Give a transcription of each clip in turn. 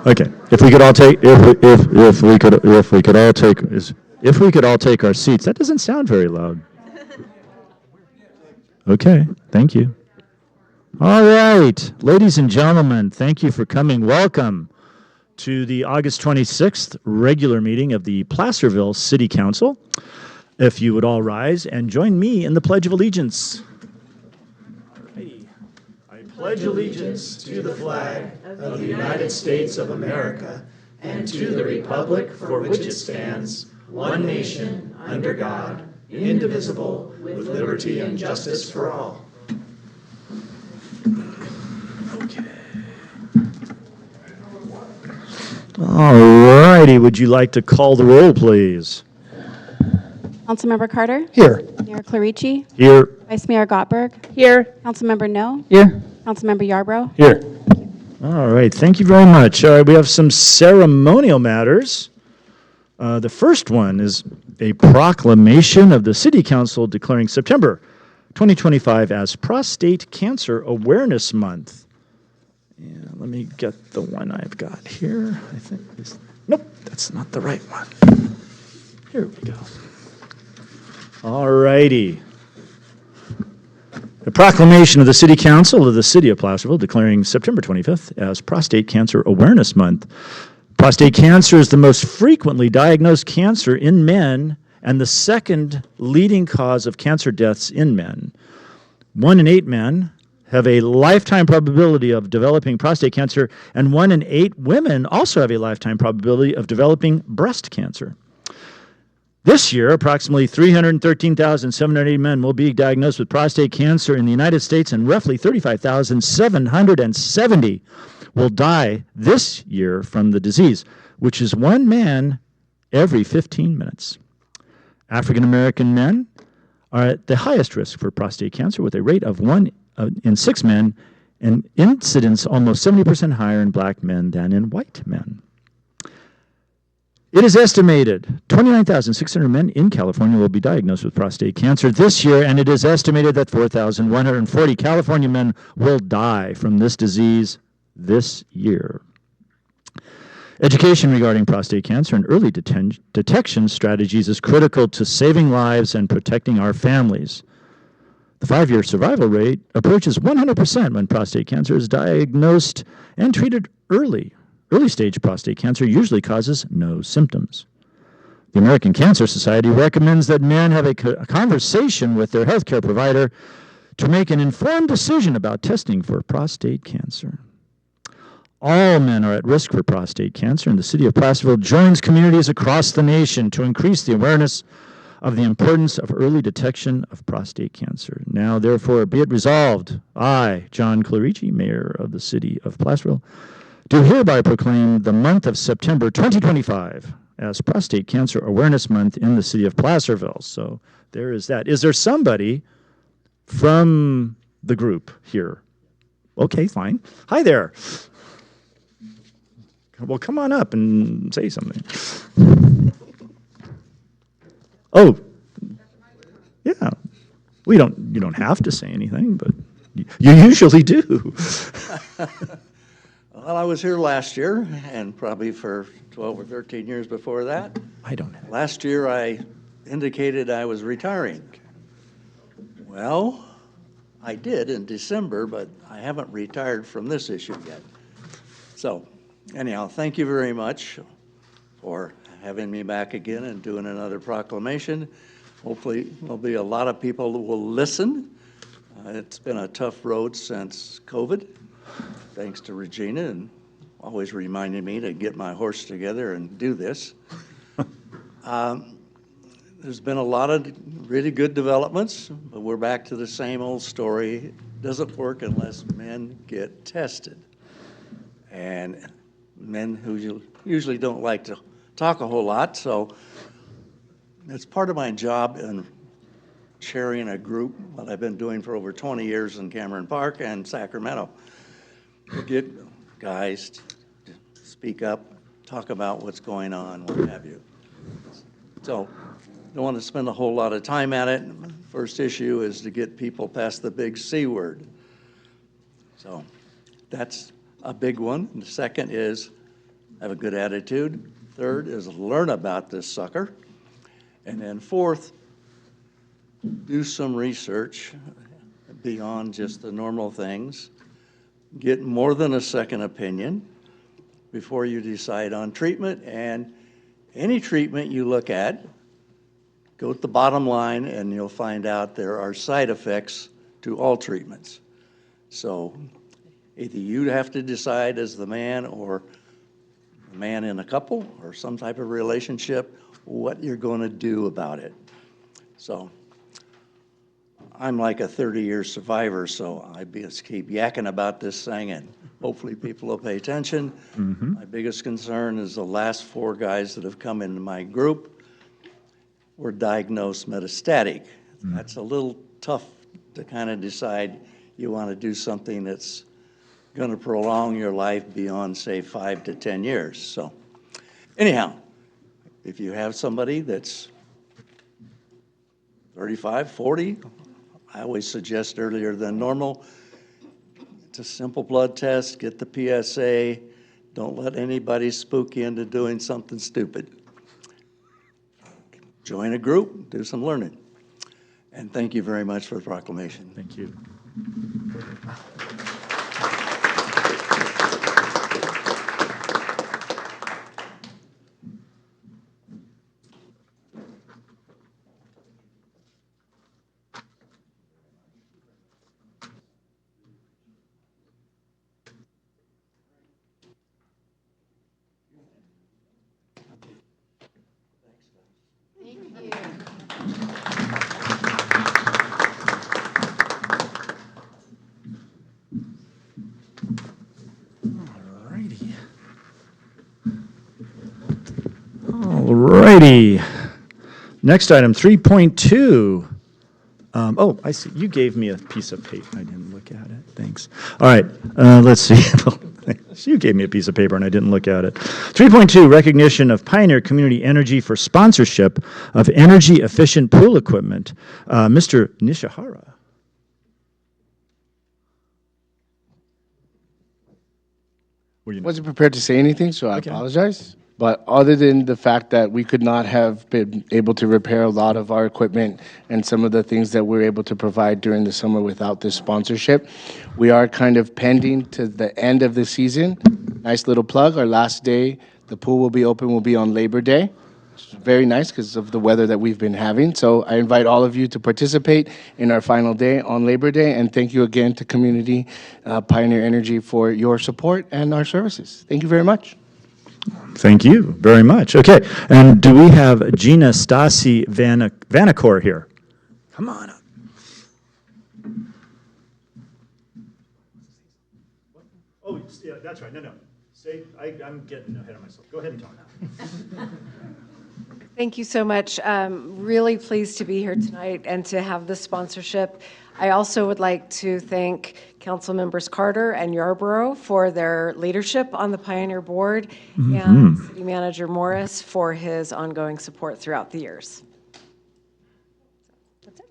Okay, if we could all take, if we could, if we could all take our seats. That doesn't sound very loud. Okay, thank you. All right, ladies and gentlemen, thank you for coming. Welcome to the August 26th regular meeting of the Placerville City Council. If you would all rise and join me in the Pledge of Allegiance. I pledge allegiance to the flag of the United States of America and to the republic for which it stands, one nation, under God, indivisible, with liberty and justice for all. Okay. All righty, would you like to call the roll, please? Councilmember Carter? Here. Mayor Clarici? Here. Vice Mayor Gottberg? Here. Councilmember No? Here. Councilmember Yarbrough? Here. All right, thank you very much. All right, we have some ceremonial matters. The first one is a proclamation of the City Council declaring September 2025 as Prostate Cancer Awareness Month. Yeah, let me get the one I've got here. I think this, nope, that's not the right one. Here we go. All righty. The proclamation of the City Council of the City of Placerville declaring September 25th as Prostate Cancer Awareness Month. Prostate cancer is the most frequently diagnosed cancer in men and the second leading cause of cancer deaths in men. 1 in 8 men have a lifetime probability of developing prostate cancer, and 1 in 8 women also have a lifetime probability of developing breast cancer. This year, approximately 313,780 men will be diagnosed with prostate cancer in the United States, and roughly 35,770 will die this year from the disease, which is 1 man every 15 minutes. African American men are at the highest risk for prostate cancer, with a rate of 1 in 6 men, and incidence almost 70% higher in black men than in white men. It is estimated 29,600 men in California will be diagnosed with prostate cancer this year, and it is estimated that 4,140 California men will die from this disease this year. Education regarding prostate cancer and early detection strategies is critical to saving lives and protecting our families. The 5-year survival rate approaches 100% when prostate cancer is diagnosed and treated early. Early-stage prostate cancer usually causes no symptoms. The American Cancer Society recommends that men have a conversation with their healthcare provider to make an informed decision about testing for prostate cancer. All men are at risk for prostate cancer, and the City of Placerville joins communities across the nation to increase the awareness of the importance of early detection of prostate cancer. Now, therefore, be it resolved, I, John Clarici, Mayor of the City of Placerville, do hereby proclaim the month of September 2025 as Prostate Cancer Awareness Month in the City of Placerville. So there is that. Is there somebody from the group here? Okay, fine. Hi there. Well, come on up and say something. Oh, yeah. You don't have to say anything, but you usually do. Well, I was here last year, and probably for 12 or 13 years before that. I don't know. Last year, I indicated I was retiring. Well, I did in December, but I haven't retired from this issue yet. So, anyhow, thank you very much for having me back again and doing another proclamation. Hopefully, there'll be a lot of people who will listen. It's been a tough road since COVID. Thanks to Regina, and always reminding me to get my horse together and do this. There's been a lot of really good developments, but we're back to the same old story. It doesn't work unless men get tested. And men who usually don't like to talk a whole lot, so it's part of my job in chairing a group that I've been doing for over 20 years in Cameron Park and Sacramento. To get guys to speak up, talk about what's going on, what have you. So, don't want to spend a whole lot of time at it. First issue is to get people past the big C word. So, that's a big one. And the second is have a good attitude. Third is learn about this sucker. And then fourth, do some research beyond just the normal things. Get more than a second opinion before you decide on treatment. And any treatment you look at, go to the bottom line and you'll find out there are side effects to all treatments. So either you have to decide as the man or the man in a couple or some type of relationship what you're going to do about it. So I'm like a 30-year survivor, so I just keep yakking about this thing, and hopefully people will pay attention. My biggest concern is the last 4 guys that have come into my group were diagnosed metastatic. That's a little tough to kind of decide you want to do something that's going to prolong your life beyond, say, 5 to 10 years. So anyhow, if you have somebody that's 35, 40, I always suggest earlier than normal. It's a simple blood test, get the PSA. Don't let anybody spook you into doing something stupid. Join a group, do some learning. And thank you very much for the proclamation. Thank you. Alrighty. Next item, 3.2. Oh, I see. You gave me a piece of paper. I didn't look at it. Thanks. All right. Let's see. You gave me a piece of paper and I didn't look at it. 3.2, recognition of Pioneer Community Energy for sponsorship of energy-efficient pool equipment. Mr. Nishihara. Wasn't prepared to say anything, so I apologize. But other than the fact that we could not have been able to repair a lot of our equipment and some of the things that we're able to provide during the summer without this sponsorship, we are kind of pending to the end of the season. Nice little plug. Our last day the pool will be open will be on Labor Day. It's very nice because of the weather that we've been having. So I invite all of you to participate in our final day on Labor Day. And thank you again to Community Pioneer Energy for your support and our services. Thank you very much. Thank you very much. Okay, and do we have Gina Stasi Vanacore here? Come on up. Oh, yeah, that's right. No. I'm getting ahead of myself. Go ahead and talk now. Thank you so much. Really pleased to be here tonight and to have this sponsorship. I also would like to thank Council Members Carter and Yarborough for their leadership on the Pioneer Board and City Manager Morris for his ongoing support throughout the years. That's it.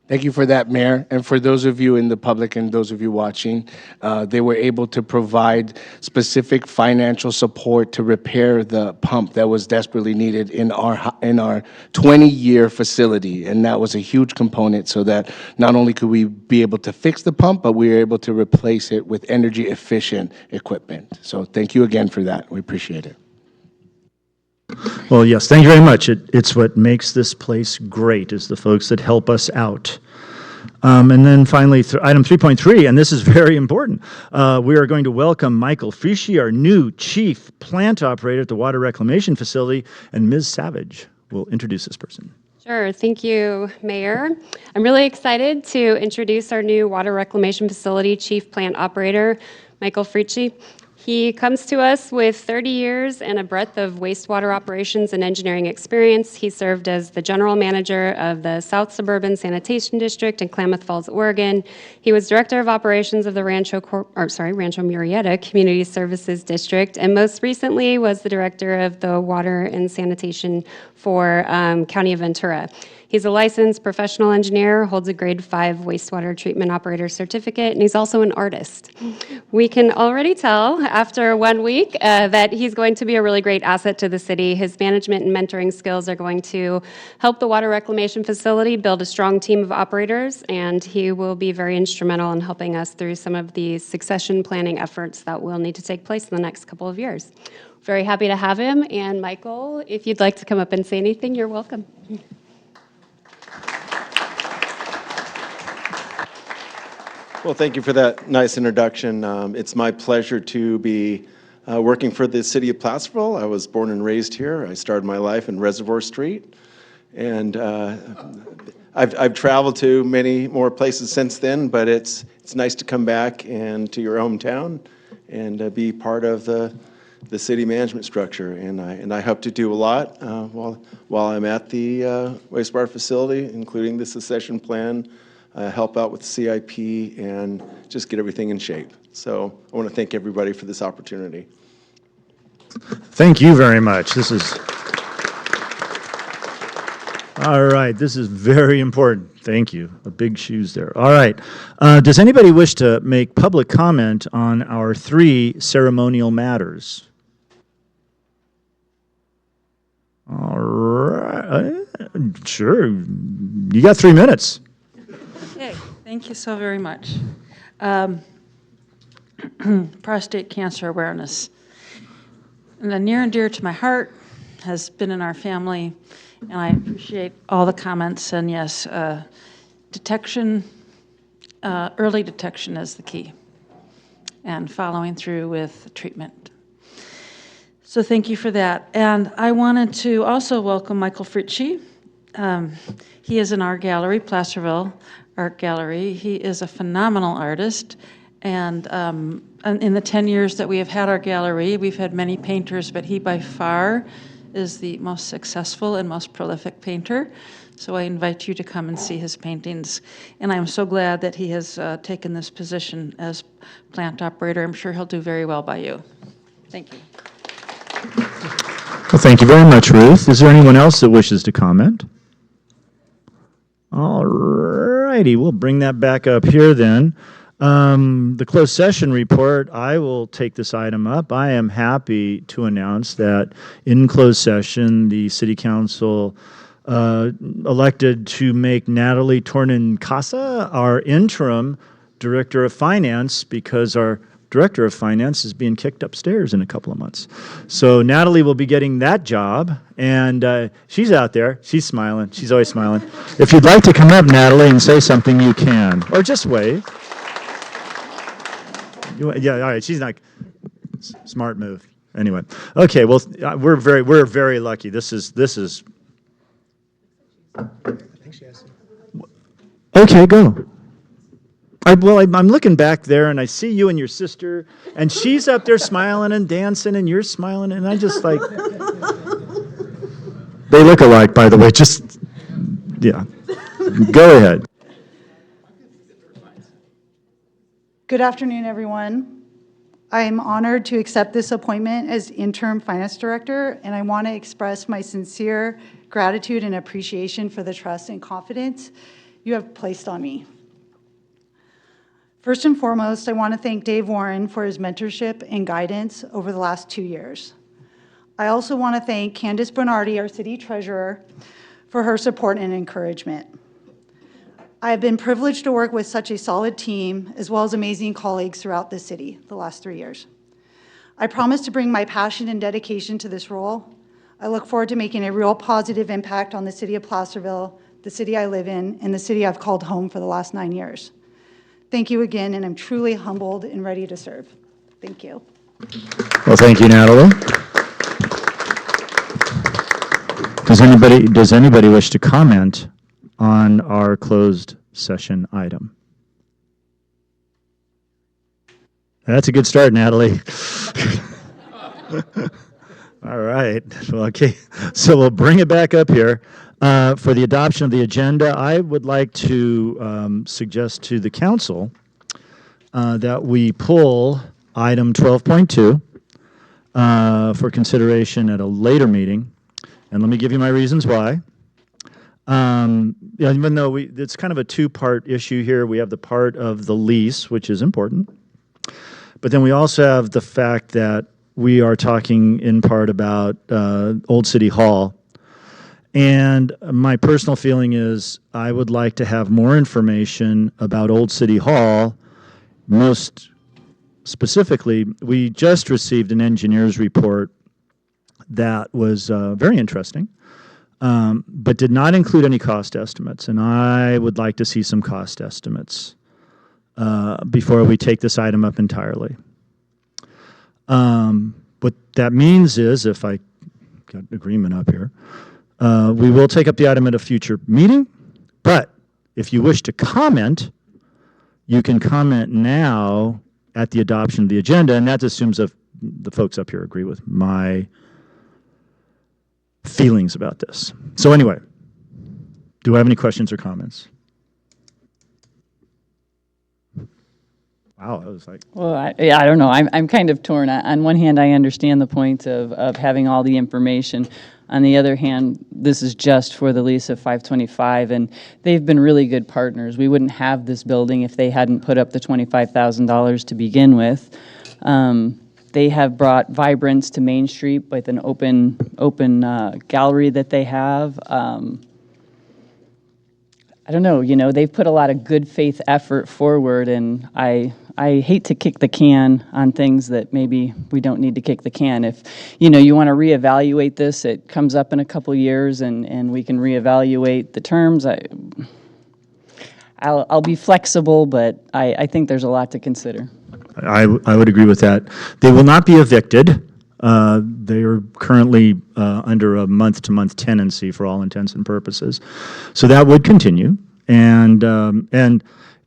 Thank you for that, Mayor. And for those of you in the public and those of you watching, they were able to provide specific financial support to repair the pump that was desperately needed in our 20-year facility. And that was a huge component so that not only could we be able to fix the pump, but we were able to replace it with energy-efficient equipment. So thank you again for that. We appreciate it. Well, yes, thank you very much. It's what makes this place great is the folks that help us out. And then finally, item 3.3, and this is very important. We are going to welcome Michael Frischi, our new Chief Plant Operator at the Water Reclamation Facility, and Ms. Savage will introduce this person. Sure. Thank you, Mayor. I'm really excited to introduce our new Water Reclamation Facility Chief Plant Operator, Michael Frischi. He comes to us with 30 years and a breadth of wastewater operations and engineering experience. He served as the general manager of the South Suburban Sanitation District in Klamath Falls, Oregon. He was director of operations of the Rancho Murrieta Community Services District, and most recently was the director of the water and sanitation for County of Ventura. He's a licensed professional engineer, holds a grade 5 wastewater treatment operator certificate, and he's also an artist. We can already tell after 1 week that he's going to be a really great asset to the city. His management and mentoring skills are going to help the water reclamation facility build a strong team of operators, and he will be very instrumental in helping us through some of the succession planning efforts that will need to take place in the next couple of years. Very happy to have him, and Michael, if you'd like to come up and say anything, you're welcome. Well, thank you for that nice introduction. It's my pleasure to be working for the city of Placerville. I was born and raised here. I started my life in Reservoir Street, and I've traveled to many more places since then. But it's nice to come back and to your hometown and be part of the city management structure. And I hope to do a lot while I'm at the wastewater facility, including the succession plan. Help out with CIP and just get everything in shape. So I want to thank everybody for this opportunity. Thank you very much. All right, this is very important. Thank you. The big shoes there. All right. Does anybody wish to make public comment on our 3 ceremonial matters? All right. Sure. You got 3 minutes. Okay, thank you so very much. Prostate cancer awareness. And near and dear to my heart, has been in our family, and I appreciate all the comments. And yes, detection, early detection is the key, and following through with treatment. So thank you for that. And I wanted to also welcome Michael Fritchie. He is in our gallery, Placerville Art Gallery. He is a phenomenal artist, and in the 10 years that we have had our gallery, we've had many painters, but he by far is the most successful and most prolific painter. So I invite you to come and see his paintings. And I'm so glad that he has taken this position as plant operator. I'm sure he'll do very well by you. Thank you. Well, thank you very much, Ruth. Is there anyone else that wishes to comment? All righty, we'll bring that back up here then. The closed session report, I will take this item up. I am happy to announce that in closed session, the City Council elected to make Natalie Tornin-Casa our interim Director of Finance, because our Director of Finance is being kicked upstairs in a couple of months. So Natalie will be getting that job, and she's out there. She's smiling. She's always smiling. If you'd like to come up, Natalie, and say something, you can. Or just wave. Yeah, all right. She's not. Smart move. Anyway. Okay, well, we're very lucky. This is. Okay, go. I'm looking back there, and I see you and your sister, and she's up there smiling and dancing, and you're smiling, and I just like... They look alike, by the way, just... Yeah. Go ahead. Good afternoon, everyone. I am honored to accept this appointment as interim finance director, and I want to express my sincere gratitude and appreciation for the trust and confidence you have placed on me. First and foremost, I want to thank Dave Warren for his mentorship and guidance over the last 2 years. I also want to thank Candace Bernardi, our city treasurer, for her support and encouragement. I have been privileged to work with such a solid team, as well as amazing colleagues throughout the city the last 3 years. I promise to bring my passion and dedication to this role. I look forward to making a real positive impact on the city of Placerville, the city I live in, and the city I've called home for the last 9 years. Thank you again, and I'm truly humbled and ready to serve. Thank you. Well, thank you, Natalie. Does anybody wish to comment on our closed session item? That's a good start, Natalie. All right. Well, okay. So we'll bring it back up here. For the adoption of the agenda, I would like to suggest to the council that we pull item 12.2 for consideration at a later meeting. And let me give you my reasons why. Yeah, even though it's kind of a two-part issue here, we have the part of the lease, which is important. But then we also have the fact that we are talking in part about Old City Hall. And my personal feeling is I would like to have more information about Old City Hall. Most specifically, we just received an engineer's report that was very interesting, but did not include any cost estimates. And I would like to see some cost estimates before we take this item up entirely. What that means is, if I got agreement up here, we will take up the item at a future meeting, but if you wish to comment, you can comment now at the adoption of the agenda, and that assumes that the folks up here agree with my feelings about this. So anyway, do I have any questions or comments? Wow, that was like... Well, I don't know. I'm kind of torn. On one hand, I understand the point of having all the information. On the other hand, this is just for the lease of 525, and they've been really good partners. We wouldn't have this building if they hadn't put up the $25,000 to begin with. They have brought vibrance to Main Street with an open gallery that they have. I don't know, they've put a lot of good faith effort forward, and I hate to kick the can on things that maybe we don't need to kick the can. If, you want to reevaluate this, it comes up in a couple years and we can reevaluate the terms. I'll be flexible, but I think there's a lot to consider. I would agree with that. They will not be evicted. They are currently under a month-to-month tenancy for all intents and purposes. So that would continue. And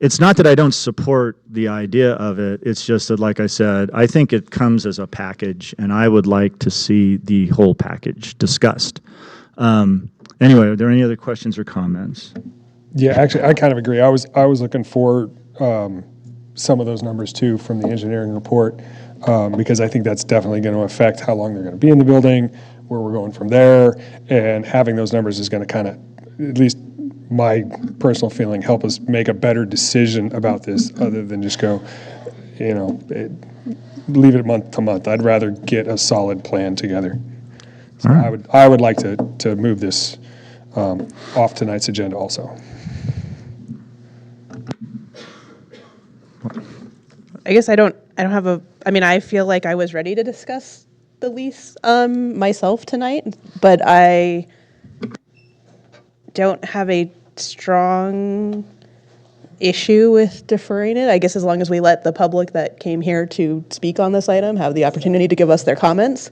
it's not that I don't support the idea of it. It's just that, like I said, I think it comes as a package, and I would like to see the whole package discussed. Anyway, are there any other questions or comments? Yeah, actually, I kind of agree. I was looking for some of those numbers too from the engineering report, because I think that's definitely going to affect how long they're going to be in the building, where we're going from there, and having those numbers is going to kind of, at least my personal feeling, help us make a better decision about this, other than just go, leave it month to month. I'd rather get a solid plan together. So right. I would like to move this off tonight's agenda also. I guess I don't have I feel like I was ready to discuss the lease myself tonight, but I don't have a strong issue with deferring it. I guess as long as we let the public that came here to speak on this item have the opportunity to give us their comments.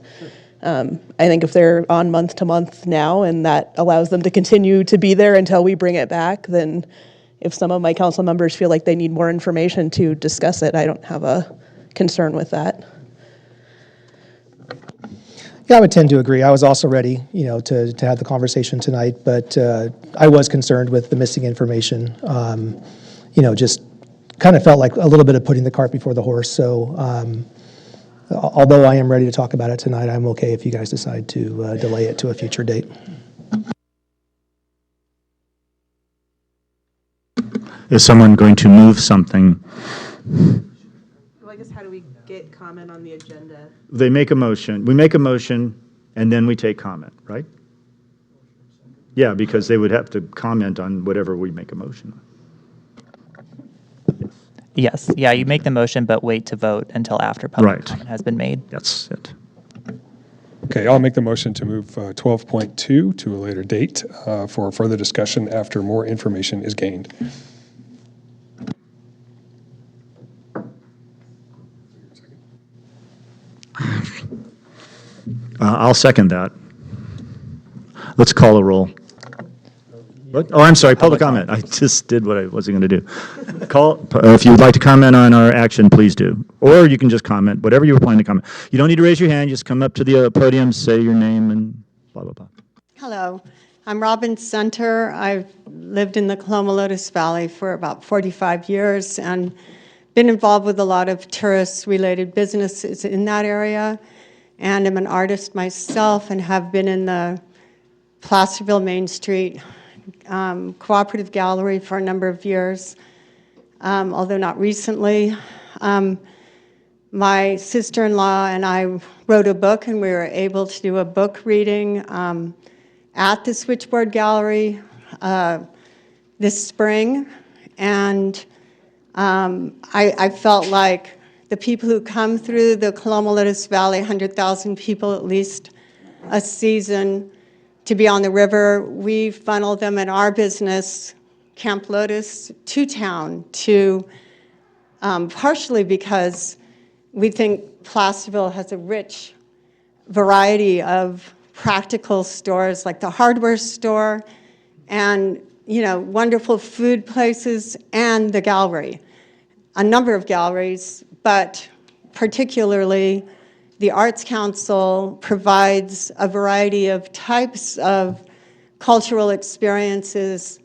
I think if they're on month to month now and that allows them to continue to be there until we bring it back, then if some of my council members feel like they need more information to discuss it, I don't have a concern with that. Yeah, I would tend to agree. I was also ready, to have the conversation tonight, but I was concerned with the missing information. Just kind of felt like a little bit of putting the cart before the horse. So although I am ready to talk about it tonight, I'm okay if you guys decide to delay it to a future date. Is someone going to move something? Well, I guess how do we get comment on the agenda? They make a motion. We make a motion, and then we take comment, right? Yeah, because they would have to comment on whatever we make a motion on. Yes. Yeah, you make the motion, but wait to vote until after public comment has been made. That's it. Okay, I'll make the motion to move 12.2 to a later date for further discussion after more information is gained. I'll second that. Let's call a roll. What? Oh, I'm sorry, public comment. I just did what I wasn't going to do. If you would like to comment on our action, please do. Or you can just comment, whatever you were planning to comment. You don't need to raise your hand, just come up to the podium, say your name, and blah, blah, blah. Hello, I'm Robin Center. I've lived in the Lotus Valley for about 45 years and been involved with a lot of tourist-related businesses in that area. And I'm an artist myself and have been in the Placerville Main Street Cooperative Gallery for a number of years, although not recently. My sister-in-law and I wrote a book, and we were able to do a book reading at the Switchboard Gallery this spring. And I felt like the people who come through the Lotus Valley, 100,000 people at least a season, to be on the river, we funnel them in our business, Camp Lotus, to town, to partially because we think Placerville has a rich variety of practical stores like the hardware store and, you know, wonderful food places and the gallery, a number of galleries, but particularly the Arts Council provides a variety of types of cultural experiences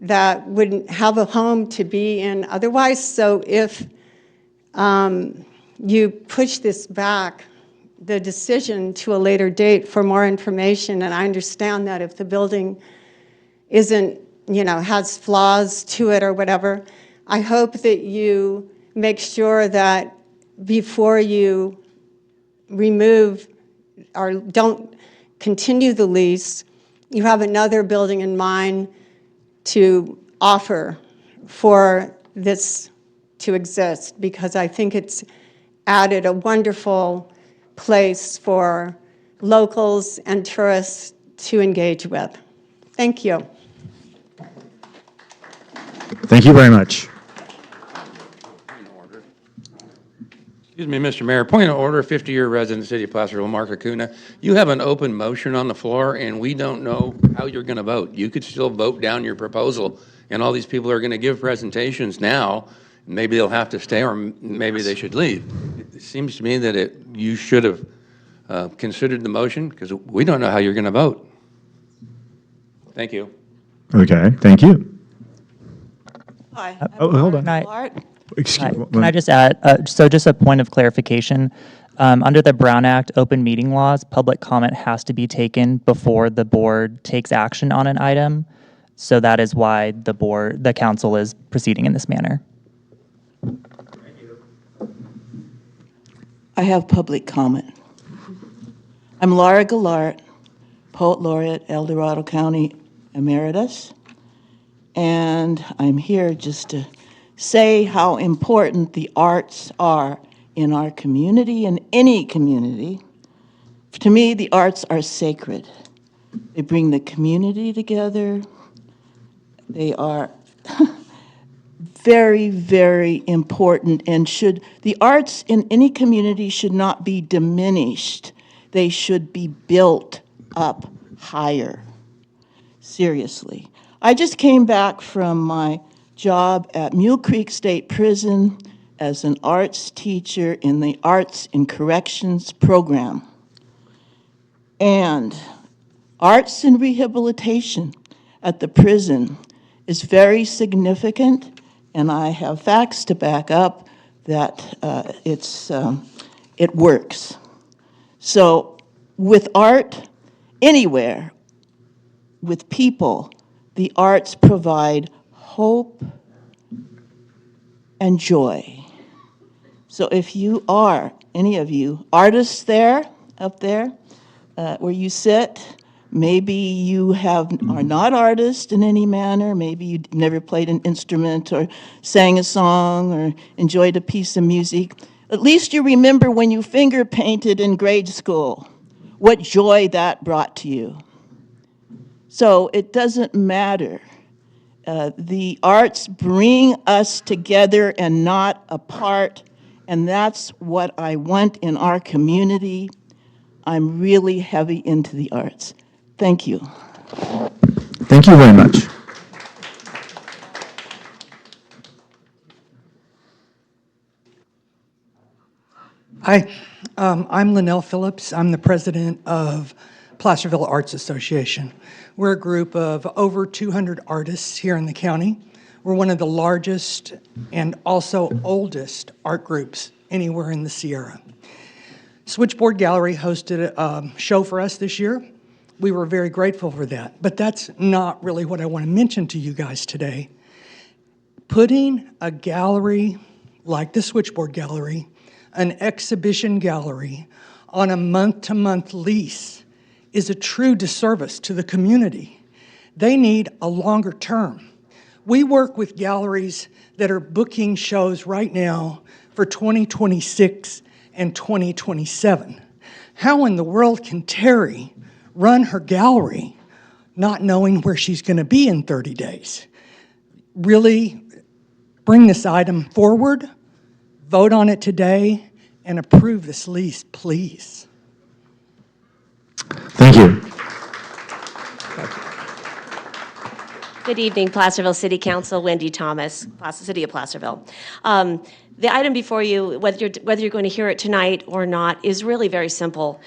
that wouldn't have a home to be in otherwise. So if you push this back, the decision to a later date for more information, and I understand that if the building isn't, you know, has flaws to it or whatever, I hope that you make sure that before you remove or don't continue the lease, you have another building in mind to offer for this to exist, because I think it's added a wonderful place for locals and tourists to engage with. Thank you. Thank you very much. Excuse me, Mr. Mayor, point of order, 50-year resident, City of Placerville, Mark Acuna. You have an open motion on the floor, and we don't know how you're going to vote. You could still vote down your proposal, and all these people are going to give presentations now. Maybe they'll have to stay, or maybe they should leave. It seems to me that you should have considered the motion, because we don't know how you're going to vote. Thank you. Okay, thank you. Hi. Hold on. Can I just add, so just a point of clarification. Under the Brown Act open meeting laws, public comment has to be taken before the board takes action on an item. So that is why the council is proceeding in this manner. I have public comment. I'm Laura Gallart, Poet Laureate, El Dorado County Emeritus, and I'm here just to say how important the arts are in our community, in any community. To me, the arts are sacred. They bring the community together. They are very, very important, and the arts in any community should not be diminished. They should be built up higher. Seriously. I just came back from my job at Mule Creek State Prison as an arts teacher in the Arts in Corrections program. And arts and rehabilitation at the prison is very significant, and I have facts to back up that it works. So with art anywhere, with people, the arts provide hope and joy. So if you are, any of you, artists up there, where you sit, maybe you are not artists in any manner, maybe you never played an instrument or sang a song or enjoyed a piece of music, at least you remember when you finger painted in grade school, what joy that brought to you. So it doesn't matter. The arts bring us together and not apart, and that's what I want in our community. I'm really heavy into the arts. Thank you. Thank you very much. Hi, I'm Linnell Phillips. I'm the president of Placerville Arts Association. We're a group of over 200 artists here in the county. We're one of the largest and also oldest art groups anywhere in the Sierra. Switchboard Gallery hosted a show for us this year. We were very grateful for that, but that's not really what I want to mention to you guys today. Putting a gallery like the Switchboard Gallery, an exhibition gallery, on a month-to-month lease is a true disservice to the community. They need a longer term. We work with galleries that are booking shows right now for 2026 and 2027. How in the world can Terry run her gallery not knowing where she's going to be in 30 days? Really bring this item forward, vote on it today, and approve this lease, please. Thank you. Good evening, Placerville City Council, Wendy Thomas, City of Placerville. The item before you, whether you're going to hear it tonight or not, is really very simple.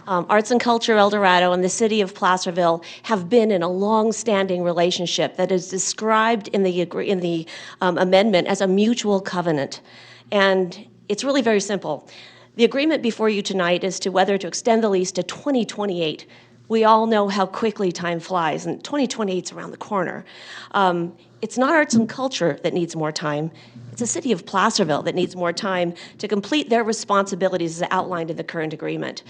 Arts and Culture El Dorado and the City of Placerville have been in a long-standing relationship that is described in the amendment as a mutual covenant. And it's really very simple. The agreement before you tonight is to whether to extend the lease to 2028. We all know how quickly time flies, and 2028 is around the corner. It's not Arts and Culture that needs more time. It's the City of Placerville that needs more time to complete their responsibilities as outlined in the current agreement.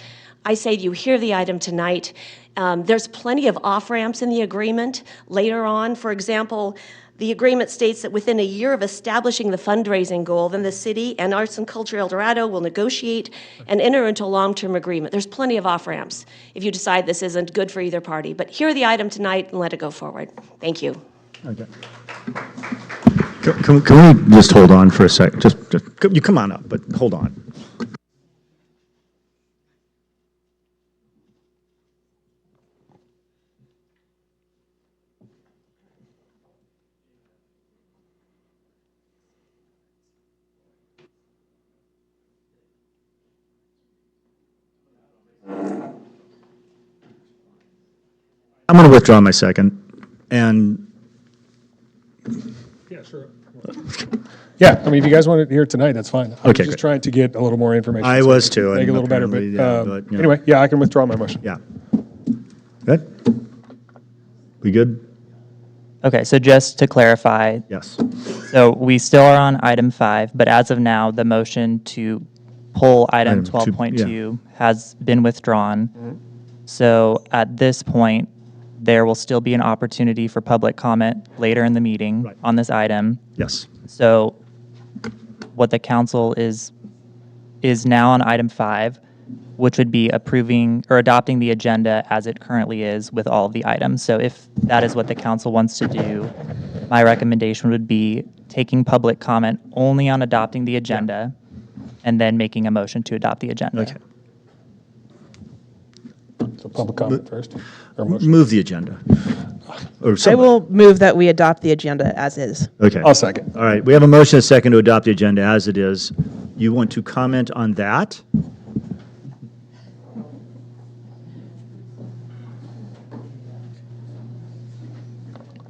I say you hear the item tonight. There's plenty of off-ramps in the agreement later on. For example, the agreement states that within a year of establishing the fundraising goal, then the city and Arts and Culture El Dorado will negotiate and enter into a long-term agreement. There's plenty of off-ramps if you decide this isn't good for either party. But hear the item tonight and let it go forward. Thank you. Okay. Can we just hold on for a sec? Just you come on up, but hold on. I'm going to withdraw my second, and Yeah, sure. Yeah, I mean, if you guys want to hear it tonight, that's fine. I was just trying to get a little more information. I so was we can too, Make it a and little better, but, apparently, yeah, anyway, yeah, I can withdraw my motion. Yeah. Good? We good? Okay, so just to clarify. Yes. So we still are on item 5, but as of now, the motion to pull item 12.2 has been withdrawn. So at this point, there will still be an opportunity for public comment later in the meeting on this item. Yes. So what the council is now on item 5, which would be approving or adopting the agenda as it currently is with all of the items. So if that is what the council wants to do, my recommendation would be taking public comment only on adopting the agenda and then making a motion to adopt the agenda. Okay. So public comment first? Or motion? Move the agenda. Or I somebody. will move that we adopt the agenda as is. Okay. I'll second. All right, we have a motion and a second to adopt the agenda as it is. You want to comment on that?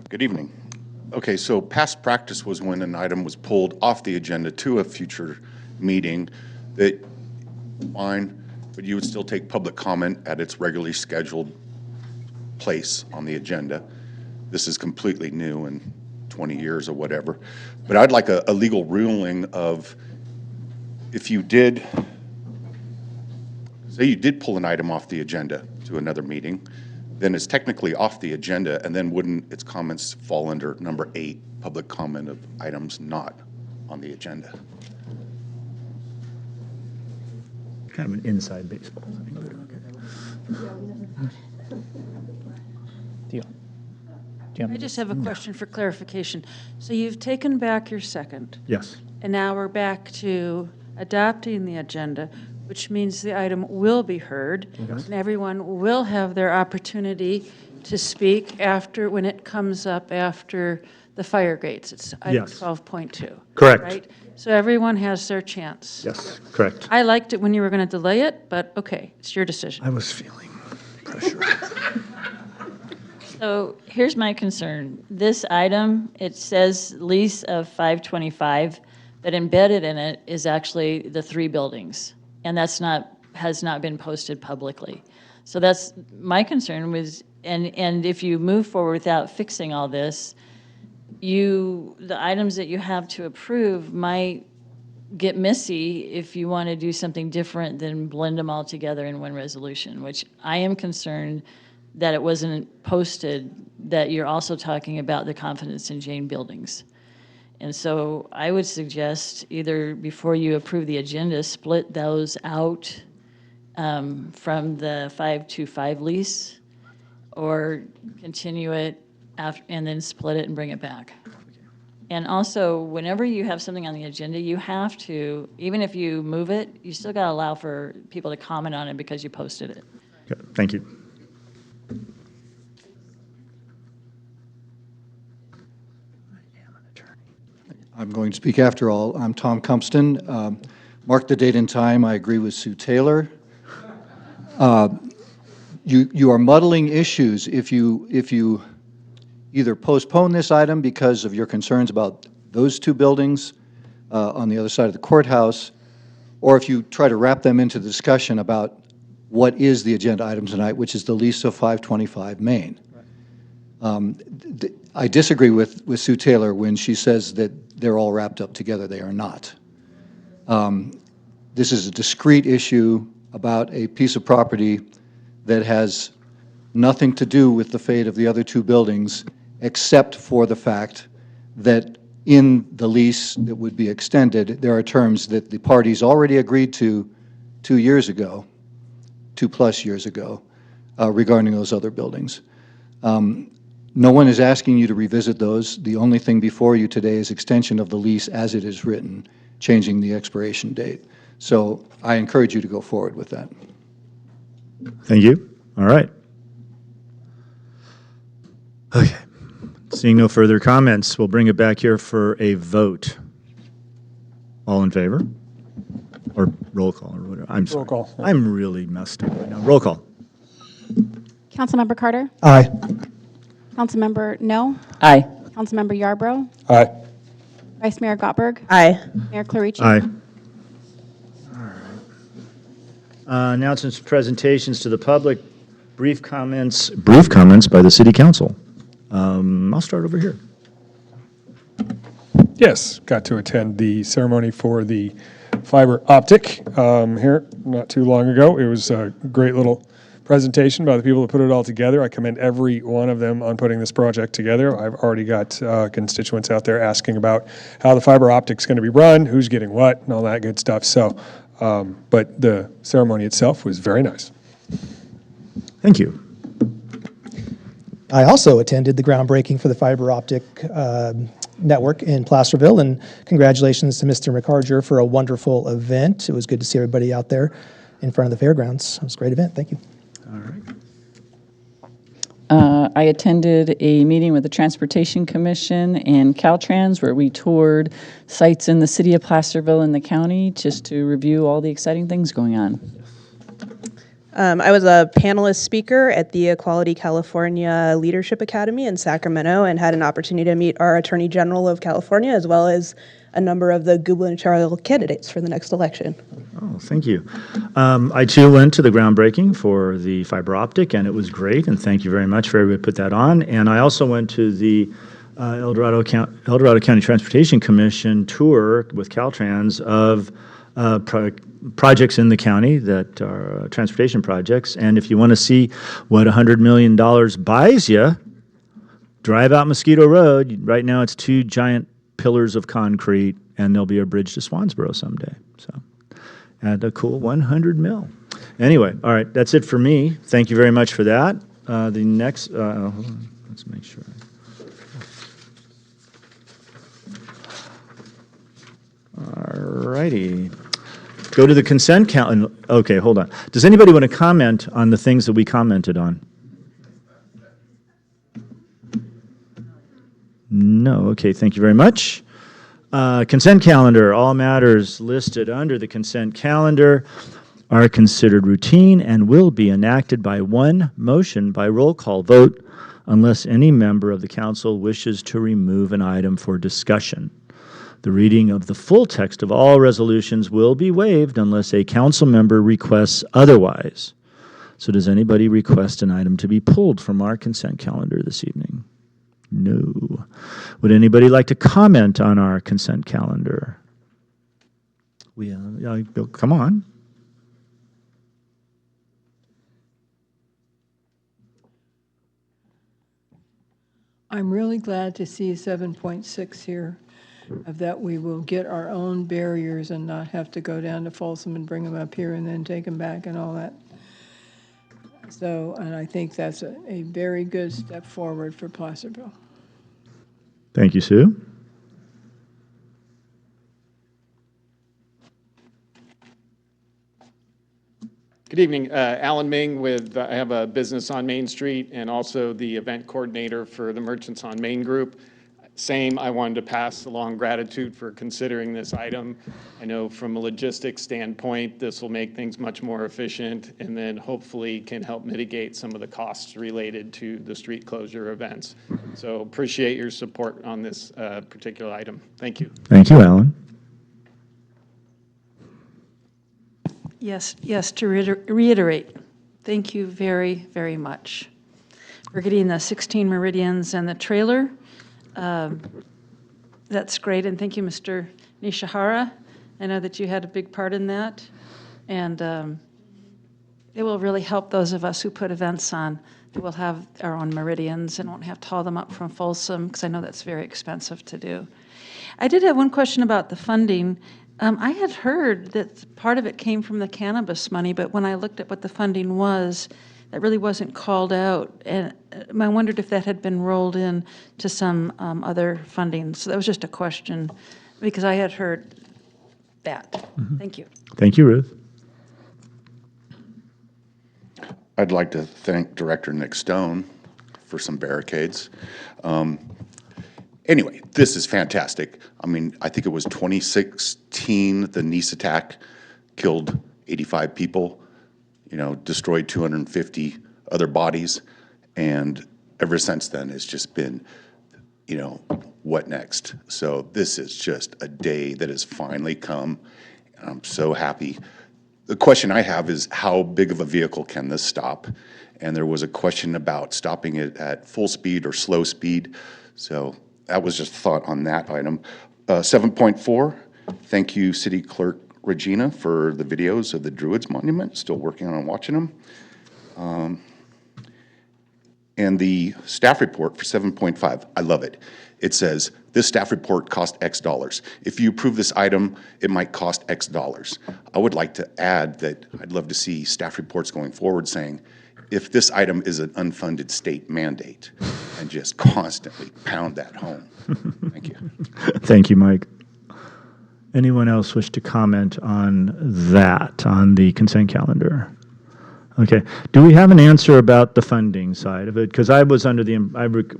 Good evening. Okay, so past practice was when an item was pulled off the agenda to a future meeting, that, fine, but you would still take public comment at its regularly scheduled place on the agenda. This is completely new in 20 years or whatever. But I'd like a legal ruling of, if you did, say you did pull an item off the agenda to another meeting, then it's technically off the agenda, and then wouldn't its comments fall under number 8, public comment of items not on the agenda? Kind of an inside baseball thing, but okay. I just have a question for clarification. So you've taken back your second. Yes. And now we're back to adopting the agenda, which means the item will be heard, Yes. and everyone will have their opportunity to speak after, when it comes up after the fire gates. It's item Yes. 12.2. Correct. Right? So everyone has their chance. Yes, correct. I liked it when you were going to delay it, but okay, it's your decision. I was feeling pressure. So here's my concern. This item, it says lease of 525, but embedded in it is actually the 3 buildings. And has not been posted publicly. So that's my concern was, and if you move forward without fixing all this, the items that you have to approve might get messy if you want to do something different than blend them all together in one resolution, which I am concerned that it wasn't posted, that you're also talking about the Confidence in Jane buildings. And so I would suggest either before you approve the agenda, split those out from the 525 lease, or continue it after, and then split it and bring it back. And also, whenever you have something on the agenda, you have to, even if you move it, you still got to allow for people to comment on it because you posted it. Okay, thank you. I'm going to speak after all. I'm Tom Cumpston. Mark the date and time. I agree with Sue Taylor. You are muddling issues if you either postpone this item because of your concerns about those 2 buildings on the other side of the courthouse, or if you try to wrap them into the discussion about what is the agenda item tonight, which is the lease of 525 Main. I disagree with Sue Taylor when she says that they're all wrapped up together. They are not. This is a discrete issue about a piece of property that has nothing to do with the fate of the other 2 buildings, except for the fact that in the lease that would be extended, there are terms that the parties already agreed to 2 years ago, 2+ years ago, regarding those other buildings. No one is asking you to revisit those. The only thing before you today is extension of the lease as it is written, changing the expiration date. So I encourage you to go forward with that. Thank you. All right. Okay. Seeing no further comments, we'll bring it back here for a vote. All in favor? Or roll call or whatever. I'm sorry. Roll call. I'm really messed up right now. Roll call. Councilmember Carter? Aye. Councilmember No? Aye. Councilmember Yarbrough? Aye. Vice Mayor Gottberg? Aye. Mayor Clarici? Aye. All right. Announcements, presentations to the public, brief comments by the City Council. I'll start over here. Yes, got to attend the ceremony for the fiber optic here not too long ago. It was a great little presentation by the people that put it all together. I commend every one of them on putting this project together. I've already got constituents out there asking about how the fiber optic's going to be run, who's getting what, and all that good stuff. So, but the ceremony itself was very nice. Thank you. I also attended the groundbreaking for the fiber optic network in Placerville, and congratulations to Mr. McCarger for a wonderful event. It was good to see everybody out there in front of the fairgrounds. It was a great event. Thank you. All right. I attended a meeting with the Transportation Commission and Caltrans where we toured sites in the city of Placerville and the county just to review all the exciting things going on. I was a panelist speaker at the Equality California Leadership Academy in Sacramento and had an opportunity to meet our Attorney General of California as well as a number of the gubernatorial candidates for the next election. Oh, thank you. I too went to the groundbreaking for the fiber optic, and it was great, and thank you very much for everybody who put that on. And I also went to the El Dorado County Transportation Commission tour with Caltrans of projects in the county that are transportation projects. And if you want to see what $100 million buys you, drive out Mosquito Road. Right now it's 2 giant pillars of concrete, and there'll be a bridge to Swansboro someday. So, and a cool 100 mil. Anyway, all right, that's it for me. Thank you very much for that. The next, hold on, let's make sure. All righty. Go to the consent calendar. Okay, hold on. Does anybody want to comment on the things that we commented on? No. Okay, thank you very much. Consent calendar. All matters listed under the consent calendar are considered routine and will be enacted by one motion by roll call vote unless any member of the council wishes to remove an item for discussion. The reading of the full text of all resolutions will be waived unless a council member requests otherwise. So does anybody request an item to be pulled from our consent calendar this evening? No. Would anybody like to comment on our consent calendar? Come on. I'm really glad to see 7.6 here, of that we will get our own barriers and not have to go down to Folsom and bring them up here and then take them back and all that. So, and I think that's a very good step forward for Placerville. Thank you, Sue. Good evening, Alan Ming with, I have a business on Main Street and also the event coordinator for the Merchants on Main group. Same, I wanted to pass along gratitude for considering this item. I know from a logistics standpoint, this will make things much more efficient and then hopefully can help mitigate some of the costs related to the street closure events. So appreciate your support on this particular item. Thank you. Thank you, Alan. Yes, to reiterate, thank you very, very much for getting the 16 meridians and the trailer. That's great, and thank you, Mr. Nishihara. I know that you had a big part in that, and it will really help those of us who put events on. We'll have our own meridians and won't have to haul them up from Folsom, because I know that's very expensive to do. I did have one question about the funding. I had heard that part of it came from the cannabis money, but when I looked at what the funding was, that really wasn't called out. And I wondered if that had been rolled in to some other funding. So that was just a question, because I had heard that. Mm-hmm. Thank you. Thank you, Ruth. I'd like to thank Director Nick Stone for some barricades. Anyway, this is fantastic. I mean, I think it was 2016, the Nice attack killed 85 people, destroyed 250 other bodies. And ever since then, it's just been, what next? So this is just a day that has finally come. And I'm so happy. The question I have is, how big of a vehicle can this stop? And there was a question about stopping it at full speed or slow speed. So that was just a thought on that item. 7.4, thank you, City Clerk Regina, for the videos of the Druids Monument. Still working on watching them. And the staff report for 7.5, I love it. It says, this staff report cost X dollars. If you approve this item, it might cost X dollars. I would like to add that I'd love to see staff reports going forward saying, if this item is an unfunded state mandate, and just constantly pound that home. Thank you. Thank you, Mike. Anyone else wish to comment on that, on the consent calendar? Okay. Do we have an answer about the funding side of it? Because I was under the,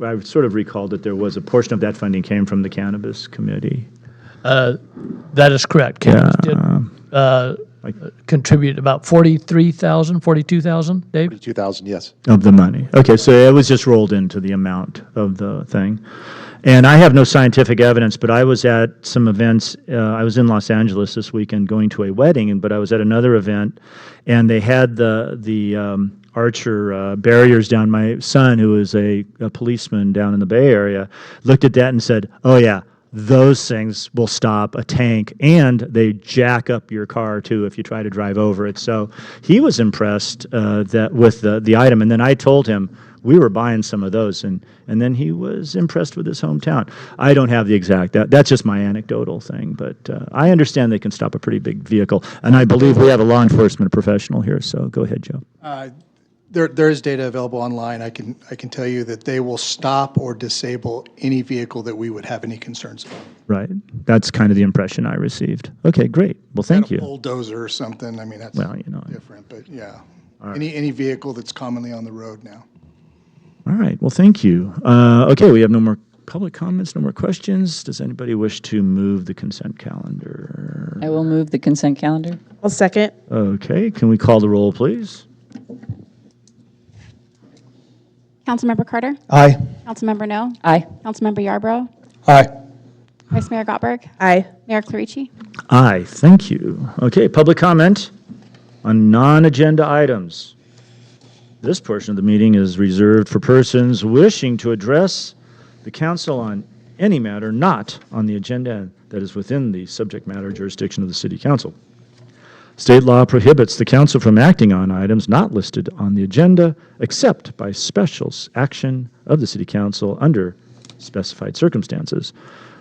I sort of recalled that there was a portion of that funding came from the Cannabis Committee. That is correct. Cannabis did contribute about 43,000, 42,000, Dave? 42,000, yes. Of the money. Okay, so it was just rolled into the amount of the thing. And I have no scientific evidence, but I was at some events. I was in Los Angeles this weekend going to a wedding, but I was at another event, and they had the Archer barriers down. My son, who is a policeman down in the Bay Area, looked at that and said, oh yeah, those things will stop a tank, and they jack up your car too if you try to drive over it. So he was impressed that with the item, and then I told him we were buying some of those, and then he was impressed with his hometown. I don't have the exact, that's just my anecdotal thing, but I understand they can stop a pretty big vehicle, and I believe we have a law enforcement professional here, so go ahead, Joe. There is data available online. I can tell you that they will stop or disable any vehicle that we would have any concerns about. Right. That's kind of the impression I received. Okay, great. Well, thank you. A bulldozer or something. I mean, that's different, but yeah. Right. Any vehicle that's commonly on the road now. All right. Well, thank you. Okay, we have no more public comments, no more questions. Does anybody wish to move the consent calendar? I will move the consent calendar. I'll second. Okay, can we call the roll, please? Councilmember Carter? Aye. Councilmember No? Aye. Councilmember Yarbrough? Aye. Vice Mayor Gottberg? Aye. Mayor Clarici? Aye, thank you. Okay, public comment on non-agenda items. This portion of the meeting is reserved for persons wishing to address the council on any matter not on the agenda that is within the subject matter jurisdiction of the City Council. State law prohibits the council from acting on items not listed on the agenda except by special action of the City Council under specified circumstances.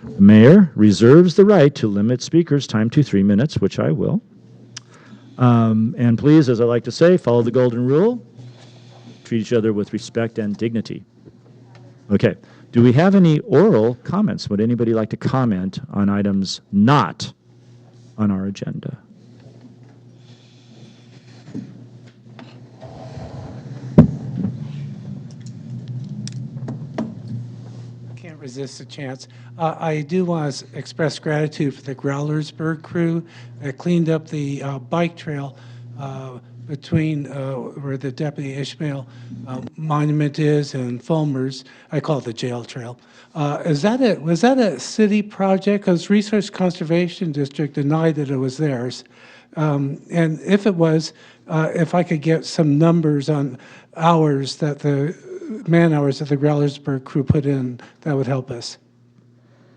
The mayor reserves the right to limit speakers' time to 3 minutes, which I will. And please, as I like to say, follow the golden rule. Treat each other with respect and dignity. Okay. Do we have any oral comments? Would anybody like to comment on items not on our agenda? Can't resist a chance. I do want to express gratitude for the Growlersburg crew that cleaned up the bike trail between where the Deputy Ishmael monument is and Fulmer's. I call it the jail trail. Was that a city project? Because Resource Conservation District denied that it was theirs. And if it was, if I could get some numbers on hours that the man-hours that the Growlersburg crew put in, that would help us.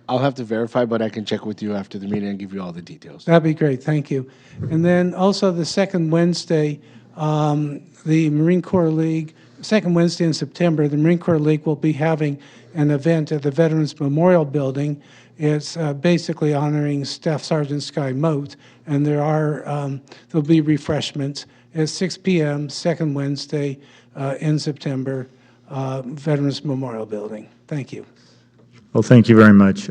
I'll have to verify, but I can check with you after the meeting and give you all the details. That'd be great, thank you. And then also the second Wednesday, the Marine Corps League, second Wednesday in September, the Marine Corps League will be having an event at the Veterans Memorial Building. It's basically honoring Staff Sergeant Sky Moat, and there'll be refreshments at 6 p.m., second Wednesday in September, Veterans Memorial Building. Thank you. Well, thank you very much.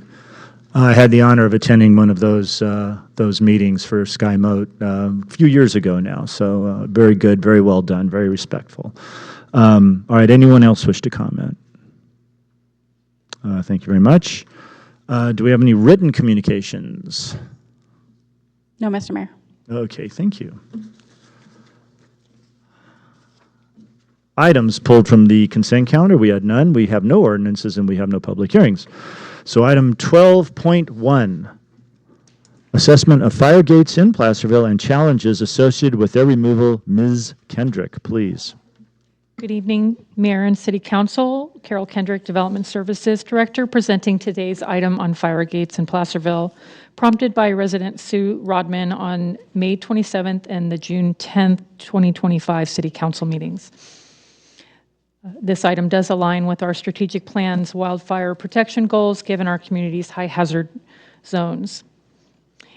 I had the honor of attending one of those meetings for Sky Moat a few years ago now, so very good, very well done, very respectful. All right, anyone else wish to comment? Thank you very much. Do we have any written communications? No, Mr. Mayor. Okay, thank you. Items pulled from the consent calendar, we had none. We have no ordinances and we have no public hearings. So item 12.1, assessment of fire gates in Placerville and challenges associated with their removal. Ms. Kendrick, please. Good evening, Mayor and City Council. Carol Kendrick, Development Services Director, presenting today's item on fire gates in Placerville, prompted by resident Sue Rodman on May 27th and the June 10th, 2025 City Council meetings. This item does align with our strategic plan's wildfire protection goals, given our community's high hazard zones.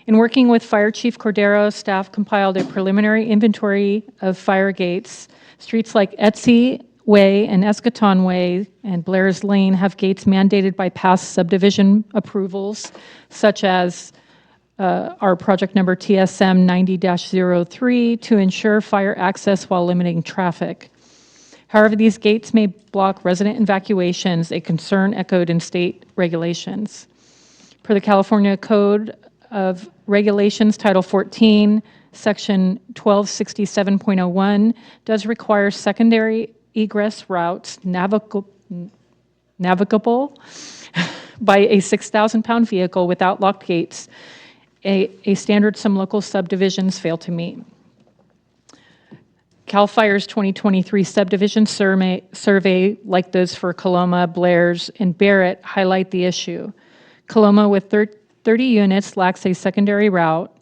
In working with Fire Chief Cordero, staff compiled a preliminary inventory of fire gates. Streets like Etsy Way and Escaton Way and Blair's Lane have gates mandated by past subdivision approvals, such as our project number TSM 90-03 to ensure fire access while limiting traffic. However, these gates may block resident evacuations, a concern echoed in state regulations. Per the California Code of Regulations, Title 14, Section 1267.01 does require secondary egress routes navigable by a 6,000-pound vehicle without locked gates, a standard some local subdivisions fail to meet. CAL FIRE's 2023 subdivision survey, like those for Coloma, Blair's, and Barrett, highlight the issue. Coloma with 30 units lacks a secondary route.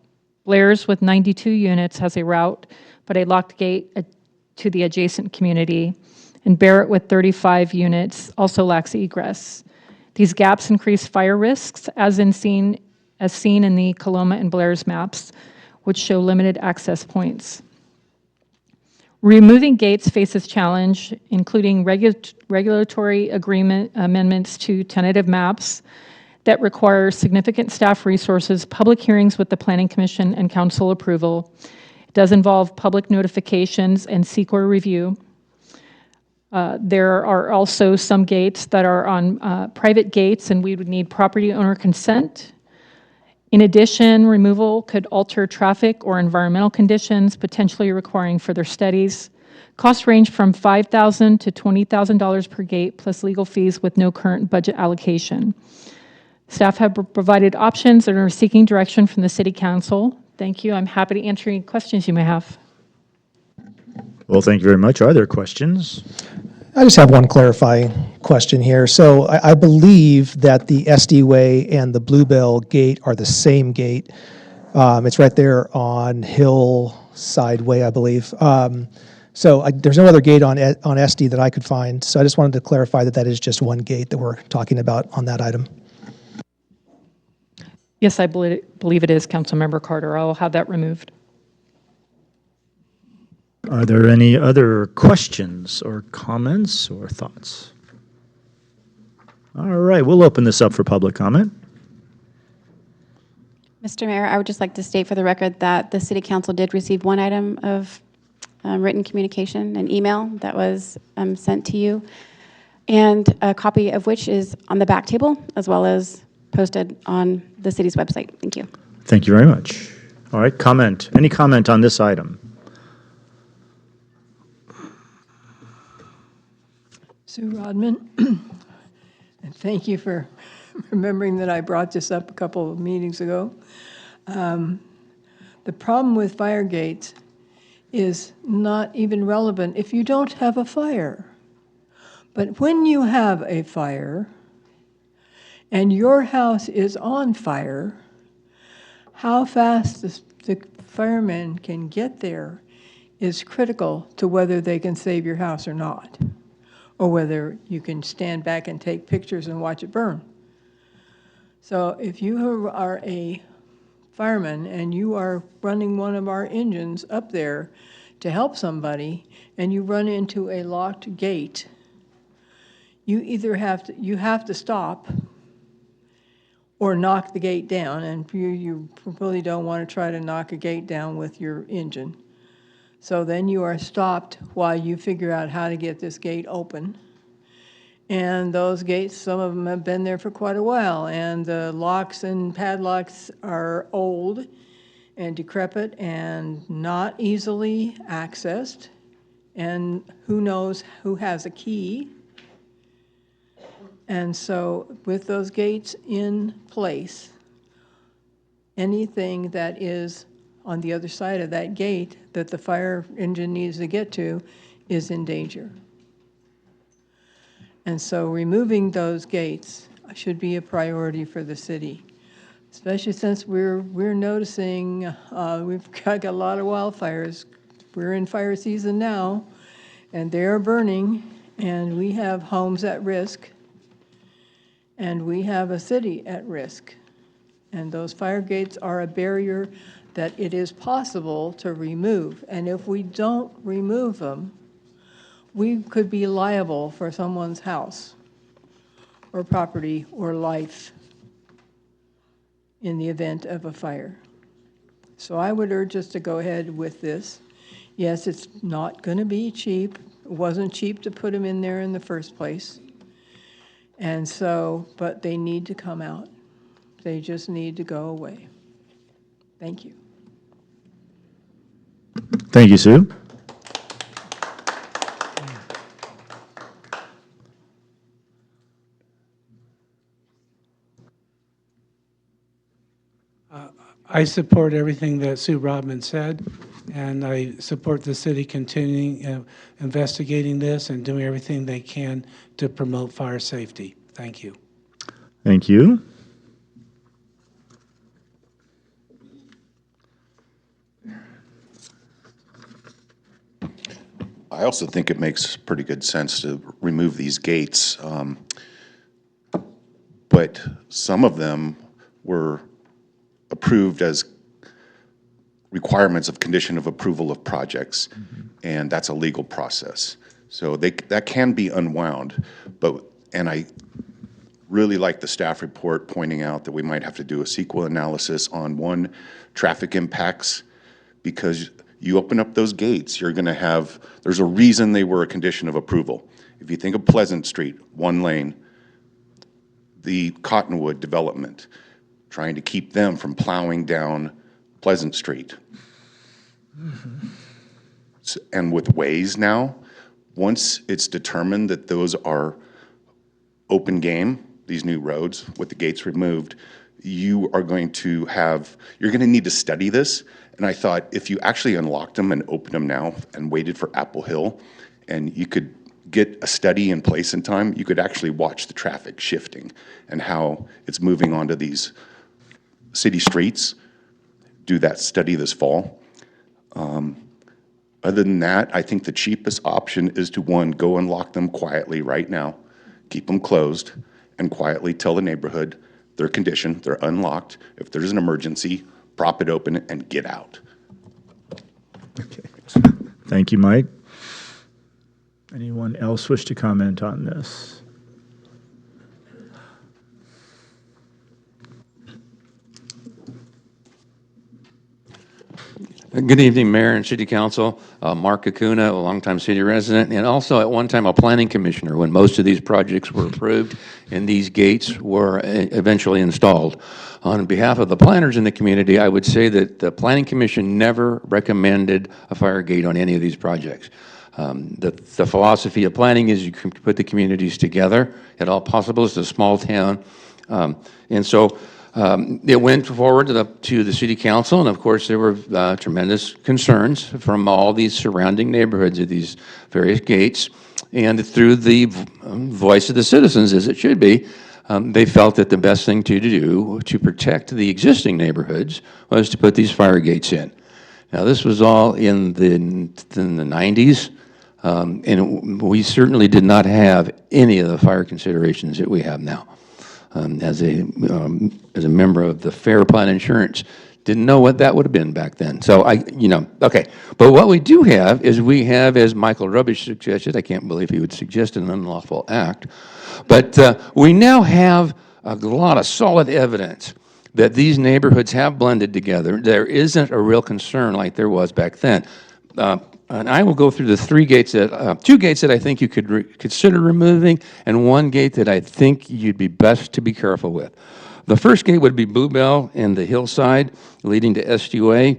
Blair's with 92 units has a route, but a locked gate to the adjacent community. And Barrett with 35 units also lacks egress. These gaps increase fire risks as seen in the Coloma and Blair's maps, which show limited access points. Removing gates faces challenge, including regulatory amendments to tentative maps that require significant staff resources, public hearings with the Planning Commission and Council approval. It does involve public notifications and CEQA review. There are also some gates that are on private gates, and we would need property owner consent. In addition, removal could alter traffic or environmental conditions, potentially requiring further studies. Costs range from $5,000 to $20,000 per gate, plus legal fees with no current budget allocation. Staff have provided options and are seeking direction from the City Council. Thank you. I'm happy to answer any questions you may have. Well, thank you very much. Are there questions? I just have one clarifying question here. So I believe that the SD Way and the Bluebell Gate are the same gate. It's right there on Hillside Way, I believe. There's no other gate on SD that I could find. So I just wanted to clarify that that is just one gate that we're talking about on that item. Yes, I believe it is, Councilmember Carter. I'll have that removed. Are there any other questions or comments or thoughts? All right, we'll open this up for public comment. Mr. Mayor, I would just like to state for the record that the City Council did receive one item of written communication, an email that was sent to you, and a copy of which is on the back table, as well as posted on the city's website. Thank you. Thank you very much. All right, comment. Any comment on this item? Sue Rodman, and thank you for remembering that I brought this up a couple of meetings ago. The problem with fire gates is not even relevant if you don't have a fire. But when you have a fire and your house is on fire, how fast the firemen can get there is critical to whether they can save your house or not, or whether you can stand back and take pictures and watch it burn. So if you are a fireman and you are running one of our engines up there to help somebody and you run into a locked gate, you either have to stop or knock the gate down, and you really don't want to try to knock a gate down with your engine. So then you are stopped while you figure out how to get this gate open. And those gates, some of them have been there for quite a while, and the locks and padlocks are old and decrepit and not easily accessed. And who knows who has a key. And so with those gates in place, anything that is on the other side of that gate that the fire engine needs to get to is in danger. And so removing those gates should be a priority for the city, especially since we're noticing we've got a lot of wildfires. We're in fire season now, and they are burning, and we have homes at risk, and we have a city at risk. And those fire gates are a barrier that it is possible to remove. And if we don't remove them, we could be liable for someone's house or property or life in the event of a fire. So I would urge us to go ahead with this. Yes, it's not going to be cheap. It wasn't cheap to put them in there in the first place. And so, but they need to come out. They just need to go away. Thank you. Thank you, Sue. I support everything that Sue Rodman said, and I support the city continuing investigating this and doing everything they can to promote fire safety. Thank you. Thank you. I also think it makes pretty good sense to remove these gates, but some of them were approved as requirements of condition of approval of projects, and that's a legal process. So that can be unwound, and I really like the staff report pointing out that we might have to do a CEQA analysis on one, traffic impacts, because you open up those gates, you're going to have, there's a reason they were a condition of approval. If you think of Pleasant Street, one lane, the Cottonwood development, trying to keep them from plowing down Pleasant Street. And with Waze now, once it's determined that those are open game, these new roads with the gates removed, you're going to need to study this. And I thought if you actually unlocked them and opened them now and waited for Apple Hill, and you could get a study in place in time, you could actually watch the traffic shifting and how it's moving onto these city streets. Do that study this fall. Other than that, I think the cheapest option is to, one, go unlock them quietly right now, keep them closed, and quietly tell the neighborhood their condition, they're unlocked. If there's an emergency, prop it open and get out. Okay. Thank you, Mike. Anyone else wish to comment on this? Good evening, Mayor and City Council. Mark Acuna, a longtime city resident, and also at one time a planning commissioner when most of these projects were approved and these gates were eventually installed. On behalf of the planners in the community, I would say that the Planning Commission never recommended a fire gate on any of these projects. The philosophy of planning is you can put the communities together at all possible. It's a small town. And so it went forward to the City Council, and of course there were tremendous concerns from all these surrounding neighborhoods of these various gates. And through the voice of the citizens, as it should be, they felt that the best thing to do to protect the existing neighborhoods was to put these fire gates in. Now, this was all in the 90s, and we certainly did not have any of the fire considerations that we have now. As a member of the Fair Plan Insurance, didn't know what that would have been back then. So okay. But what we do have is we have, as Michael Rubbish suggested, I can't believe he would suggest an unlawful act, but we now have a lot of solid evidence that these neighborhoods have blended together. There isn't a real concern like there was back then. And I will go through the two gates that I think you could consider removing, and one gate that I think you'd be best to be careful with. The first gate would be Bluebell and the hillside leading to SUA.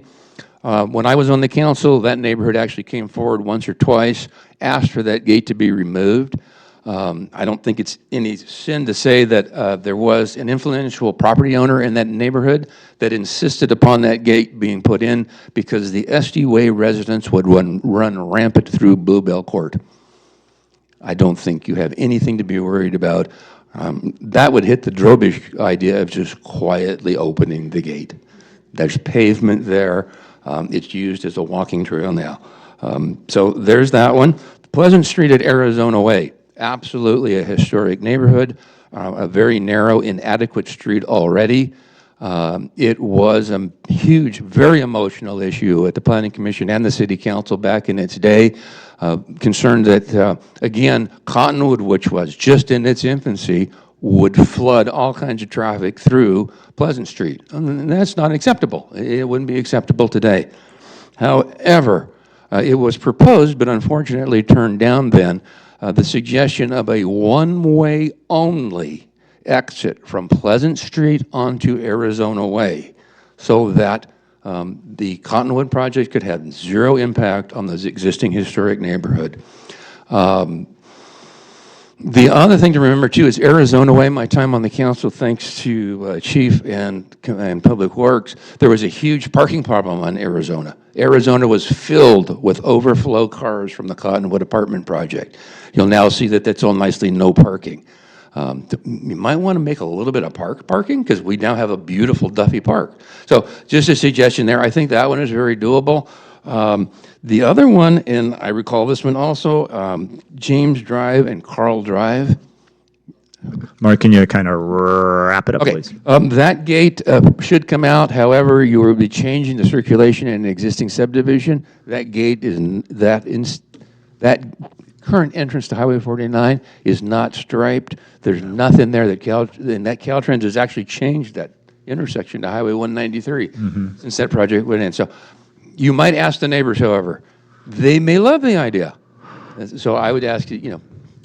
When I was on the council, that neighborhood actually came forward once or twice, asked for that gate to be removed. I don't think it's any sin to say that there was an influential property owner in that neighborhood that insisted upon that gate being put in because the SUA residents would run rampant through Bluebell Court. I don't think you have anything to be worried about. That would hit the Drobish idea of just quietly opening the gate. There's pavement there. It's used as a walking trail now. So there's that one. Pleasant Street at Arizona Way. Absolutely a historic neighborhood, a very narrow, inadequate street already. It was a huge, very emotional issue at the Planning Commission and the City Council back in its day. Concerned that, again, Cottonwood, which was just in its infancy, would flood all kinds of traffic through Pleasant Street. And that's not acceptable. It wouldn't be acceptable today. However, it was proposed, but unfortunately turned down then, the suggestion of a one-way only exit from Pleasant Street onto Arizona Way so that the Cottonwood project could have zero impact on the existing historic neighborhood. The other thing to remember, too, is Arizona Way. My time on the council, thanks to Chief and Public Works, there was a huge parking problem on Arizona. Arizona was filled with overflow cars from the Cottonwood apartment project. You'll now see that that's all nicely no parking. You might want to make a little bit of parking because we now have a beautiful Duffy Park. So just a suggestion there. I think that one is very doable. The other one, and I recall this one also, James Drive and Carl Drive. Mark, can you kind of wrap it up, please? That gate should come out. However, you will be changing the circulation in an existing subdivision. That gate is that current entrance to Highway 49 is not striped. There's nothing there that Caltrans has actually changed that intersection to Highway 193 since that project went in. So you might ask the neighbors, however. They may love the idea. So I would ask you,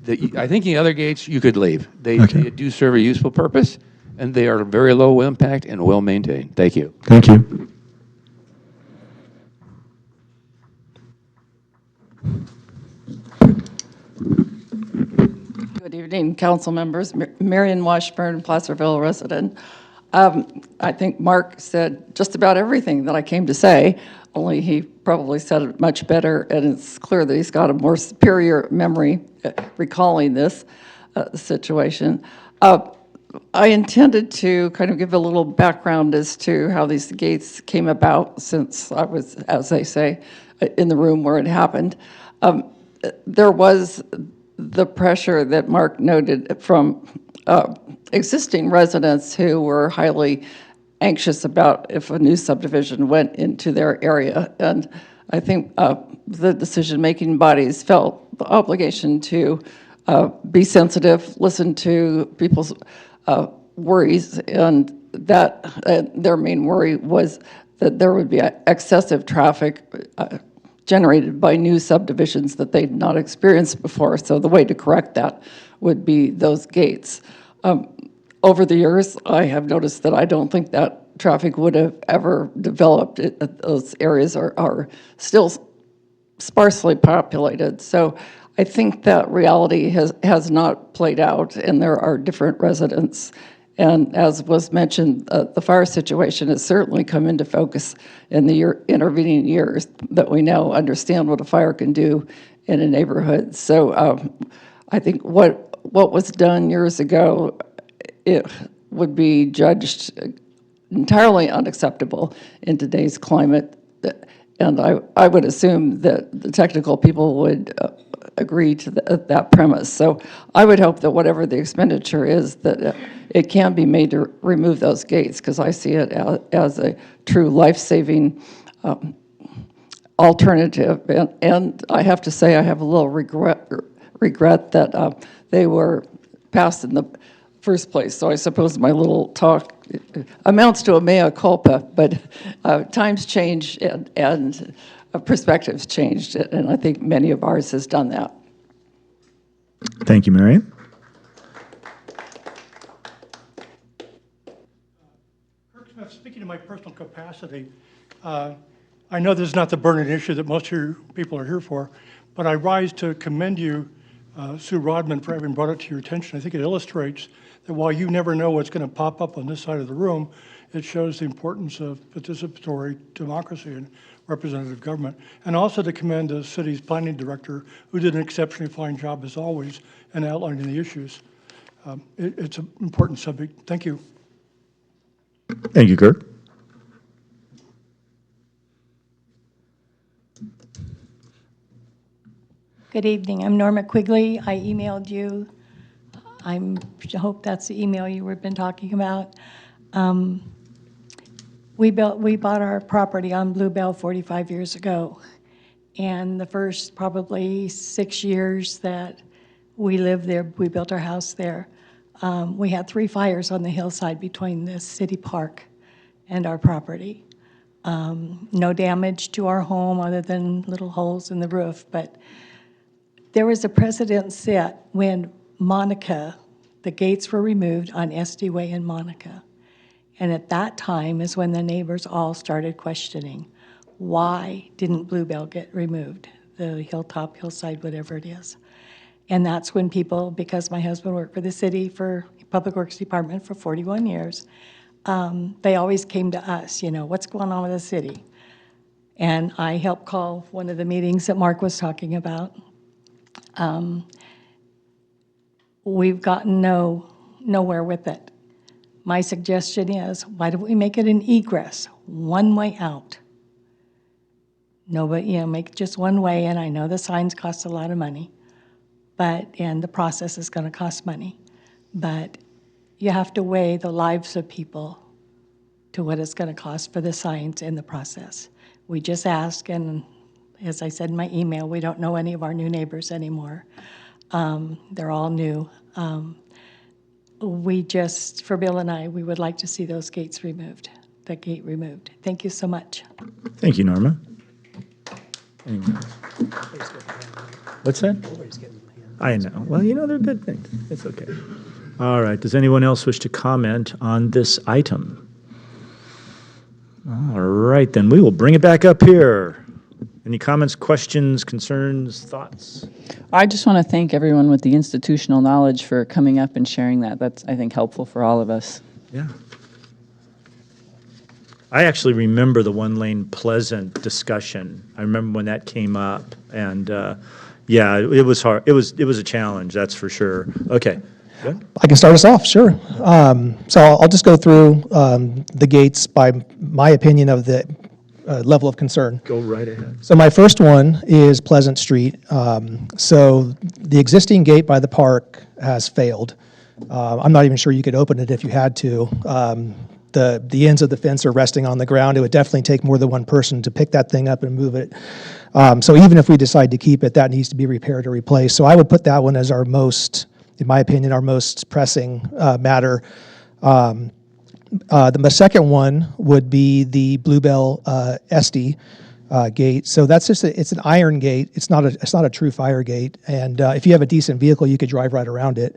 I think the other gates, you could leave. They Okay. they do serve a useful purpose, and they are very low impact and well maintained. Thank you. Thank you. Good evening, council members. Marion Washburn, Placerville resident. I think Mark said just about everything that I came to say, only he probably said it much better, and it's clear that he's got a more superior memory recalling this situation. I intended to kind of give a little background as to how these gates came about, since I was, as they say, in the room where it happened. There was the pressure that Mark noted from existing residents who were highly anxious about if a new subdivision went into their area. And I think the decision-making bodies felt the obligation to be sensitive, listen to people's worries, and that their main worry was that there would be excessive traffic generated by new subdivisions that they'd not experienced before. So the way to correct that would be those gates. Over the years, I have noticed that I don't think that traffic would have ever developed. Those areas are still sparsely populated. So I think that reality has not played out, and there are different residents. And as was mentioned, the fire situation has certainly come into focus in the intervening years, that we now understand what a fire can do in a neighborhood. So I think what was done years ago, it would be judged entirely unacceptable in today's climate. And I would assume that the technical people would agree to that premise. So I would hope that whatever the expenditure is, that it can be made to remove those gates, because I see it as a true life-saving alternative. And I have to say, I have a little regret that they were passed in the first place. So I suppose my little talk amounts to a mea culpa, but times change and perspectives changed, and I think many of ours has done that. Thank you, Marion. Kirk Smith, speaking in my personal capacity, I know this is not the burning issue that most of you people are here for, but I rise to commend you, Sue Rodman, for having brought it to your attention. I think it illustrates that while you never know what's going to pop up on this side of the room, it shows the importance of participatory democracy and representative government. And also to commend the city's planning director, who did an exceptionally fine job, as always, in outlining the issues. It's an important subject. Thank you. Thank you, Kirk. Good evening. I'm Norma Quigley. I emailed you. I hope that's the email you were been talking about. We bought our property on Bluebell 45 years ago, and the first probably 6 years that we lived there, we built our house there. We had 3 fires on the hillside between the city park and our property. No damage to our home other than little holes in the roof, but there was a precedent set when Monica, the gates were removed on SD Way in Monica. And at that time is when the neighbors all started questioning, why didn't Bluebell get removed? The hillside, whatever it is. And that's when people, because my husband worked for the city for Public Works Department for 41 years, they always came to us, what's going on with the city? And I helped call one of the meetings that Mark was talking about. We've gotten nowhere with it. My suggestion is, why don't we make it an egress, one way out? Nobody, make just one way, and I know the signs cost a lot of money, and the process is going to cost money, but you have to weigh the lives of people to what it's going to cost for the signs and the process. We just ask, and as I said in my email, we don't know any of our new neighbors anymore. They're all new. For Bill and I, we would like to see those gates removed, that gate removed. Thank you so much. Thank you, Norma. Anyone else? What's that? I know. Well, they're good things. It's okay. All right. Does anyone else wish to comment on this item? All right, then we will bring it back up here. Any comments, questions, concerns, thoughts? I just want to thank everyone with the institutional knowledge for coming up and sharing that. That's, I think, helpful for all of us. Yeah. I actually remember the one-lane Pleasant discussion. I remember when that came up, and yeah, it was hard. It was a challenge, that's for sure. Okay. Good. I can start us off, sure. So I'll just go through the gates by my opinion of the level of concern. Go right ahead. So my first one is Pleasant Street. So the existing gate by the park has failed. I'm not even sure you could open it if you had to. The ends of the fence are resting on the ground. It would definitely take more than one person to pick that thing up and move it. So even if we decide to keep it, that needs to be repaired or replaced. So I would put that one as our most, in my opinion, our most pressing matter. The second one would be the Bluebell Esty gate. So that's just it's an iron gate. It's not a true fire gate. And if you have a decent vehicle, you could drive right around it.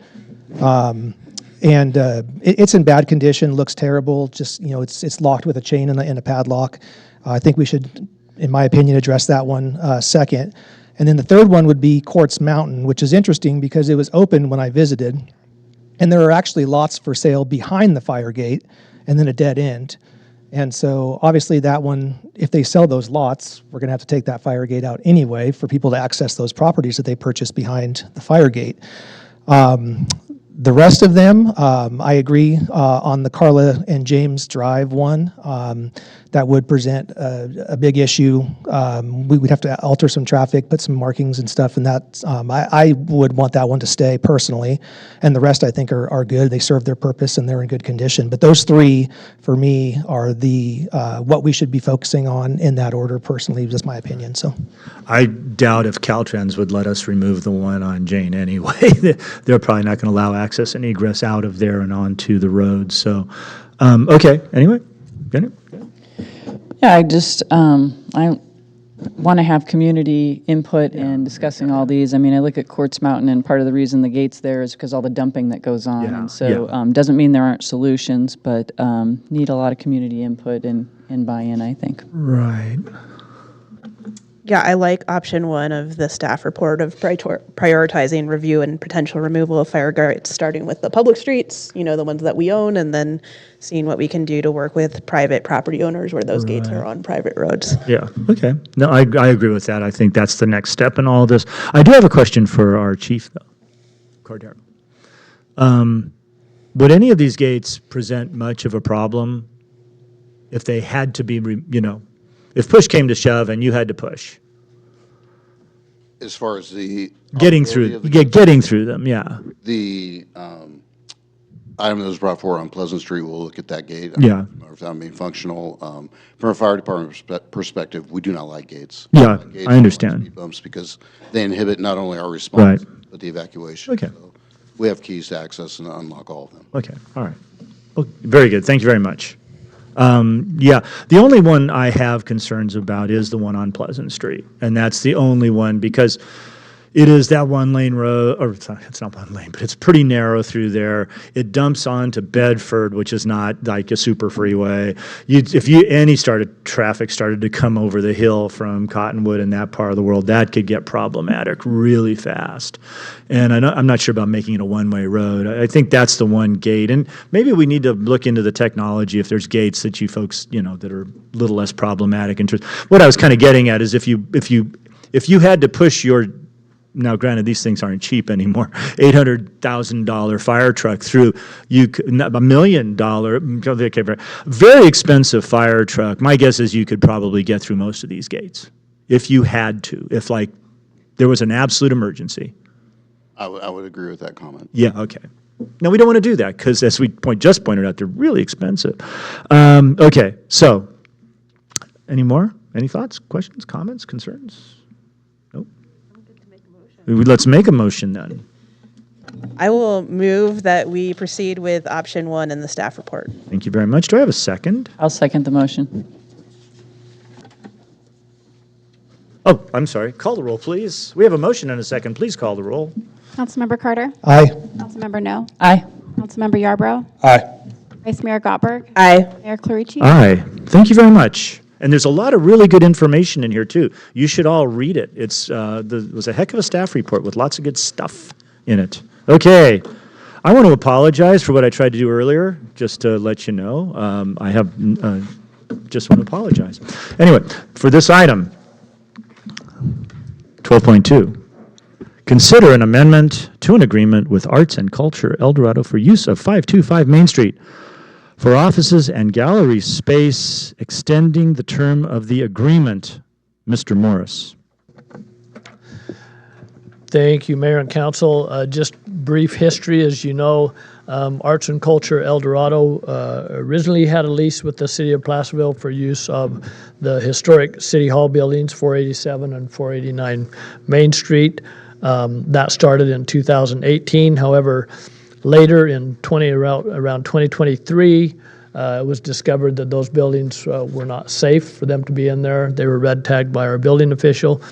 It's in bad condition. Looks terrible. Just it's locked with a chain and a padlock. I think we should, in my opinion, address that one second. And then the third one would be Quartz Mountain, which is interesting because it was open when I visited. And there are actually lots for sale behind the fire gate and then a dead end. And so obviously that one, if they sell those lots, we're going to have to take that fire gate out anyway for people to access those properties that they purchased behind the fire gate. The rest of them, I agree on the Carla and James Drive one. That would present a big issue. We would have to alter some traffic, put some markings and stuff, and that I would want that one to stay personally. And the rest I think are good. They serve their purpose and they're in good condition. But those three, for me, are the what we should be focusing on in that order. Personally, just my opinion. So, I doubt if Caltrans would let us remove the one on Jane anyway. They're probably not going to allow access and egress out of there and onto the road. So, okay. Anyway, Jenny? Yeah, I just, I want to have community input in discussing all these. I mean, I look at Quartz Mountain, and part of the reason the gate's there is because all the dumping that goes on. Yeah, And so, doesn't mean there aren't solutions, but need a lot of community input and buy-in, I think. Right. Yeah, I like option one of the staff report of prioritizing review and potential removal of fire gates, starting with the public streets, the ones that we own, and then seeing what we can do to work with private property owners where those gates are on private roads. Yeah, okay. No, I agree with that. I think that's the next step in all of this. I do have a question for our chief, though, Cordero. Would any of these gates present much of a problem if they had to be, if push came to shove and you had to push? As far as the Getting through them, yeah. The item that was brought forward on Pleasant Street, we'll look at that gate. Yeah. If that being functional. From a fire department perspective, we do not like gates. Yeah, Gates I understand. speed bumps because they inhibit not only our response, but the evacuation. Okay. So we have keys to access and unlock all of them. Okay, all right. Well, very good. Thank you very much. Yeah, the only one I have concerns about is the one on Pleasant Street, and that's the only one because it is that one-lane road, or it's not one lane, but it's pretty narrow through there. It dumps onto Bedford, which is not like a super freeway. If any traffic started to come over the hill from Cottonwood and that part of the world, that could get problematic really fast. And I'm not sure about making it a one-way road. I think that's the one gate, and maybe we need to look into the technology if there's gates that you folks, that are a little less problematic. What I was kind of getting at is if you had to push your, now granted these things aren't cheap anymore, $800,000 fire truck through, $1 million, very expensive fire truck. My guess is you could probably get through most of these gates if you had to, if there was an absolute emergency. I would agree with that comment. Yeah, okay. No, we don't want to do that because as we just pointed out, they're really expensive. Okay, so any more? Any thoughts, questions, comments, concerns? Let's make a motion then. I will move that we proceed with option one in the staff report. Thank you very much. Do I have a second? I'll second the motion. Oh, I'm sorry. Call the roll, please. We have a motion and a second. Please call the roll. Councilmember Carter? Aye. Councilmember No? Aye. Councilmember Yarbrough? Aye. Vice Mayor Gottberg? Aye. Mayor Clarucci? Aye. Thank you very much. And there's a lot of really good information in here, too. You should all read it. It was a heck of a staff report with lots of good stuff in it. Okay. I want to apologize for what I tried to do earlier, just to let you know. Just want to apologize. Anyway, for this item, 12.2, consider an amendment to an agreement with Arts and Culture El Dorado for use of 525 Main Street for offices and gallery space, extending the term of the agreement. Mr. Morris. Thank you, Mayor and Council. Just brief history, as you know, Arts and Culture El Dorado originally had a lease with the City of Placerville for use of the historic City Hall buildings, 487 and 489 Main Street. That started in 2018. However, later in around 2023, it was discovered that those buildings were not safe for them to be in there. They were red tagged by our building official.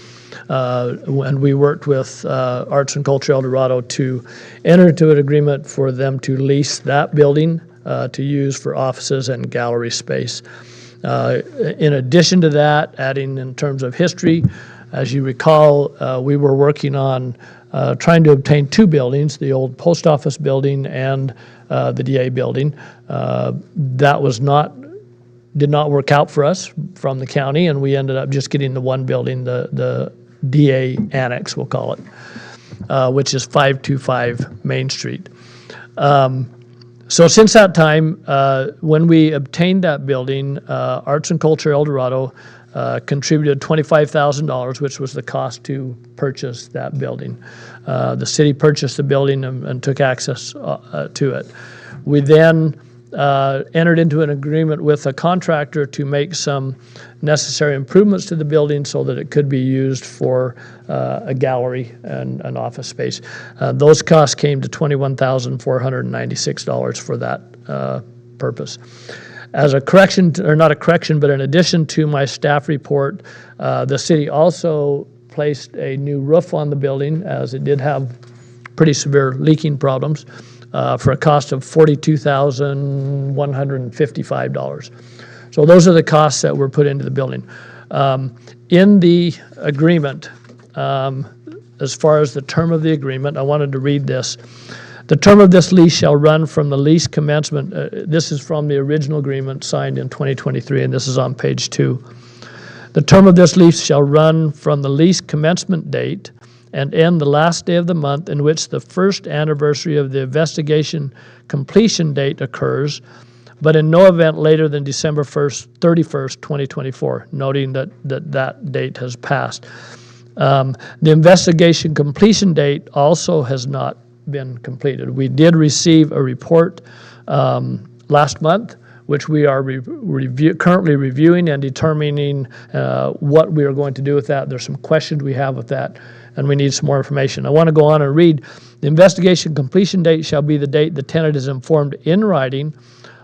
And we worked with Arts and Culture El Dorado to enter into an agreement for them to lease that building to use for offices and gallery space. In addition to that, adding in terms of history, as you recall, we were working on trying to obtain two buildings, the old post office building and the DA building. That did not work out for us from the county, and we ended up just getting the one building, the DA Annex, we'll call it, which is 525 Main Street. So since that time, when we obtained that building, Arts and Culture El Dorado contributed $25,000, which was the cost to purchase that building. The city purchased the building and took access to it. We then entered into an agreement with a contractor to make some necessary improvements to the building so that it could be used for a gallery and an office space. Those costs came to $21,496 for that purpose. As a correction, or not a correction, but in addition to my staff report, the city also placed a new roof on the building, as it did have pretty severe leaking problems, for a cost of $42,155. So those are the costs that were put into the building. In the agreement, as far as the term of the agreement, I wanted to read this. The term of this lease shall run from the lease commencement. This is from the original agreement signed in 2023, and this is on page 2. The term of this lease shall run from the lease commencement date and end the last day of the month in which the first anniversary of the investigation completion date occurs, but in no event later than December 31st, 2024, noting that date has passed. The investigation completion date also has not been completed. We did receive a report last month, which we are currently reviewing and determining what we are going to do with that. There's some questions we have with that, and we need some more information. I want to go on and read. The investigation completion date shall be the date the tenant is informed in writing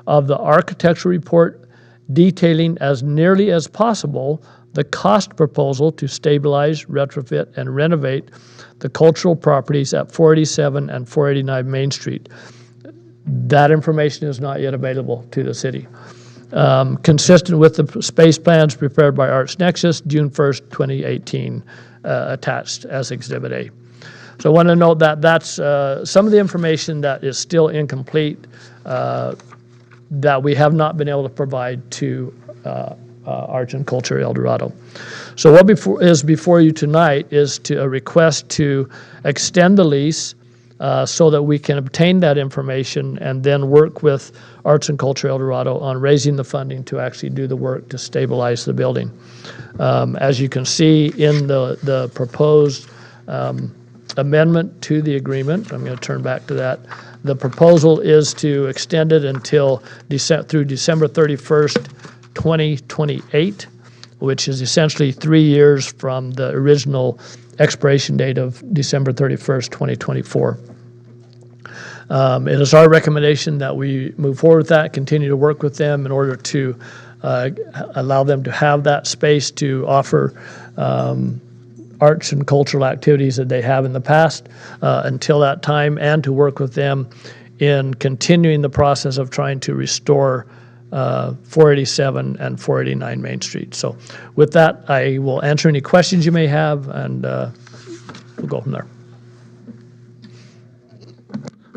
of the architectural report detailing as nearly as possible the cost proposal to stabilize, retrofit, and renovate the cultural properties at 487 and 489 Main Street. That information is not yet available to the city. Consistent with the space plans prepared by Arts Nexus, June 1st, 2018, attached as Exhibit A. So I want to note that that's some of the information that is still incomplete that we have not been able to provide to Arts and Culture El Dorado. So what is before you tonight is a request to extend the lease so that we can obtain that information and then work with Arts and Culture El Dorado on raising the funding to actually do the work to stabilize the building. As you can see in the proposed amendment to the agreement, I'm going to turn back to that. The proposal is to extend it until through December 31st, 2028, which is essentially 3 years from the original expiration date of December 31st, 2024. It is our recommendation that we move forward with that, continue to work with them in order to allow them to have that space to offer arts and cultural activities that they have in the past until that time, and to work with them in continuing the process of trying to restore 487 and 489 Main Street. So with that, I will answer any questions you may have, and we'll go from there.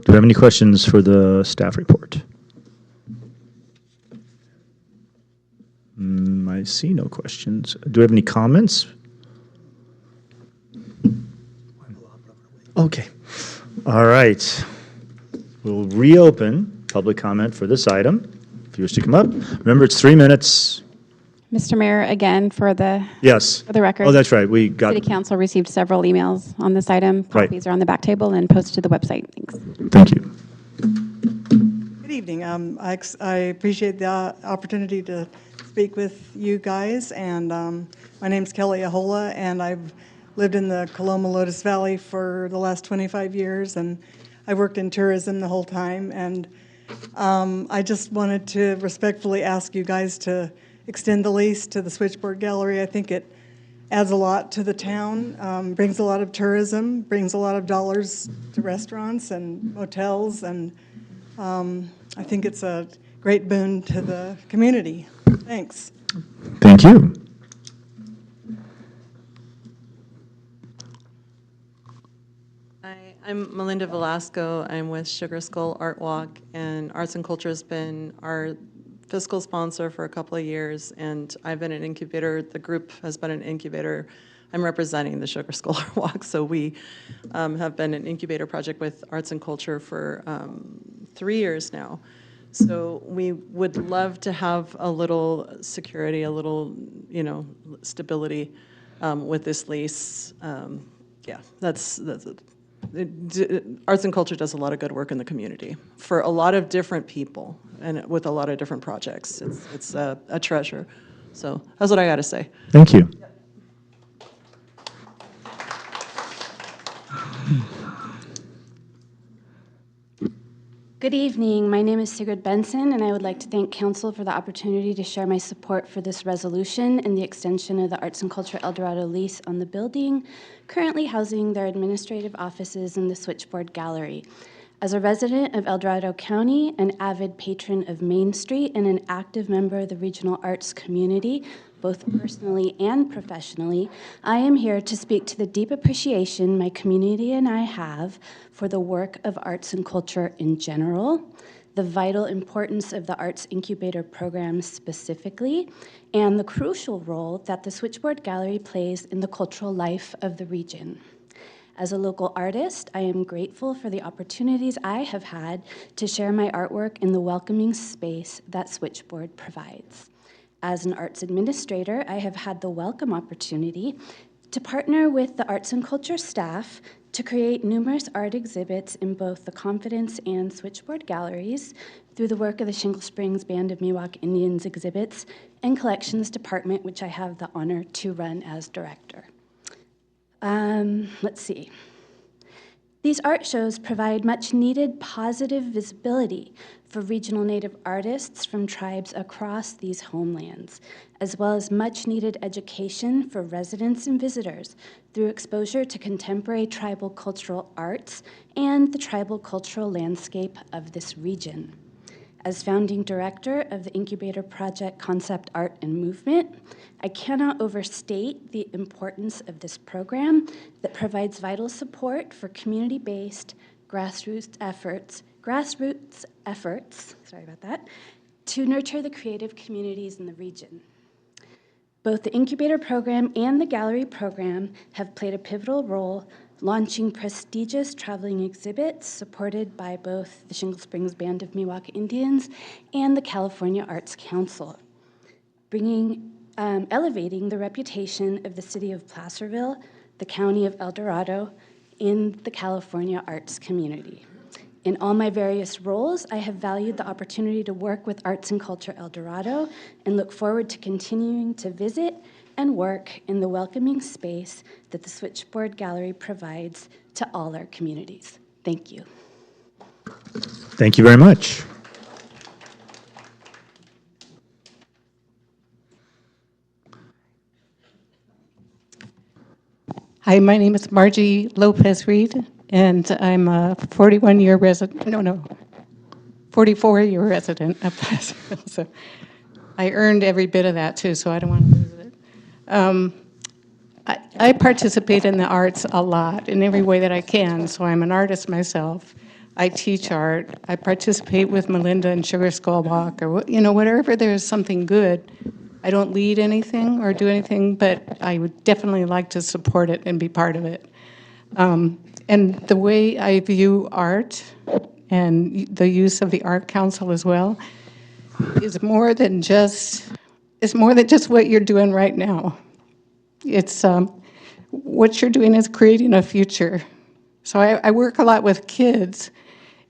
Do we have any questions for the staff report? I see no questions. Do we have any comments? Okay. All right. We'll reopen public comment for this item. If you wish to come up, remember it's 3 minutes. Mr. Mayor, again, for the Yes. for the record. Oh, that's right. We got. City Council received several emails on this item. Right. Copies are on the back table and posted to the website. Thanks. Thank you. Good evening. I appreciate the opportunity to speak with you guys, and my name's Kelly Ahola, and I've lived in the Coloma Lotus Valley for the last 25 years, and I worked in tourism the whole time, and I just wanted to respectfully ask you guys to extend the lease to the Switchboard Gallery. I think it adds a lot to the town, brings a lot of tourism, brings a lot of dollars to restaurants and hotels, and I think it's a great boon to the community. Thanks. Thank you. Hi, I'm Melinda Velasco. I'm with Sugar Skull Art Walk, and Arts and Culture has been our fiscal sponsor for a couple of years, and I've been an incubator. The group has been an incubator. I'm representing the Sugar Skull Art Walk, so we have been an incubator project with Arts and Culture for 3 years now. So we would love to have a little security, a little, stability with this lease. Yeah, that's Arts and Culture does a lot of good work in the community for a lot of different people and with a lot of different projects. It's a treasure. So that's what I got to say. Thank you. Good evening. My name is Sigrid Benson, and I would like to thank Council for the opportunity to share my support for this resolution and the extension of the Arts and Culture El Dorado lease on the building, currently housing their administrative offices in the Switchboard Gallery. As a resident of El Dorado County, an avid patron of Main Street, and an active member of the regional arts community, both personally and professionally, I am here to speak to the deep appreciation my community and I have for the work of arts and culture in general, the vital importance of the Arts Incubator program specifically, and the crucial role that the Switchboard Gallery plays in the cultural life of the region. As a local artist, I am grateful for the opportunities I have had to share my artwork in the welcoming space that Switchboard provides. As an arts administrator, I have had the welcome opportunity to partner with the Arts and Culture staff to create numerous art exhibits in both the Confidence and Switchboard galleries through the work of the Shingle Springs Band of Miwok Indians exhibits and collections department, which I have the honor to run as director. Let's see. These art shows provide much needed positive visibility for regional Native artists from tribes across these homelands, as well as much needed education for residents and visitors through exposure to contemporary tribal cultural arts and the tribal cultural landscape of this region. As founding director of the Incubator Project Concept Art and Movement, I cannot overstate the importance of this program that provides vital support for community-based grassroots efforts, to nurture the creative communities in the region. Both the Incubator program and the Gallery program have played a pivotal role launching prestigious traveling exhibits supported by both the Shingle Springs Band of Miwok Indians and the California Arts Council, elevating the reputation of the city of Placerville, the county of El Dorado, in the California arts community. In all my various roles, I have valued the opportunity to work with Arts and Culture El Dorado and look forward to continuing to visit and work in the welcoming space that the Switchboard Gallery provides to all our communities. Thank you. Thank you very much. Hi, my name is Margie Lopez Reed, and I'm a 41-year resident, 44-year resident of Placerville. So I earned every bit of that too, so I don't want to lose it. I participate in the arts a lot in every way that I can, so I'm an artist myself. I teach art. I participate with Melinda and Sugar Skull Walk, or whatever there's something good. I don't lead anything or do anything, but I would definitely like to support it and be part of it. And the way I view art and the use of the Art Council as well is more than just what you're doing right now. It's what you're doing is creating a future. So I work a lot with kids,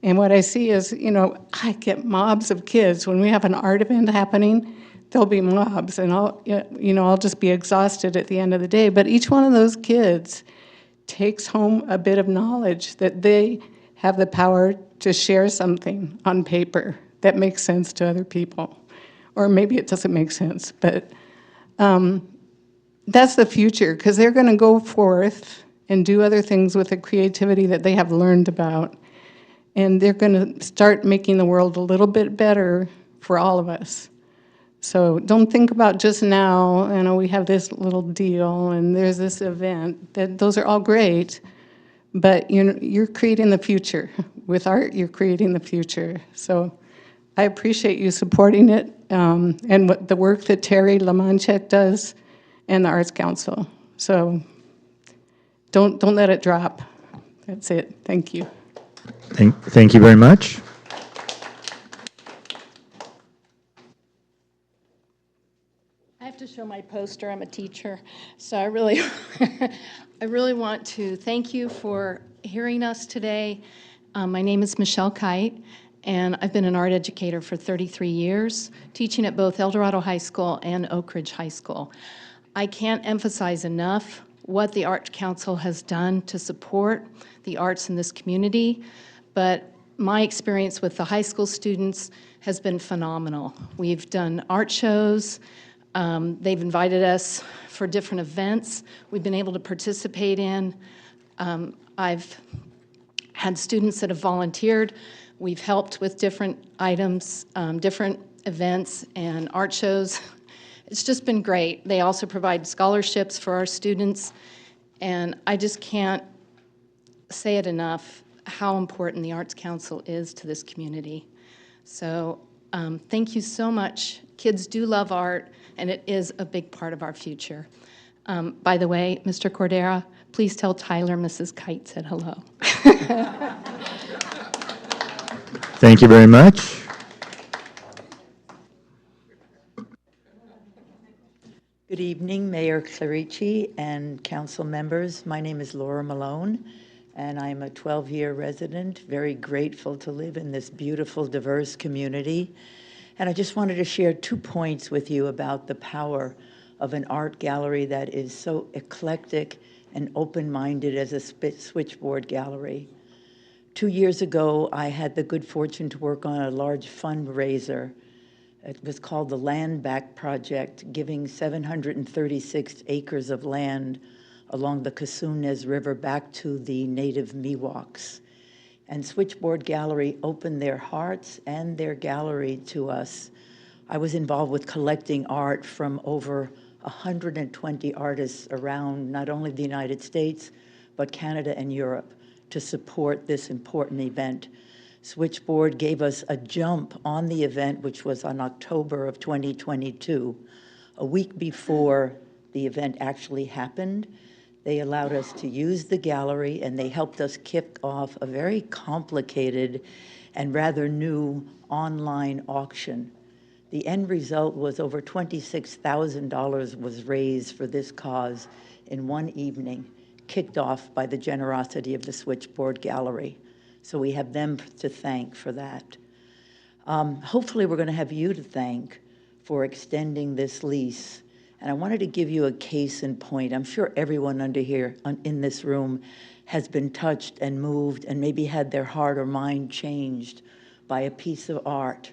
and what I see is, I get mobs of kids. When we have an art event happening, there'll be mobs, and I'll just be exhausted at the end of the day. But each one of those kids takes home a bit of knowledge that they have the power to share something on paper that makes sense to other people. Or maybe it doesn't make sense, but that's the future, because they're going to go forth and do other things with the creativity that they have learned about. And they're going to start making the world a little bit better for all of us. So don't think about just now, we have this little deal and there's this event. Those are all great, but you're creating the future. With art, you're creating the future. So I appreciate you supporting it, and the work that Terry Lamanchek does and the Arts Council. So don't let it drop. That's it. Thank you. Thank you very much. I have to show my poster. I'm a teacher, so I really, I really want to thank you for hearing us today. My name is Michelle Kite, and I've been an art educator for 33 years, teaching at both El Dorado High School and Oak Ridge High School. I can't emphasize enough what the Art Council has done to support the arts in this community, but my experience with the high school students has been phenomenal. We've done art shows. They've invited us for different events we've been able to participate in. I've had students that have volunteered. We've helped with different items, different events and art shows. It's just been great. They also provide scholarships for our students, and I just can't say it enough how important the Arts Council is to this community. So thank you so much. Kids do love art, and it is a big part of our future. By the way, Mr. Cordera, please tell Tyler Mrs. Kite said hello. Thank you very much. Good evening, Mayor Clarici and council members. My name is Laura Malone, and I'm a 12-year resident, very grateful to live in this beautiful, diverse community. And I just wanted to share 2 points with you about the power of an art gallery that is so eclectic and open-minded as a switchboard gallery. 2 years ago, I had the good fortune to work on a large fundraiser. It was called the Land Back Project, giving 736 acres of land along the Casunes River back to the native Miwoks. And Switchboard Gallery opened their hearts and their gallery to us. I was involved with collecting art from over 120 artists around not only the United States, but Canada and Europe to support this important event. Switchboard gave us a jump on the event, which was on October of 2022. A week before the event actually happened, they allowed us to use the gallery, and they helped us kick off a very complicated and rather new online auction. The end result was over $26,000 was raised for this cause in one evening, kicked off by the generosity of the Switchboard Gallery. So we have them to thank for that. Hopefully we're going to have you to thank for extending this lease. And I wanted to give you a case in point. I'm sure everyone under here in this room has been touched and moved and maybe had their heart or mind changed by a piece of art.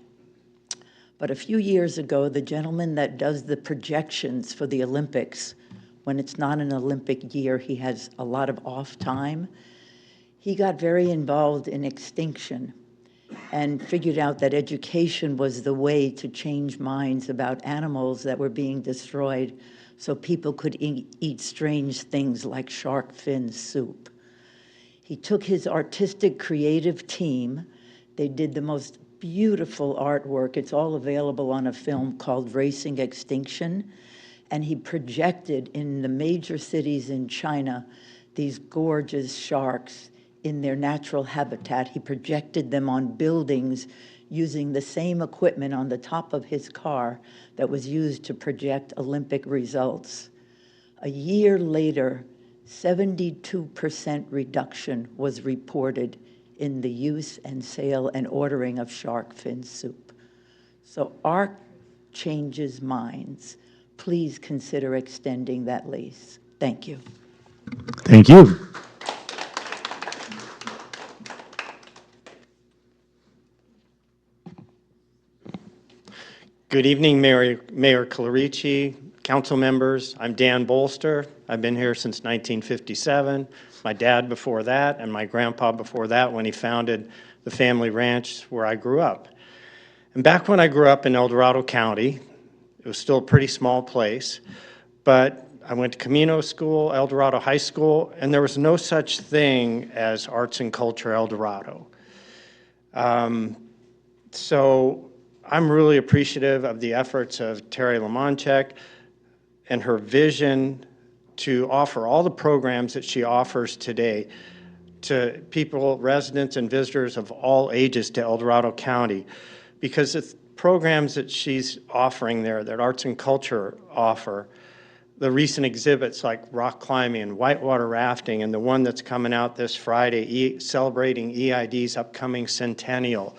But a few years ago, the gentleman that does the projections for the Olympics when it's not an Olympic year, he has a lot of off time. He got very involved in extinction and figured out that education was the way to change minds about animals that were being destroyed so people could eat strange things like shark fin soup. He took his artistic creative team. They did the most beautiful artwork. It's all available on a film called Racing Extinction. And he projected in the major cities in China these gorgeous sharks in their natural habitat. He projected them on buildings using the same equipment on the top of his car that was used to project Olympic results. A year later, 72% reduction was reported in the use and sale and ordering of shark fin soup. So art changes minds. Please consider extending that lease. Thank you. Thank you. Good evening, Mayor Clarici, council members. I'm Dan Bolster. I've been here since 1957. My dad before that, and my grandpa before that when he founded the family ranch where I grew up. And back when I grew up in El Dorado County, it was still a pretty small place, but I went to Camino School, El Dorado High School, and there was no such thing as Arts and Culture El Dorado. So I'm really appreciative of the efforts of Terry Lamonchek and her vision to offer all the programs that she offers today to people, residents, and visitors of all ages to El Dorado County, because the programs that she's offering there, that Arts and Culture offer, the recent exhibits like rock climbing and whitewater rafting, and the one that's coming out this Friday, celebrating EID's upcoming centennial,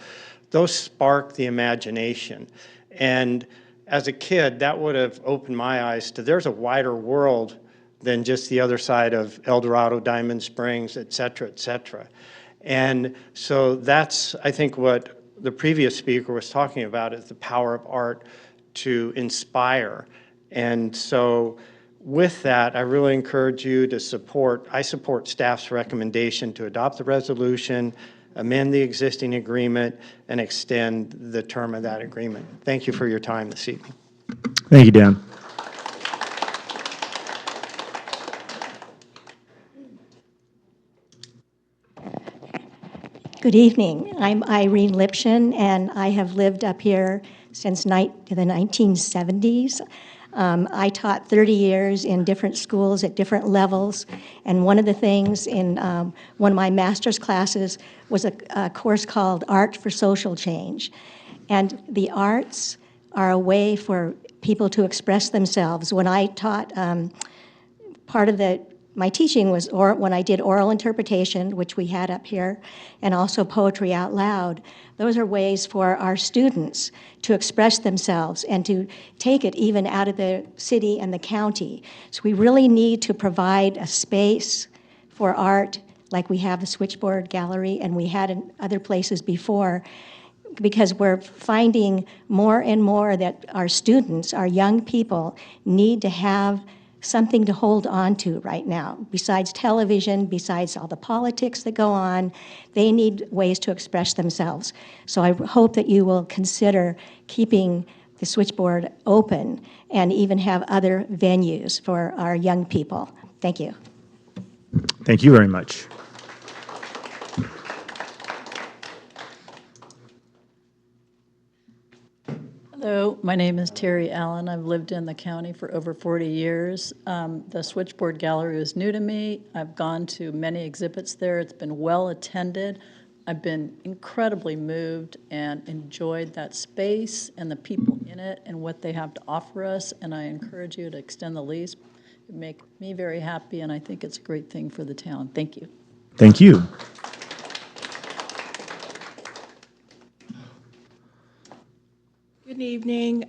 those spark the imagination. And as a kid, that would have opened my eyes to there's a wider world than just the other side of El Dorado, Diamond Springs, et cetera, et cetera. And so that's, I think, what the previous speaker was talking about, is the power of art to inspire. And so with that, I really encourage you to I support staff's recommendation to adopt the resolution, amend the existing agreement, and extend the term of that agreement. Thank you for your time this evening. Thank you, Dan. Good evening. I'm Irene Lipshin, and I have lived up here since the 1970s. I taught 30 years in different schools at different levels, and one of the things in one of my master's classes was a course called Art for Social Change. And the arts are a way for people to express themselves. When I taught, part of my teaching was when I did oral interpretation, which we had up here, and also poetry out loud. Those are ways for our students to express themselves and to take it even out of the city and the county. So we really need to provide a space for art like we have the Switchboard Gallery and we had in other places before, because we're finding more and more that our students, our young people, need to have something to hold on to right now. Besides television, besides all the politics that go on, they need ways to express themselves. So I hope that you will consider keeping the Switchboard open and even have other venues for our young people. Thank you. Thank you very much. Hello, my name is Terry Allen. I've lived in the county for over 40 years. The Switchboard Gallery is new to me. I've gone to many exhibits there. It's been well attended. I've been incredibly moved and enjoyed that space and the people in it and what they have to offer us, and I encourage you to extend the lease. It would make me very happy, and I think it's a great thing for the town. Thank you. Thank you. Good evening.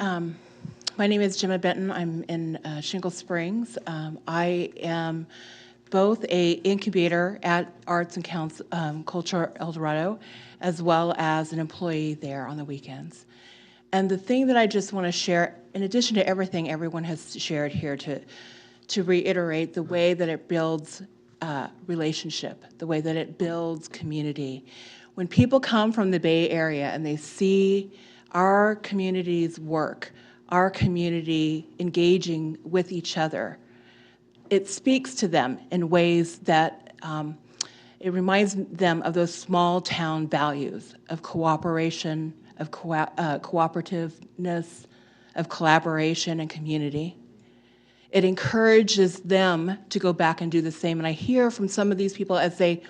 My name is Gemma Benton. I'm in Shingle Springs. I am both a incubator at Arts and Culture El Dorado, as well as an employee there on the weekends. And the thing that I just want to share, in addition to everything everyone has shared here to reiterate the way that it builds relationship, the way that it builds community. When people come from the Bay Area and they see our community's work, our community engaging with each other, it speaks to them in ways that it reminds them of those small town values of cooperation, of cooperativeness, of collaboration and community. It encourages them to go back and do the same. And I hear from some of these people as they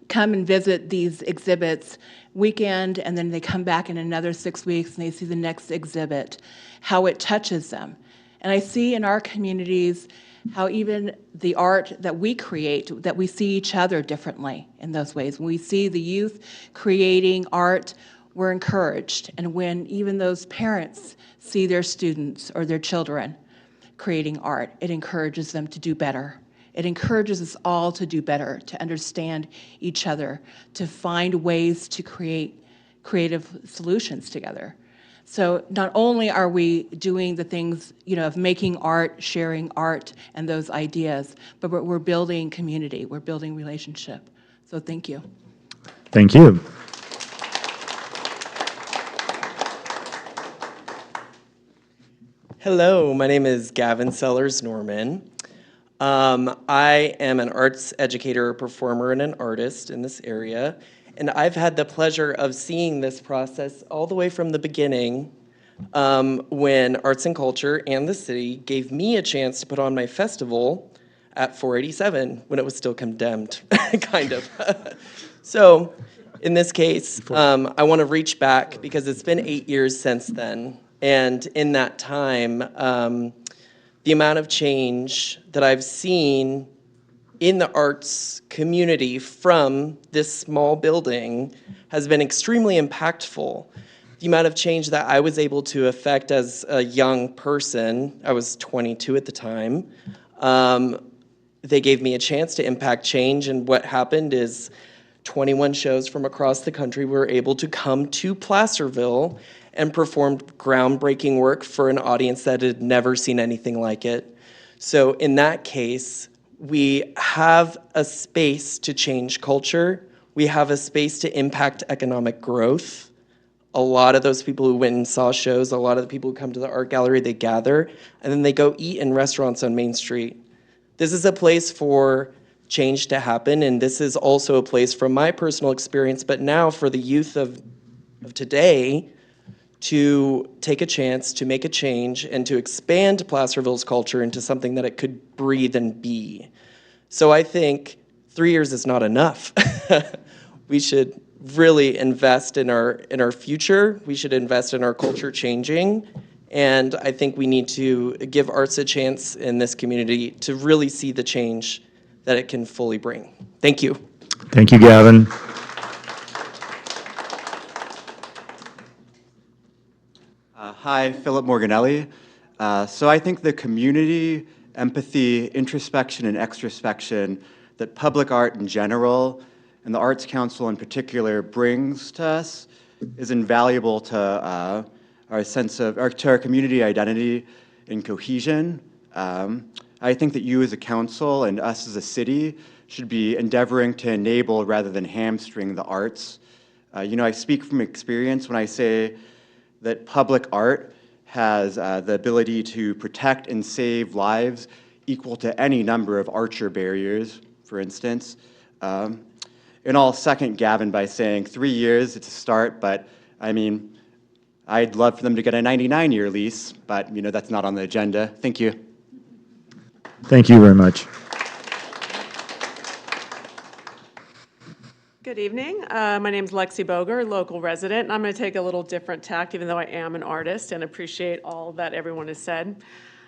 come and visit these exhibits weekend, and then they come back in another 6 weeks and they see the next exhibit, how it touches them. And I see in our communities how even the art that we create, that we see each other differently in those ways. When we see the youth creating art, we're encouraged. And when even those parents see their students or their children creating art, it encourages them to do better. It encourages us all to do better, to understand each other, to find ways to create creative solutions together. So not only are we doing the things, of making art, sharing art, and those ideas, but we're building community, we're building relationship. So thank you. Thank you. Hello, my name is Gavin Sellers Norman. I am an arts educator, performer, and an artist in this area. And I've had the pleasure of seeing this process all the way from the beginning when Arts and Culture and the city gave me a chance to put on my festival at 487 when it was still condemned, kind of. So in this case, I want to reach back because it's been 8 years since then. And in that time, the amount of change that I've seen in the arts community from this small building has been extremely impactful. The amount of change that I was able to affect as a young person, I was 22 at the time, they gave me a chance to impact change, and what happened is 21 shows from across the country were able to come to Placerville and performed groundbreaking work for an audience that had never seen anything like it. So in that case, we have a space to change culture. We have a space to impact economic growth. A lot of those people who went and saw shows, a lot of the people who come to the art gallery, they gather, and then they go eat in restaurants on Main Street. This is a place for change to happen, and this is also a place from my personal experience, but now for the youth of today, to take a chance, to make a change, and to expand Placerville's culture into something that it could breathe and be. So I think 3 years is not enough. We should really invest in our future. We should invest in our culture changing. And I think we need to give arts a chance in this community to really see the change that it can fully bring. Thank you. Thank you, Gavin. Hi, Philip Morganelli. So I think the community, empathy, introspection, and extrospection that public art in general and the Arts Council in particular brings to us is invaluable to our sense of, or to our community identity and cohesion. I think that you as a council and us as a city should be endeavoring to enable rather than hamstring the arts. I speak from experience when I say that public art has the ability to protect and save lives equal to any number of Archer barriers, for instance. And I'll second Gavin by saying 3 years, it's a start, but I mean, I'd love for them to get a 99-year lease, but that's not on the agenda. Thank you. Thank you very much. Good evening. My name is Lexi Boger, local resident, and I'm going to take a little different tack, even though I am an artist and appreciate all that everyone has said.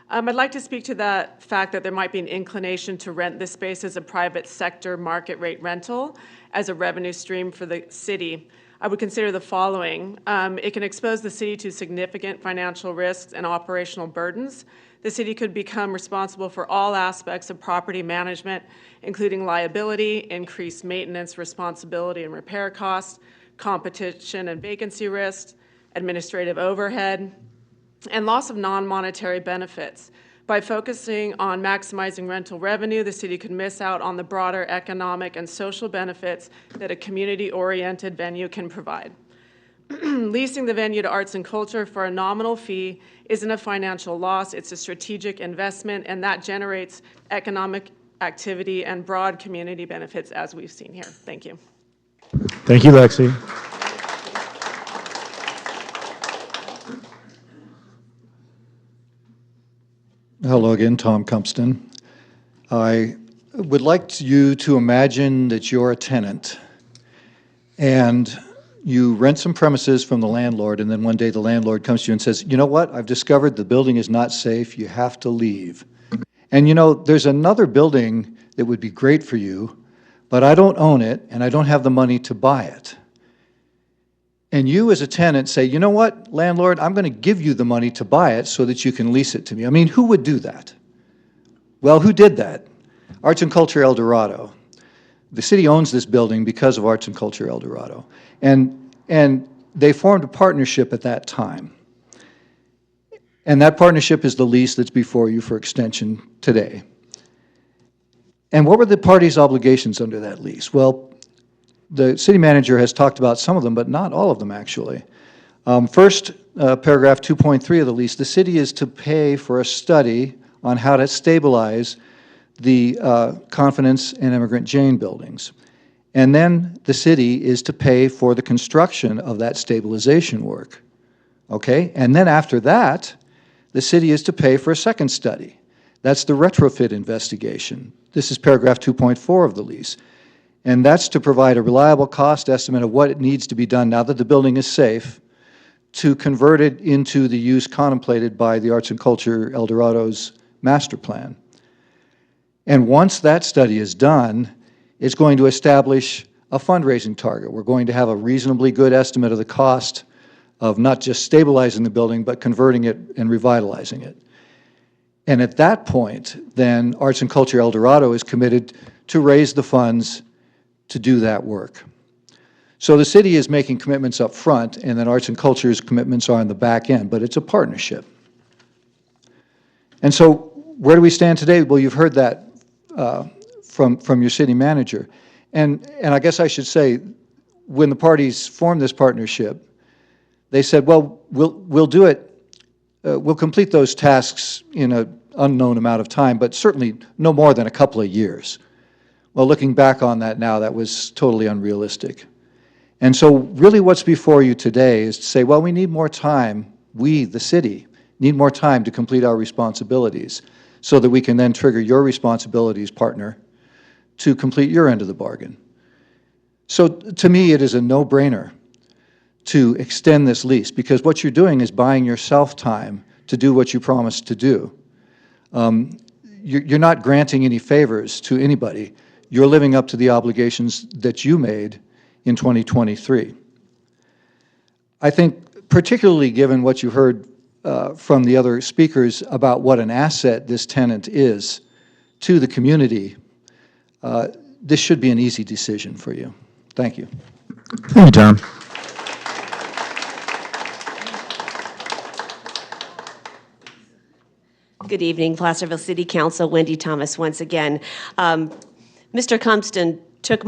I'd like to speak to that fact that there might be an inclination to rent this space as a private sector market rate rental as a revenue stream for the city. I would consider the following. It can expose the city to significant financial risks and operational burdens. The city could become responsible for all aspects of property management, including liability, increased maintenance, responsibility and repair costs, competition and vacancy risks, administrative overhead, and loss of non-monetary benefits. By focusing on maximizing rental revenue, the city could miss out on the broader economic and social benefits that a community-oriented venue can provide. Leasing the venue to arts and culture for a nominal fee isn't a financial loss, it's a strategic investment, and that generates economic activity and broad community benefits, as we've seen here. Thank you. Thank you, Lexi. Hello again, Tom Cumpston. I would like you to imagine that you're a tenant and you rent some premises from the landlord, and then one day the landlord comes to you and says, you know what, I've discovered the building is not safe, you have to leave. And you know, there's another building that would be great for you, but I don't own it and I don't have the money to buy it. And you as a tenant say, you know what, landlord, I'm going to give you the money to buy it so that you can lease it to me. I mean, who would do that? Well, who did that? Arts and Culture El Dorado. The city owns this building because of Arts and Culture El Dorado. And they formed a partnership at that time. And that partnership is the lease that's before you for extension today. And what were the parties' obligations under that lease? Well, the city manager has talked about some of them, but not all of them, actually. First, paragraph 2.3 of the lease, the city is to pay for a study on how to stabilize the Confidence and Immigrant Jane buildings. And then the city is to pay for the construction of that stabilization work. Okay? And then after that, the city is to pay for a second study. That's the retrofit investigation. This is paragraph 2.4 of the lease. And that's to provide a reliable cost estimate of what it needs to be done now that the building is safe to convert it into the use contemplated by the Arts and Culture El Dorado's master plan. And once that study is done, it's going to establish a fundraising target. We're going to have a reasonably good estimate of the cost of not just stabilizing the building, but converting it and revitalizing it. And at that point, then Arts and Culture El Dorado is committed to raise the funds to do that work. So the city is making commitments up front, and then Arts and Culture's commitments are on the back end, but it's a partnership. And so where do we stand today? Well, you've heard that from your city manager. And I guess I should say, when the parties formed this partnership, they said, well, we'll do it, we'll complete those tasks in an unknown amount of time, but certainly no more than a couple of years. Well, looking back on that now, that was totally unrealistic. And so really what's before you today is to say, well, we need more time, we, the city, need more time to complete our responsibilities so that we can then trigger your responsibilities, partner, to complete your end of the bargain. So to me, it is a no-brainer to extend this lease, because what you're doing is buying yourself time to do what you promised to do. You're not granting any favors to anybody. You're living up to the obligations that you made in 2023. I think, particularly given what you heard from the other speakers about what an asset this tenant is to the community, this should be an easy decision for you. Thank you. Thank you, Tom. Good evening, Placerville City Council, Wendy Thomas once again. Mr. Cumpston took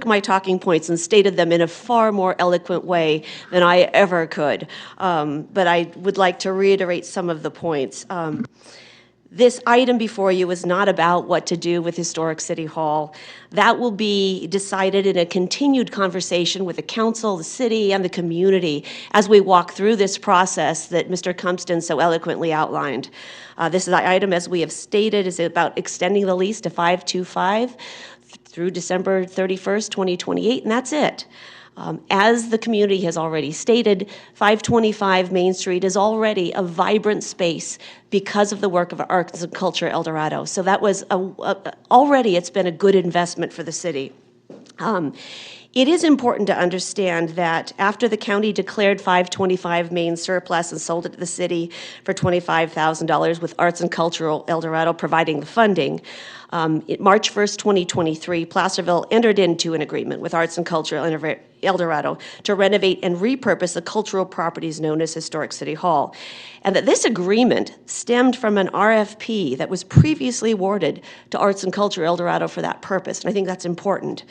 my talking points and stated them in a far more eloquent way than I ever could. But I would like to reiterate some of the points. This item before you is not about what to do with Historic City Hall. That will be decided in a continued conversation with the council, the city, and the community as we walk through this process that Mr. Cumpston so eloquently outlined. This item, as we have stated, is about extending the lease to 525 through December 31st, 2028, and that's it. As the community has already stated, 525 Main Street is already a vibrant space because of the work of Arts and Culture El Dorado. So that was already, it's been a good investment for the city. It is important to understand that after the county declared 525 Main surplus and sold it to the city for $25,000 with Arts and Cultural El Dorado providing the funding, March 1st, 2023, Placerville entered into an agreement with Arts and Cultural El Dorado to renovate and repurpose the cultural properties known as Historic City Hall. And that this agreement stemmed from an RFP that was previously awarded to Arts and Culture El Dorado for that purpose, and I think that's important.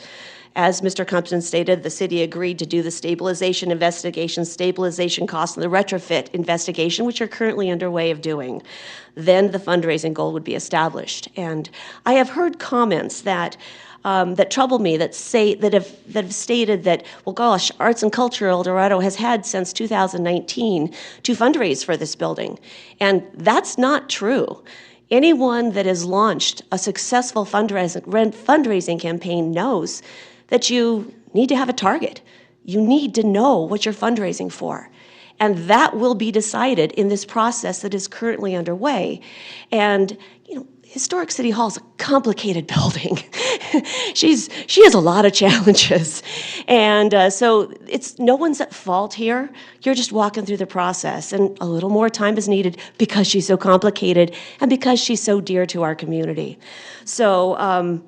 As Mr. Compton stated, the city agreed to do the stabilization investigation, stabilization costs, and the retrofit investigation, which are currently underway of doing. Then the fundraising goal would be established. And I have heard comments that that trouble me that have stated that, well, gosh, Arts and Culture El Dorado has had since 2019 to fundraise for this building, and that's not true. Anyone that has launched a successful fundraising campaign knows that you need to have a target. You need to know what you're fundraising for. And that will be decided in this process that is currently underway. And, you know, Historic City Hall is a complicated building. She has a lot of challenges. And so it's no one's at fault here. You're just walking through the process. And a little more time is needed because she's so complicated and because she's so dear to our community. So,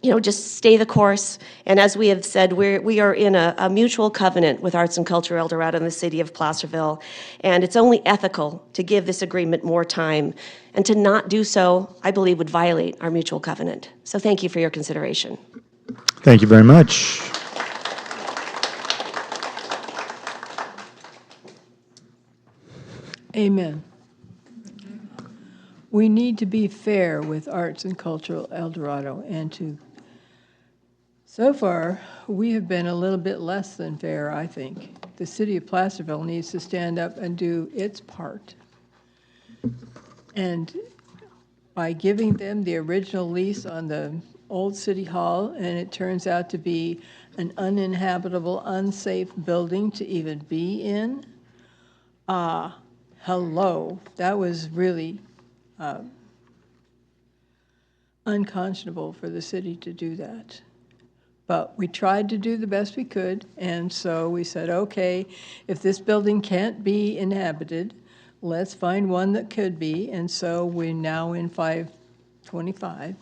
you know, just stay the course. And as we have said, we are in a mutual covenant with Arts and Culture El Dorado and the city of Placerville. And it's only ethical to give this agreement more time. And to not do so, I believe, would violate our mutual covenant. So thank you for your consideration. Thank you very much. Amen. We need to be fair with Arts and Cultural El Dorado, and so far, we have been a little bit less than fair, I think. The city of Placerville needs to stand up and do its part. And by giving them the original lease on the old city hall, and it turns out to be an uninhabitable, unsafe building to even be in, hello, that was really unconscionable for the city to do that. But we tried to do the best we could, and so we said, okay, if this building can't be inhabited, let's find one that could be, and so we're now in 525.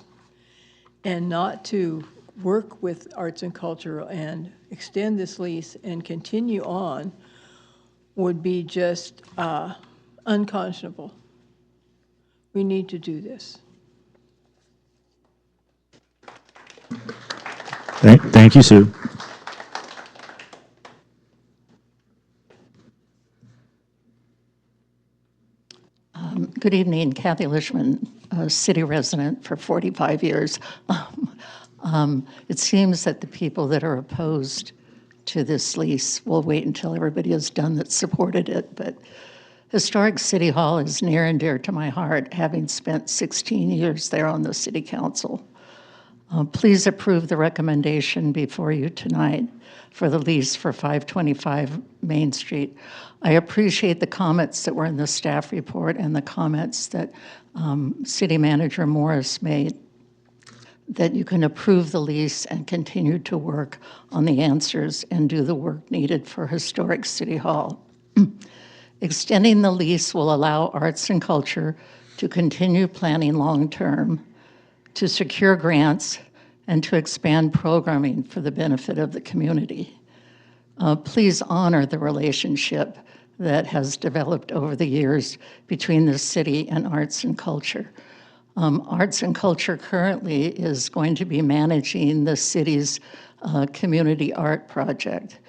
And not to work with Arts and Culture and extend this lease and continue on would be just unconscionable. We need to do this. Thank you, Sue. Good evening, Kathy Lishman, a city resident for 45 years. It seems that the people that are opposed to this lease will wait until everybody is done that supported it, but Historic City Hall is near and dear to my heart, having spent 16 years there on the city council. Please approve the recommendation before you tonight for the lease for 525 Main Street. I appreciate the comments that were in the staff report and the comments that City Manager Morris made, that you can approve the lease and continue to work on the answers and do the work needed for Historic City Hall. Extending the lease will allow Arts and Culture to continue planning long-term, to secure grants, and to expand programming for the benefit of the community. Please honor the relationship that has developed over the years between the city and Arts and Culture. Arts and Culture currently is going to be managing the city's community art project,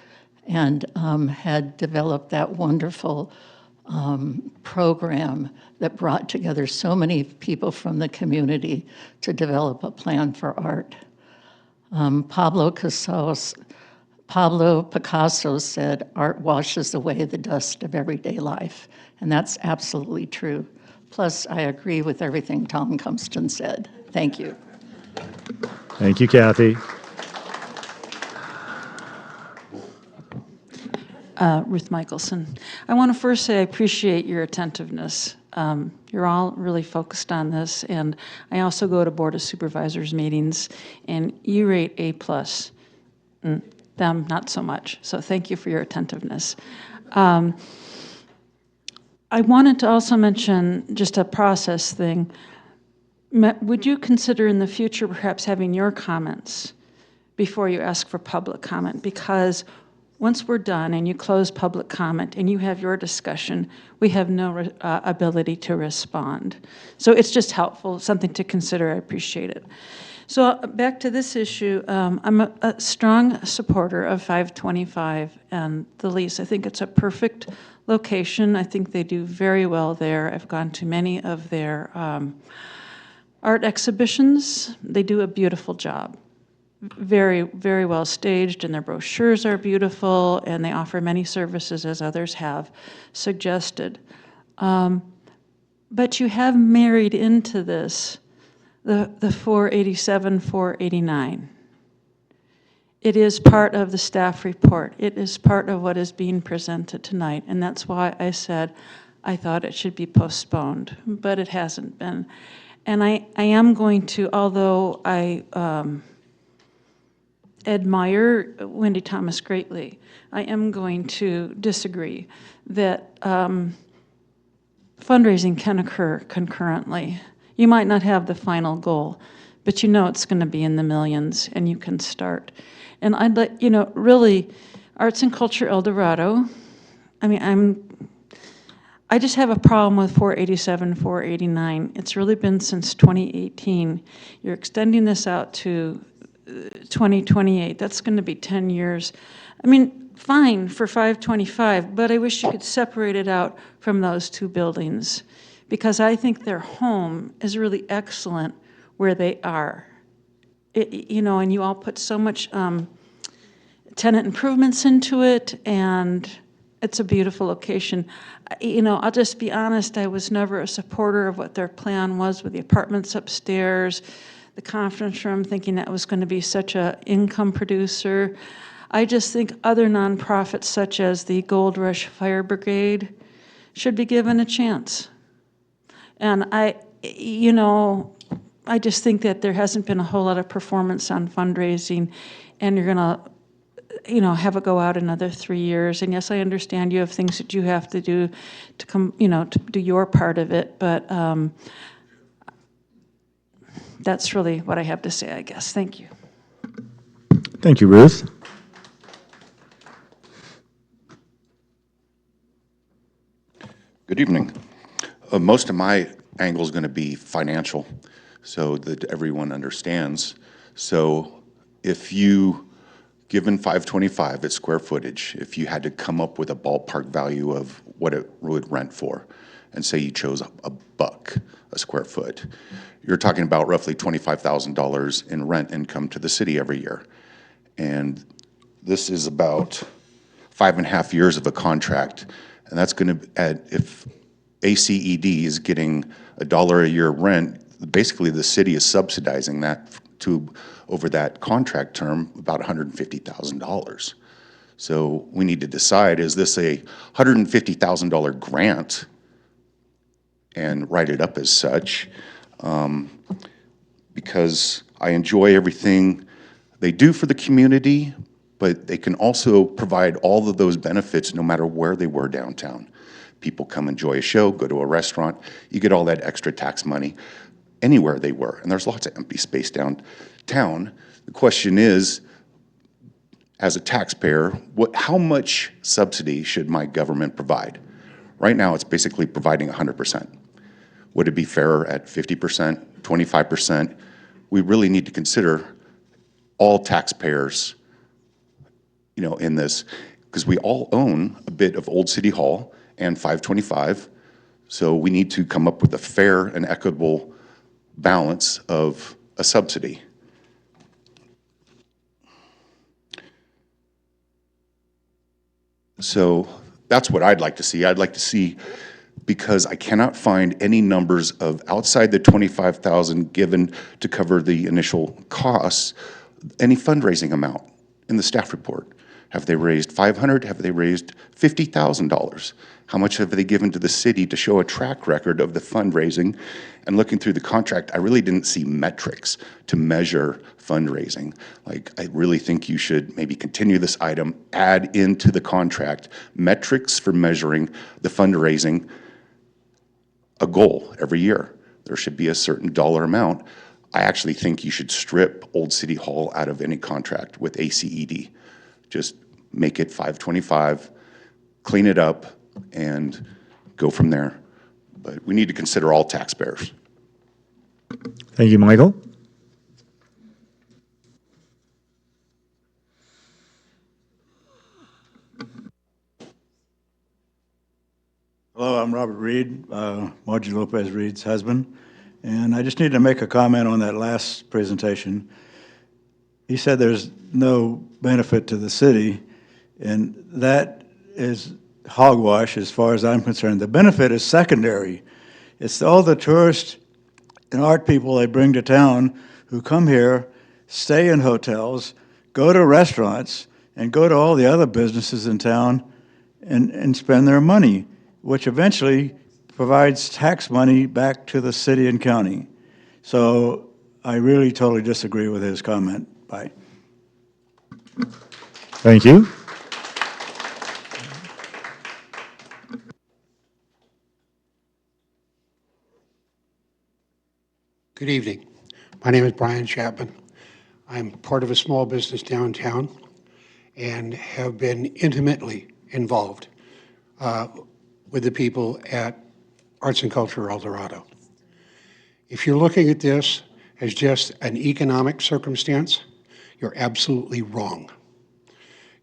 and had developed that wonderful program that brought together so many people from the community to develop a plan for art. Pablo Picasso said, "Art washes away the dust of everyday life," and that's absolutely true. Plus, I agree with everything Tom Compton said. Thank you. Thank you, Kathy. Ruth Michelson. I want to first say I appreciate your attentiveness. You're all really focused on this, and I also go to Board of Supervisors meetings, and you rate A+. and them not so much. So thank you for your attentiveness. I wanted to also mention just a process thing. Would you consider in the future perhaps having your comments before you ask for public comment? Because once we're done and you close public comment and you have your discussion, we have no ability to respond. So it's just helpful, something to consider. I appreciate it. So back to this issue, I'm a strong supporter of 525 and the lease. I think it's a perfect location. I think they do very well there. I've gone to many of their art exhibitions. They do a beautiful job. Very, very well staged, and their brochures are beautiful, and they offer many services, as others have suggested. But you have married into this the 487, 489. It is part of the staff report. It is part of what is being presented tonight, and that's why I said I thought it should be postponed, but it hasn't been. And I am going to, although I admire Wendy Thomas greatly, I am going to disagree that fundraising can occur concurrently. You might not have the final goal, but you know it's going to be in the millions, and you can start. And I'd like, really, Arts and Culture El Dorado, I mean, I just have a problem with 487, 489. It's really been since 2018. You're extending this out to 2028. That's going to be 10 years. I mean, fine for 525, but I wish you could separate it out from those two buildings, because I think their home is really excellent where they are. And you all put so much tenant improvements into it, and it's a beautiful location. I'll just be honest, I was never a supporter of what their plan was with the apartments upstairs, the conference room, thinking that was going to be such an income producer. I just think other nonprofits such as the Gold Rush Fire Brigade should be given a chance. And I just think that there hasn't been a whole lot of performance on fundraising, and you're going to have it go out another 3 years. And yes, I understand you have things that you have to do to to do your part of it, but that's really what I have to say, I guess. Thank you. Thank you, Ruth. Good evening. Most of my angle is going to be financial, so that everyone understands. So if you, given 525 at square footage, if you had to come up with a ballpark value of what it would rent for, and say you chose $1 a square foot, you're talking about roughly $25,000 in rent income to the city every year. And this is about 5.5 years of a contract, and that's going to add, if ACED is getting $1 a year rent, basically the city is subsidizing that to, over that contract term, about $150,000. So we need to decide, is this a $150,000 grant, and write it up as such, because I enjoy everything they do for the community, but they can also provide all of those benefits no matter where they were downtown. People come enjoy a show, go to a restaurant, you get all that extra tax money anywhere they were, and there's lots of empty space downtown. The question is, as a taxpayer, how much subsidy should my government provide? Right now, it's basically providing 100%. Would it be fairer at 50%, 25%? We really need to consider all taxpayers, in this, because we all own a bit of Old City Hall and 525, so we need to come up with a fair and equitable balance of a subsidy. So that's what I'd like to see. I'd like to see, because I cannot find any numbers of outside the $25,000 given to cover the initial costs, any fundraising amount in the staff report. Have they raised $500? Have they raised $50,000? How much have they given to the city to show a track record of the fundraising? And looking through the contract, I really didn't see metrics to measure fundraising. Like, I really think you should maybe continue this item, add into the contract metrics for measuring the fundraising, a goal every year. There should be a certain dollar amount. I actually think you should strip Old City Hall out of any contract with ACED. Just make it 525, clean it up, and go from there. But we need to consider all taxpayers. Thank you, Michael. Hello, I'm Robert Reed, Margie Lopez Reed's husband, and I just need to make a comment on that last presentation. He said there's no benefit to the city, and that is hogwash as far as I'm concerned. The benefit is secondary. It's all the tourists and art people they bring to town who come here, stay in hotels, go to restaurants, and go to all the other businesses in town and spend their money, which eventually provides tax money back to the city and county. So I really totally disagree with his comment. Bye. Thank you. Good evening. My name is Brian Chapman. I'm part of a small business downtown and have been intimately involved with the people at Arts and Culture El Dorado. If you're looking at this as just an economic circumstance, you're absolutely wrong.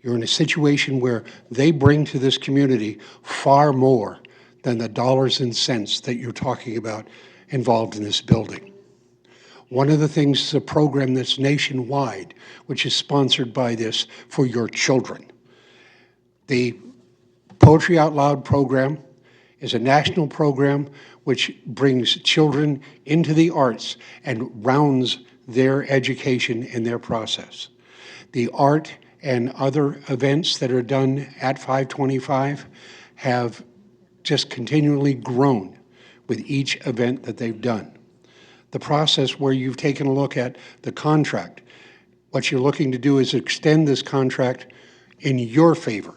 You're in a situation where they bring to this community far more than the dollars and cents that you're talking about involved in this building. One of the things is a program that's nationwide, which is sponsored by this for your children. The Poetry Out Loud program is a national program which brings children into the arts and rounds their education in their process. The art and other events that are done at 525 have just continually grown with each event that they've done. The process where you've taken a look at the contract, what you're looking to do is extend this contract in your favor,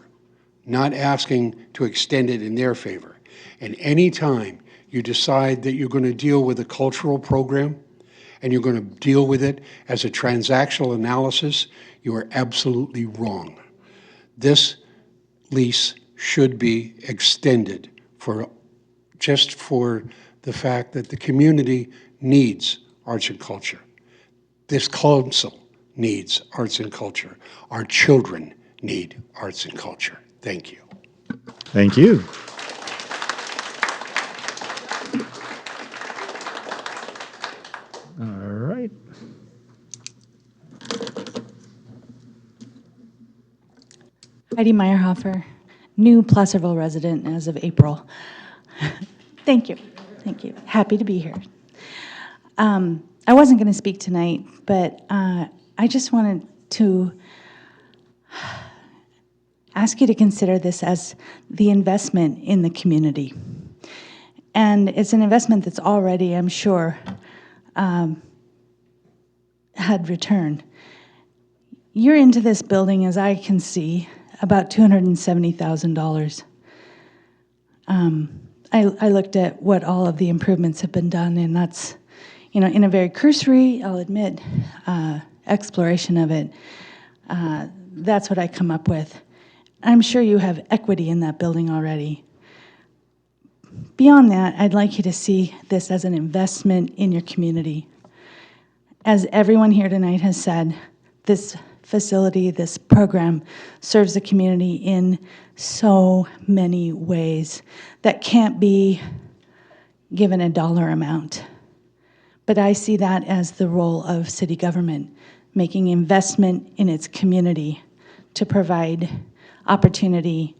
not asking to extend it in their favor. And any time you decide that you're going to deal with a cultural program and you're going to deal with it as a transactional analysis, you are absolutely wrong. This lease should be extended just for the fact that the community needs arts and culture. This council needs arts and culture. Our children need arts and culture. Thank you. Thank you. All right. Heidi Meyerhofer, new Placerville resident as of April. Thank you. Thank you. Happy to be here. I wasn't going to speak tonight, but I just wanted to ask you to consider this as the investment in the community. And it's an investment that's already, I'm sure, had return. You're into this building, as I can see, about $270,000. I looked at what all of the improvements have been done, and that's, you know, in a very cursory, I'll admit, exploration of it, that's what I come up with. I'm sure you have equity in that building already. Beyond that, I'd like you to see this as an investment in your community. As everyone here tonight has said, this facility, this program, serves the community in so many ways that can't be given a dollar amount. But I see that as the role of city government, making investment in its community to provide opportunity,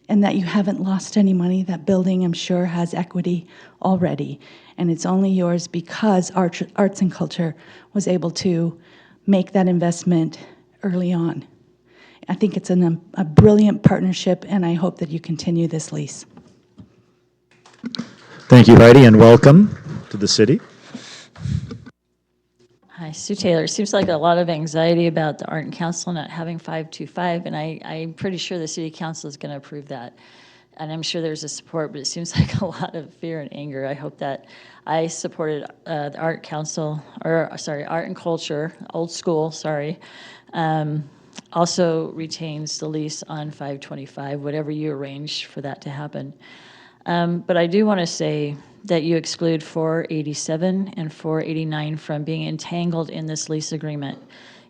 and that you haven't lost any money. That building, I'm sure, has equity already, and it's only yours because Arts and Culture was able to make that investment early on. I think it's a brilliant partnership, and I hope that you continue this lease. Thank you, Heidi, and welcome to the city. Hi, Sue Taylor. It seems like a lot of anxiety about the Art and Council not having 525, and I'm pretty sure the City Council is going to approve that. And I'm sure there's a support, but it seems like a lot of fear and anger. I hope that I supported the Art Council, or sorry, Art and Culture, old school, sorry, also retains the lease on 525, whatever you arrange for that to happen. But I do want to say that you exclude 487 and 489 from being entangled in this lease agreement.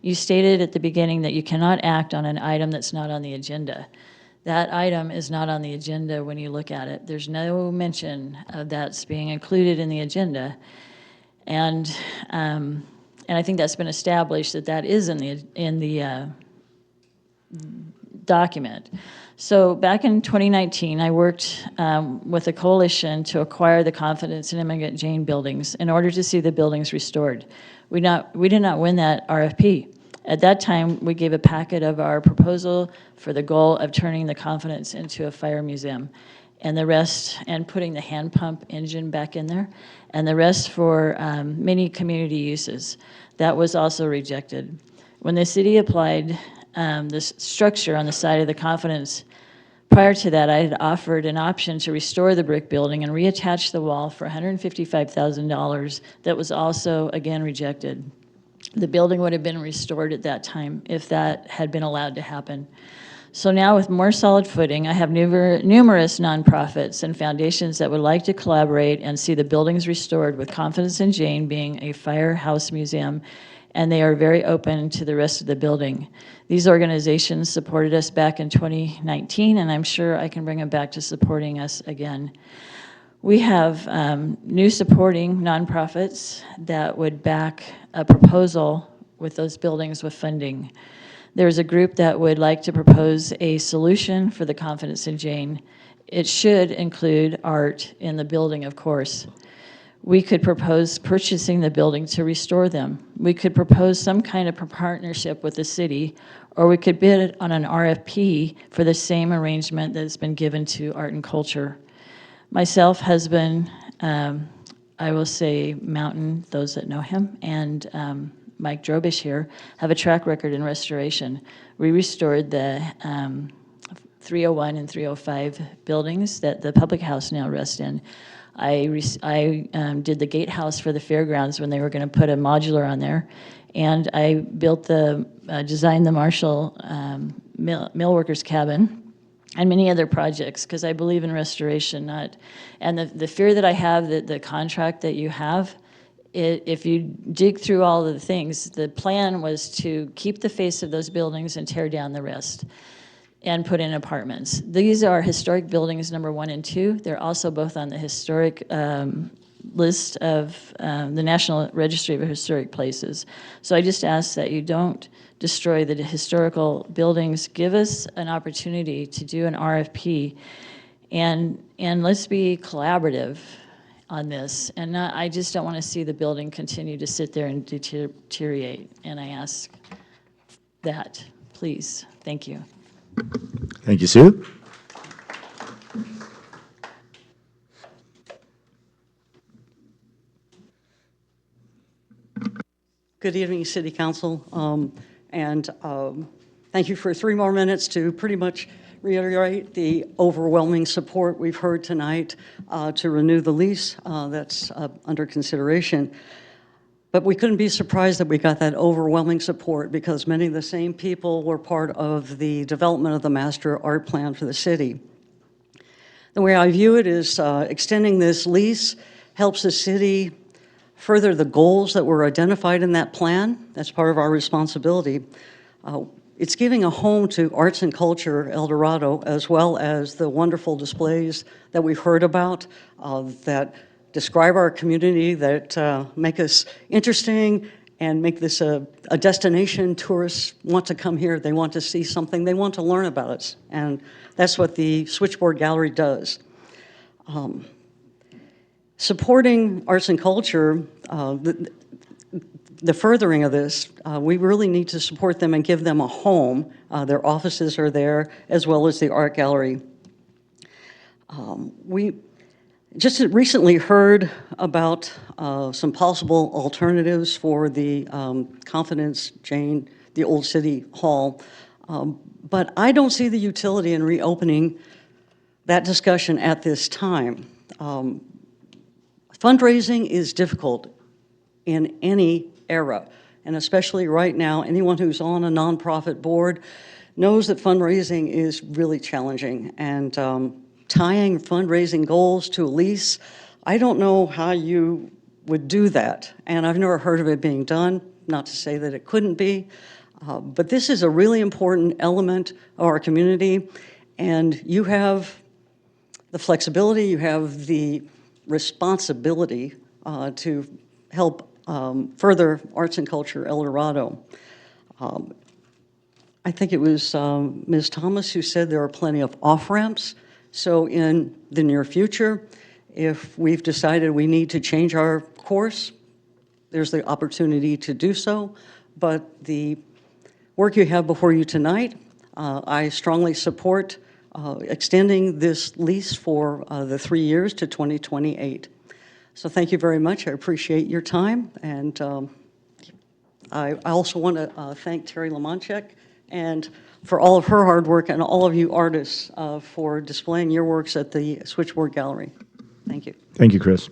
You stated at the beginning that you cannot act on an item that's not on the agenda. That item is not on the agenda when you look at it. There's no mention of that's being included in the agenda. And I think that's been established that that is in the document. So back in 2019, I worked with a coalition to acquire the Confidence and Immigrant Jane buildings in order to see the buildings restored. We did not win that RFP. At that time, we gave a packet of our proposal for the goal of turning the Confidence into a fire museum, and the rest, and putting the hand pump engine back in there, and the rest for many community uses. That was also rejected. When the city applied this structure on the side of the Confidence, prior to that, I had offered an option to restore the brick building and reattach the wall for $155,000. That was also, again, rejected. The building would have been restored at that time if that had been allowed to happen. So now with more solid footing, I have numerous nonprofits and foundations that would like to collaborate and see the buildings restored, with Confidence in Jane being a firehouse museum, and they are very open to the rest of the building. These organizations supported us back in 2019, and I'm sure I can bring them back to supporting us again. We have new supporting nonprofits that would back a proposal with those buildings with funding. There's a group that would like to propose a solution for the Confidence in Jane. It should include art in the building, of course. We could propose purchasing the building to restore them. We could propose some kind of partnership with the city, or we could bid on an RFP for the same arrangement that's been given to Art and Culture. Myself, husband, I will say Mountain, those that know him, and Mike Drobish here, have a track record in restoration. We restored the 301 and 305 buildings that the public house now rests in. I did the gatehouse for the fairgrounds when they were going to put a modular on there, and I built designed the Marshall mill workers cabin, and many other projects, because I believe in restoration. And the fear that I have that the contract that you have, if you dig through all of the things, the plan was to keep the face of those buildings and tear down the rest and put in apartments. These are historic buildings, number 1 and 2. They're also both on the historic list of the National Registry of Historic Places. So I just ask that you don't destroy the historical buildings. Give us an opportunity to do an RFP, and let's be collaborative on this. And I just don't want to see the building continue to sit there and deteriorate. And I ask that, please. Thank you. Thank you, Sue. Good evening, City Council, thank you for 3 more minutes to pretty much reiterate the overwhelming support we've heard tonight to renew the lease that's under consideration. But we couldn't be surprised that we got that overwhelming support, because many of the same people were part of the development of the master art plan for the city. The way I view it is extending this lease helps the city further the goals that were identified in that plan. That's part of our responsibility. It's giving a home to arts and culture El Dorado, as well as the wonderful displays that we've heard about that describe our community, that make us interesting and make this a destination. Tourists want to come here, they want to see something, they want to learn about us, and that's what the Switchboard Gallery does. Supporting arts and culture, the furthering of this, we really need to support them and give them a home. Their offices are there, as well as the art gallery. We just recently heard about some possible alternatives for the Confidence Jane, the old City Hall, but I don't see the utility in reopening that discussion at this time. Fundraising is difficult in any era, and especially right now, anyone who's on a nonprofit board knows that fundraising is really challenging, and tying fundraising goals to a lease, I don't know how you would do that, and I've never heard of it being done, not to say that it couldn't be, but this is a really important element of our community, and you have the flexibility, you have the responsibility to help further arts and culture El Dorado. I think it was Ms. Thomas who said there are plenty of off-ramps. So in the near future, if we've decided we need to change our course, there's the opportunity to do so. But the work you have before you tonight, I strongly support extending this lease for the 3 years to 2028. So thank you very much. I appreciate your time. And I also want to thank Terry Lamonchek and for all of her hard work, and all of you artists for displaying your works at the Switchboard Gallery. Thank you. Thank you, Chris.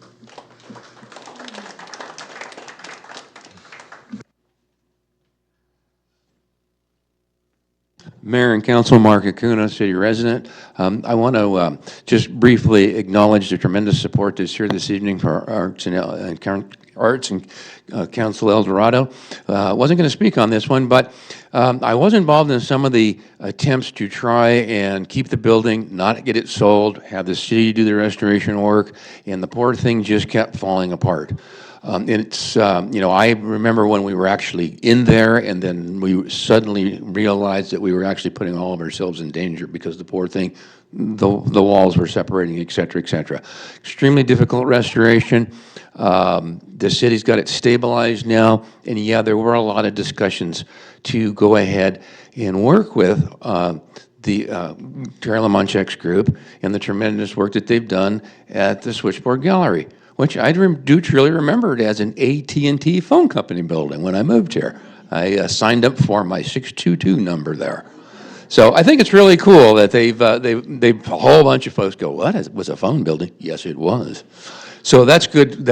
Mayor and Council, Mark Acuna, city resident. I want to just briefly acknowledge the tremendous support that's here this evening for Arts and Council El Dorado. I wasn't going to speak on this one, but I was involved in some of the attempts to try and keep the building, not get it sold, have the city do the restoration work, and the poor thing just kept falling apart. It's, you know, I remember when we were actually in there, and then we suddenly realized that we were actually putting all of ourselves in danger because the poor thing, the walls were separating, et cetera, et cetera. Extremely difficult restoration. The city's got it stabilized now, and yeah, there were a lot of discussions to go ahead and work with the Terry Lamonchek's group and the tremendous work that they've done at the Switchboard Gallery, which I do truly remember it as an AT&T phone company building when I moved here. I signed up for my 622 number there. So I think it's really cool that they've a whole bunch of folks go, what, it was a phone building? Yes, it was. So that's good,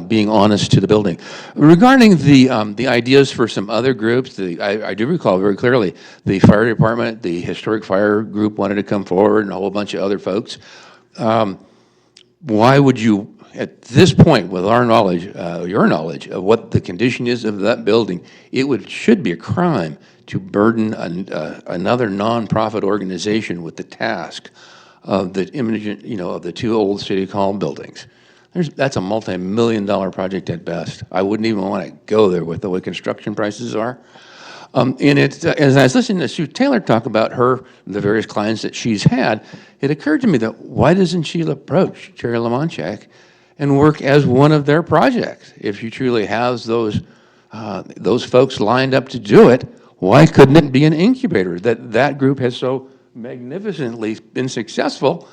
being honest to the building. Regarding the ideas for some other groups, I do recall very clearly the fire department, the historic fire group wanted to come forward, and a whole bunch of other folks. Why would you, at this point, with our knowledge, your knowledge of what the condition is of that building, it should be a crime to burden another nonprofit organization with the task of the image, you know, of the two old city hall buildings. That's a multi-million-dollar project at best. I wouldn't even want to go there with the way construction prices are. And as I was listening to Sue Taylor talk about the various clients that she's had, it occurred to me that why doesn't she approach Terry Lamonchek and work as one of their projects? If she truly has those folks lined up to do it, why couldn't it be an incubator? That group has so magnificently been successful.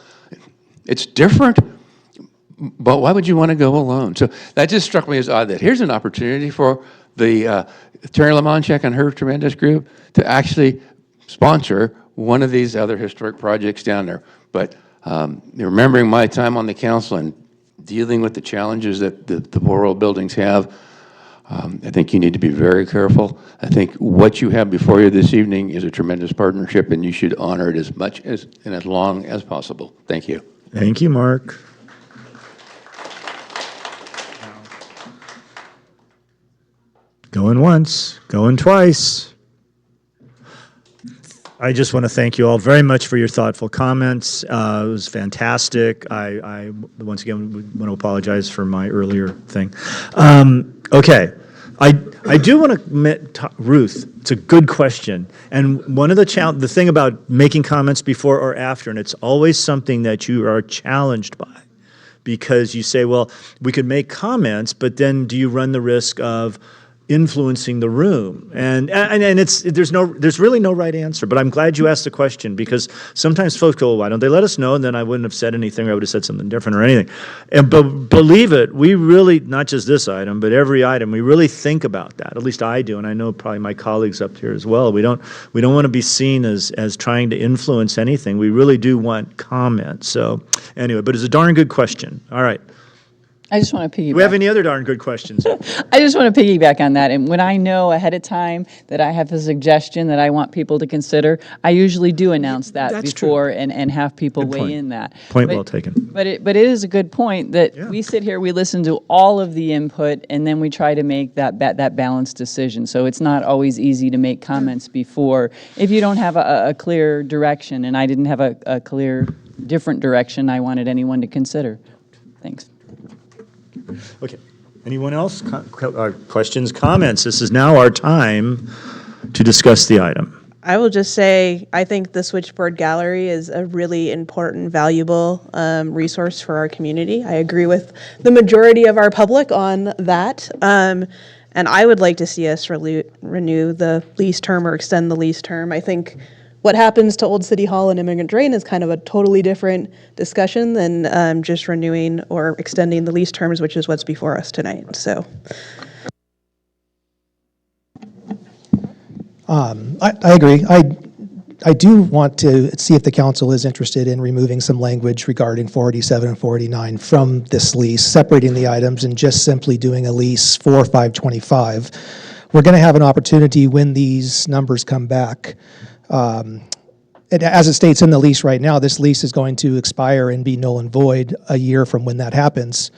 It's different, but why would you want to go alone? So that just struck me as odd that here's an opportunity for the Terry Lamonchek and her tremendous group to actually sponsor one of these other historic projects down there. But remembering my time on the council and dealing with the challenges that the poor old buildings have, I think you need to be very careful. I think what you have before you this evening is a tremendous partnership, and you should honor it as much as and as long as possible. Thank you. Thank you, Mark. Going once, going twice. I just want to thank you all very much for your thoughtful comments. It was fantastic. I once again want to apologize for my earlier thing. Okay, I do want to admit, Ruth, it's a good question. And one of the thing about making comments before or after, and it's always something that you are challenged by, because you say, well, we could make comments, but then do you run the risk of influencing the room. And there's really no right answer, but I'm glad you asked the question, because sometimes folks go, well, why don't they let us know? And then I wouldn't have said anything, or I would have said something different or anything. But believe it, we really, not just this item, but every item, we really think about that. At least I do, and I know probably my colleagues up here as well. We don't want to be seen as trying to influence anything. We really do want comment. So anyway, but it's a darn good question. All right. I just want to piggyback. Do we have any other darn good questions? I just want to piggyback on that. And when I know ahead of time that I have a suggestion that I want people to consider, I usually do announce that before and have people weigh in that. Point well taken. But it is a good point that we sit here, we listen to all of the input, and then we try to make that balanced decision. So it's not always easy to make comments before if you don't have a clear direction. And I didn't have a clear, different direction I wanted anyone to consider. Thanks. Okay. Anyone else? Questions, comments? This is now our time to discuss the item. I will just say, I think the Switchboard Gallery is a really important, valuable resource for our community. I agree with the majority of our public on that. And I would like to see us renew the lease term or extend the lease term. I think what happens to Old City Hall and Immigrant Drain is kind of a totally different discussion than just renewing or extending the lease terms, which is what's before us tonight. So, I agree. I do want to see if the council is interested in removing some language regarding 487 and 489 from this lease, separating the items and just simply doing a lease for 525. We're going to have an opportunity when these numbers come back. As it states in the lease right now, this lease is going to expire and be null and void a year from when that happens.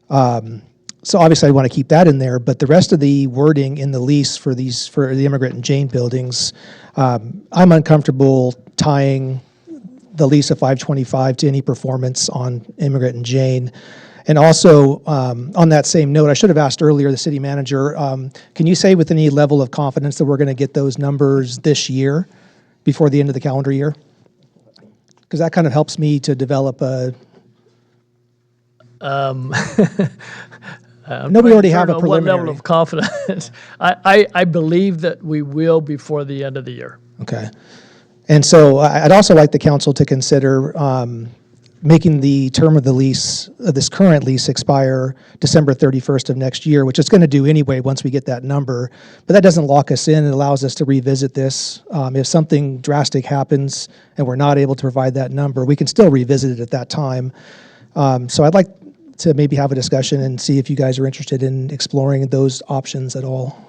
So obviously I want to keep that in there, but the rest of the wording in the lease for the Immigrant and Jane buildings, I'm uncomfortable tying the lease of 525 to any performance on Immigrant and Jane. And also, on that same note, I should have asked earlier, the city manager, can you say with any level of confidence that we're going to get those numbers this year, before the end of the calendar year? Because that kind of helps me to develop a... I'm no, we already have a what preliminary. level of confidence. I believe that we will before the end of the year. Okay. And so I'd also like the council to consider making the term of the lease, this current lease, expire December 31st of next year, which it's going to do anyway once we get that number. But that doesn't lock us in. It allows us to revisit this. If something drastic happens and we're not able to provide that number, we can still revisit it at that time. So I'd like to maybe have a discussion and see if you guys are interested in exploring those options at all.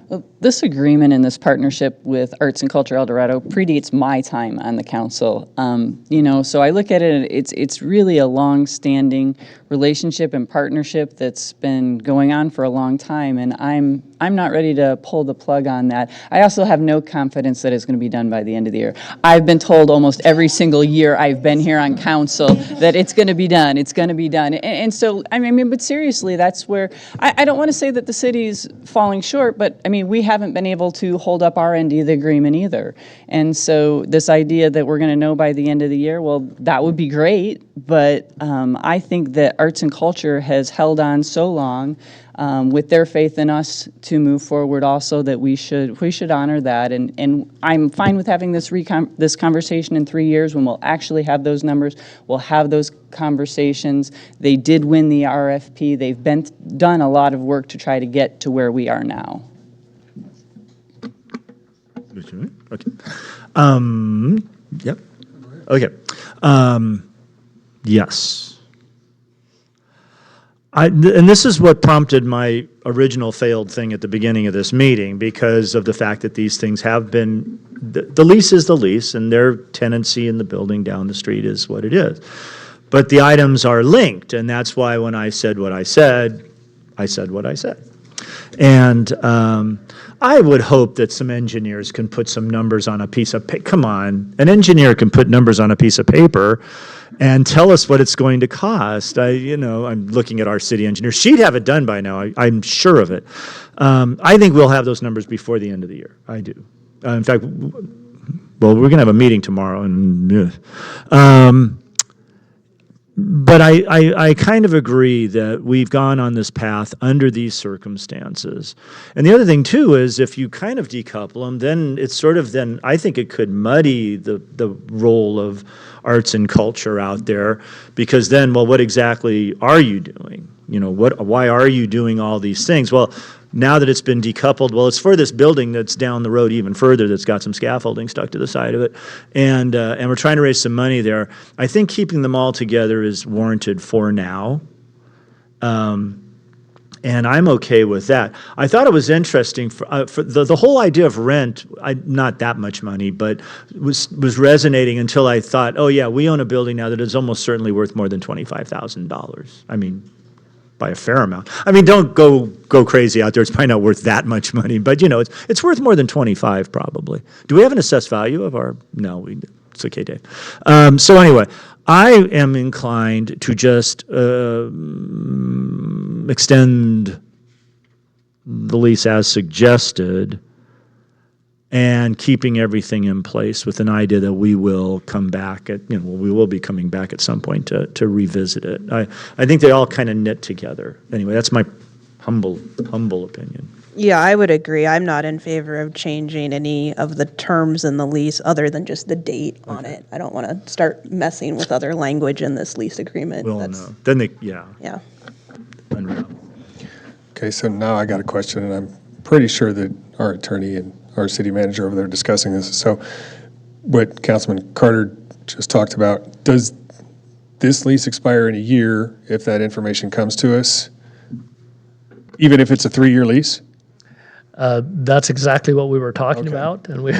Well, this agreement and this partnership with Arts and Culture El Dorado predates my time on the council. So I look at it, it's really a long-standing relationship and partnership that's been going on for a long time, and I'm not ready to pull the plug on that. I also have no confidence that it's going to be done by the end of the year. I've been told almost every single year I've been here on council that it's going to be done, it's going to be done. And so, but seriously, that's where, I don't want to say that the city's falling short, but we haven't been able to hold up our end of the agreement either. And so this idea that we're going to know by the end of the year, well, that would be great, but I think that Arts and Culture has held on so long with their faith in us to move forward also, that we should honor that. And I'm fine with having this conversation in 3 years when we'll actually have those numbers. We'll have those conversations. They did win the RFP. They've done a lot of work to try to get to where we are now. Okay. Yep. Okay. Yes. And this is what prompted my original failed thing at the beginning of this meeting, because of the fact that these things have been, the lease is the lease, and their tenancy in the building down the street is what it is. But the items are linked, and that's why when I said what I said what I said. And I would hope that some engineers can put some numbers on a piece of paper. Come on, an engineer can put numbers on a piece of paper and tell us what it's going to cost. I'm looking at our city engineer. She'd have it done by now. I'm sure of it. I think we'll have those numbers before the end of the year. I do. In fact, we're going to have a meeting tomorrow. And but I kind of agree that we've gone on this path under these circumstances. And the other thing too is if you kind of decouple them, then it's sort of then I think it could muddy the role of arts and culture out there, because then, well, what exactly are you doing? You know, why are you doing all these things? Well, now that it's been decoupled, well, it's for this building that's down the road even further that's got some scaffolding stuck to the side of it, and we're trying to raise some money there. I think keeping them all together is warranted for now, and I'm okay with that. I thought it was interesting for the whole idea of rent, not that much money, but was resonating until I thought, oh yeah, we own a building now that is almost certainly worth more than $25,000. I mean, by a fair amount. I mean, don't go crazy out there. It's probably not worth that much money, but you know, it's worth more than 25 probably. Do we have an assessed value of our? No, it's okay, Dave. So anyway, I am inclined to just extend the lease as suggested, and keeping everything in place with an idea that we will come back we will be coming back at some point to revisit it. I think they all kind of knit together. Anyway, that's my humble opinion. Yeah, I would agree. I'm not in favor of changing any of the terms in the lease other than just the date on it. I don't want to start messing with other language in this lease agreement. Well, no. Then yeah. Unreal. Okay, so now I got a question, and I'm pretty sure that our attorney and our city manager over there discussing this. So what Councilman Carter just talked about, does this lease expire in a year if that information comes to us, even if it's a 3-year lease? That's exactly what we were talking about, and we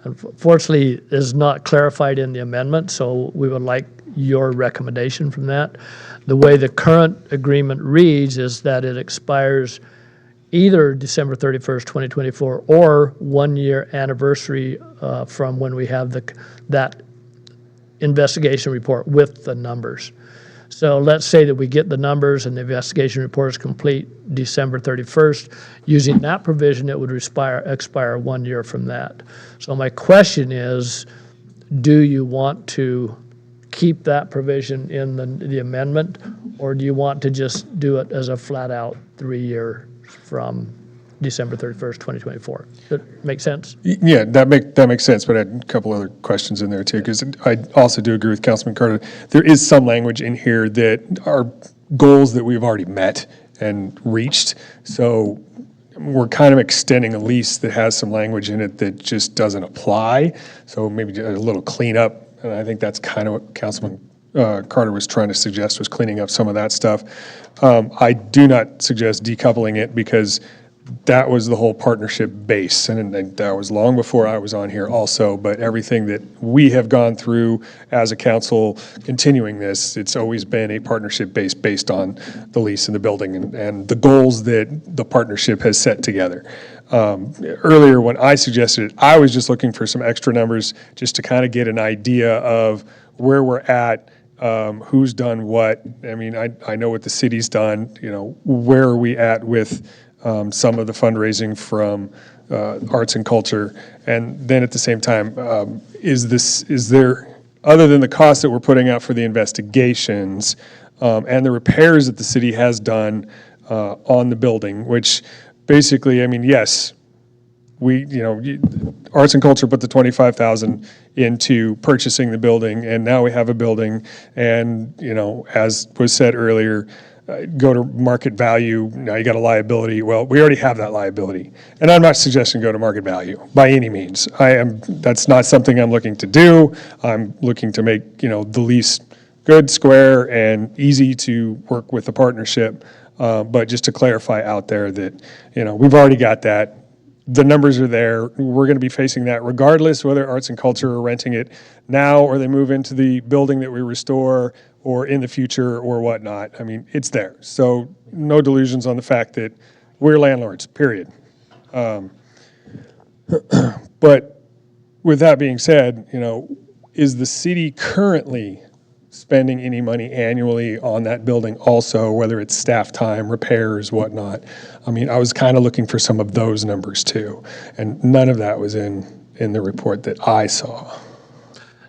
unfortunately is not clarified in the amendment, so we would like your recommendation from that. The way the current agreement reads is that it expires either December 31st, 2024, or 1-year anniversary from when we have that investigation report with the numbers. So let's say that we get the numbers and the investigation report is complete December 31st. Using that provision, it would expire 1 year from that. So my question is, do you want to keep that provision in the amendment, or do you want to just do it as a flat-out 3-year from December 31st, 2024? Does that make sense? Yeah, that makes sense, but I had a couple other questions in there too, because I also do agree with Councilman Carter. There is some language in here that are goals that we've already met and reached, so we're kind of extending a lease that has some language in it that just doesn't apply, so maybe a little cleanup, and I think that's kind of what Councilman Carter was trying to suggest, was cleaning up some of that stuff. I do not suggest decoupling it, because that was the whole partnership base, and that was long before I was on here also, but everything that we have gone through as a council continuing this, it's always been a partnership base based on the lease and the building and the goals that the partnership has set together. Earlier when I suggested it, I was just looking for some extra numbers just to kind of get an idea of where we're at, who's done what. I mean, I know what the city's done, where are we at with some of the fundraising from arts and culture, and then at the same time, is there, other than the cost that we're putting out for the investigations and the repairs that the city has done on the building, which basically, I mean, yes, arts and culture put the $25,000 into purchasing the building, and now we have a building, and as was said earlier, go to market value, now you got a liability. Well, we already have that liability. And I'm not suggesting go to market value by any means. That's not something I'm looking to do. I'm looking to make, the lease good, square, and easy to work with the partnership. But just to clarify out there that, we've already got that. The numbers are there. We're going to be facing that regardless whether arts and culture are renting it now or they move into the building that we restore or in the future or whatnot. I mean, it's there. So no delusions on the fact that we're landlords, period. But with that being said, is the city currently spending any money annually on that building also, whether it's staff time, repairs, whatnot? I mean, I was kind of looking for some of those numbers too, and none of that was in the report that I saw.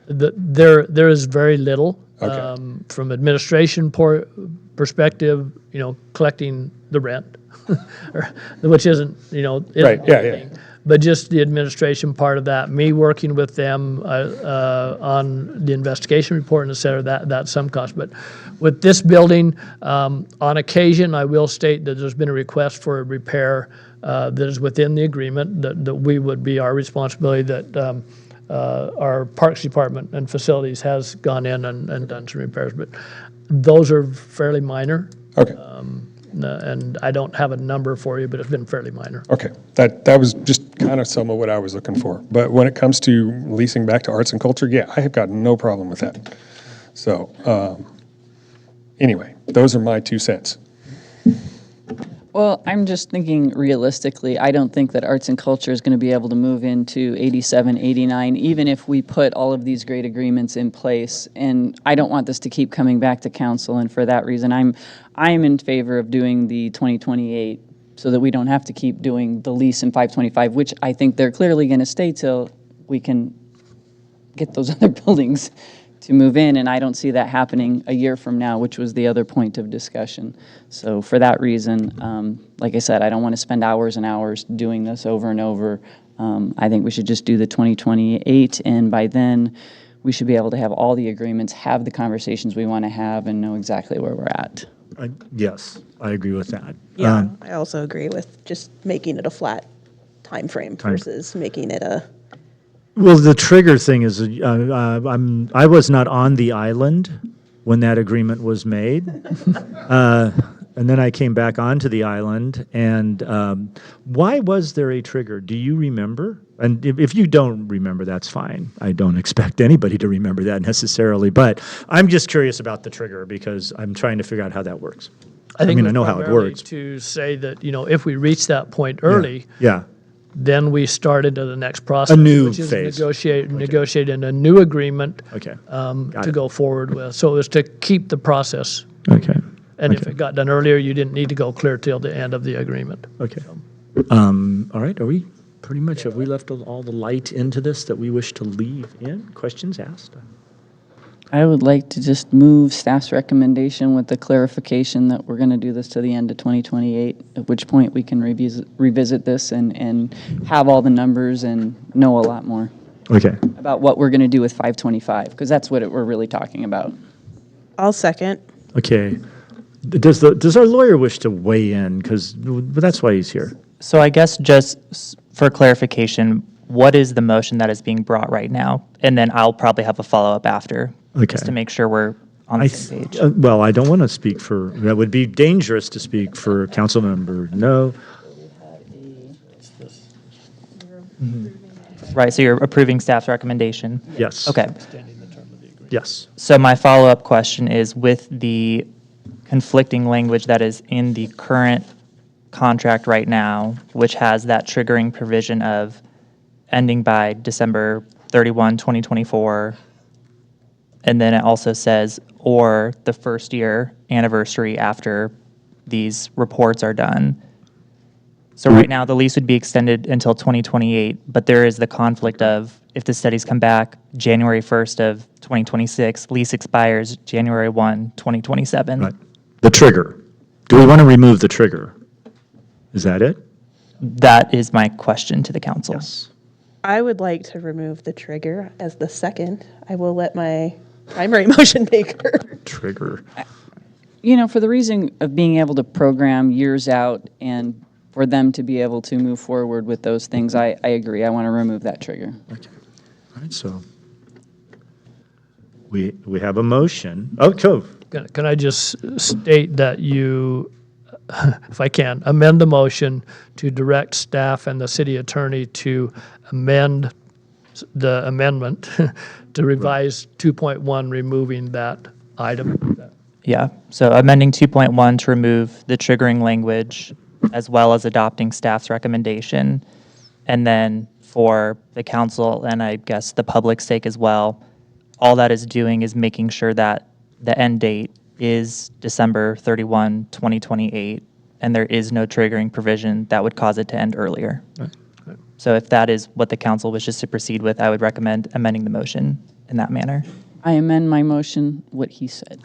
There is very little From administration perspective, collecting the rent, which isn't, Right, yeah. but just the administration part of that, me working with them on the investigation report and et cetera, that's some cost. But with this building, on occasion, I will state that there's been a request for a repair that is within the agreement, that we would be our responsibility, that our Parks Department and Facilities has gone in and done some repairs. But those are fairly minor. Okay. And I don't have a number for you, but it's been fairly minor. Okay, that was just kind of some of what I was looking for. But when it comes to leasing back to arts and culture, yeah, I have got no problem with that. So, anyway, those are my 2 cents. Well, I'm just thinking realistically, I don't think that arts and culture is going to be able to move into 87, 89, even if we put all of these great agreements in place. And I don't want this to keep coming back to council, and for that reason, I'm in favor of doing the 2028 so that we don't have to keep doing the lease in 525, which I think they're clearly going to stay till we can get those other buildings to move in, and I don't see that happening a year from now, which was the other point of discussion. So for that reason, like I said, I don't want to spend hours and hours doing this over and over. I think we should just do the 2028, and by then, we should be able to have all the agreements, have the conversations we want to have, and know exactly where we're at. Yes, I agree with that. Yeah, I also agree with just making it a flat time frame versus making it a. Well, the trigger thing is, I was not on the island when that agreement was made. And then I came back onto the island, and why was there a trigger? Do you remember? And if you don't remember, that's fine. I don't expect anybody to remember that necessarily, but I'm just curious about the trigger because I'm trying to figure out how that works. I mean, I know how it works. To say that, if we reach that point early, Yeah. then we start into the next process. A new which is phase. Negotiating a new agreement Okay. to go forward with. So it was to keep the process. Okay. And if it got done earlier, you didn't need to go clear till the end of the agreement. Okay. All right, are we pretty much, have we left all the light into this that we wish to leave in? Questions asked? I would like to just move staff's recommendation with the clarification that we're going to do this to the end of 2028, at which point we can revisit this and have all the numbers and know a lot more Okay. about what we're going to do with 525, because that's what we're really talking about. I'll second. Okay. Does our lawyer wish to weigh in? But that's why he's here. So I guess just for clarification, what is the motion that is being brought right now? And then I'll probably have a follow-up after, just to make sure we're on the same page. Well, I don't want to speak for, that would be dangerous to speak for council member No. Right, so you're approving staff's recommendation? Yes. Okay. Yes. So my follow-up question is, with the conflicting language that is in the current contract right now, which has that triggering provision of ending by December 31, 2024, and then it also says, or the first year anniversary after these reports are done. So right now, the lease would be extended until 2028, but there is the conflict of, if the studies come back January 1st of 2026, lease expires January 1, 2027. Right. The trigger. Do we want to remove the trigger? Is that it? That is my question to the council. Yes. I would like to remove the trigger as the second. I will let my primary motion maker. Trigger. For the reason of being able to program years out and for them to be able to move forward with those things, I agree. I want to remove that trigger. Okay. All right, so we have a motion. Oh, cool. Can I just state that you, if I can, amend the motion to direct staff and the city attorney to amend the amendment to revise 2.1, removing that item? Yeah, so amending 2.1 to remove the triggering language as well as adopting staff's recommendation. And then for the council and I guess the public's sake as well, all that is doing is making sure that the end date is December 31, 2028, and there is no triggering provision that would cause it to end earlier. Right. So if that is what the council wishes to proceed with, I would recommend amending the motion in that manner. I amend my motion, what he said.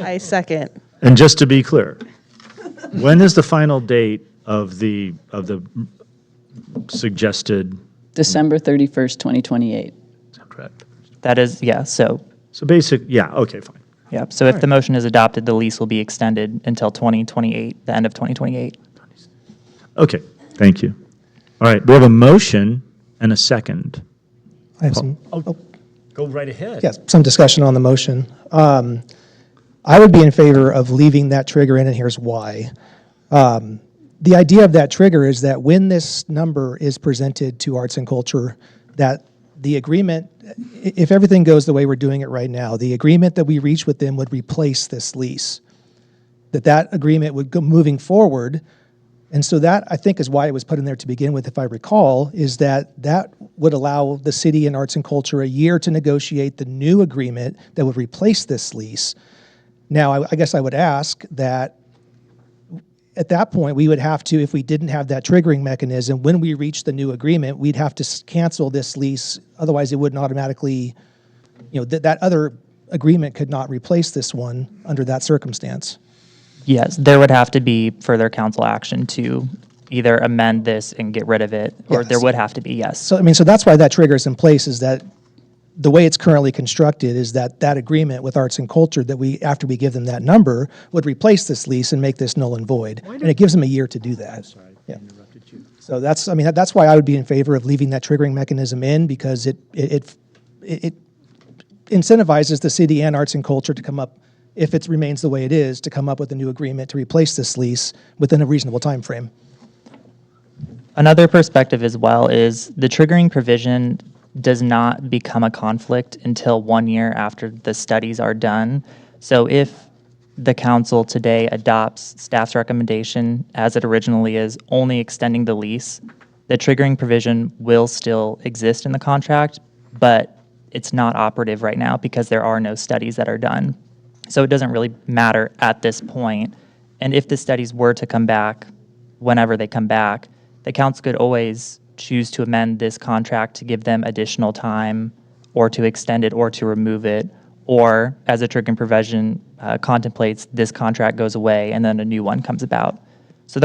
I second. And just to be clear, when is the final date of the suggested? December 31st, 2028. Is that correct? That is, yeah, so, So okay, fine. yeah, so if the motion is adopted, the lease will be extended until 2028, the end of 2028. Okay, thank you. All right, we have a motion and a second. I have some, Go right ahead. yes, some discussion on the motion. I would be in favor of leaving that trigger in, and here's why. The idea of that trigger is that when this number is presented to arts and culture, that the agreement, if everything goes the way we're doing it right now, the agreement that we reach with them would replace this lease. That agreement would go moving forward. And so that, I think, is why it was put in there to begin with, if I recall, is that would allow the city and arts and culture a year to negotiate the new agreement that would replace this lease. Now, I guess I would ask that at that point, we would have to, if we didn't have that triggering mechanism, when we reach the new agreement, we'd have to cancel this lease. Otherwise, it wouldn't automatically, that other agreement could not replace this one under that circumstance. Yes, there would have to be further council action to either amend this and get rid of it, or Yes. there would have to be, yes. So that's why that trigger is in place, is that the way it's currently constructed is that agreement with arts and culture that after we give them that number, would replace this lease and make this null and void. And it gives them a year to do that. Sorry, Yeah. I interrupted you. So that's why I would be in favor of leaving that triggering mechanism in, because it incentivizes the city and arts and culture to come up, if it remains the way it is, to come up with a new agreement to replace this lease within a reasonable time frame. Another perspective as well is the triggering provision does not become a conflict until 1 year after the studies are done. So if the council today adopts staff's recommendation as it originally is, only extending the lease, the triggering provision will still exist in the contract, but it's not operative right now because there are no studies that are done. So it doesn't really matter at this point. And if the studies were to come back, whenever they come back, the council could always choose to amend this contract to give them additional time, or to extend it, or to remove it, or as a triggering provision contemplates, this contract goes away and then a new one comes about. So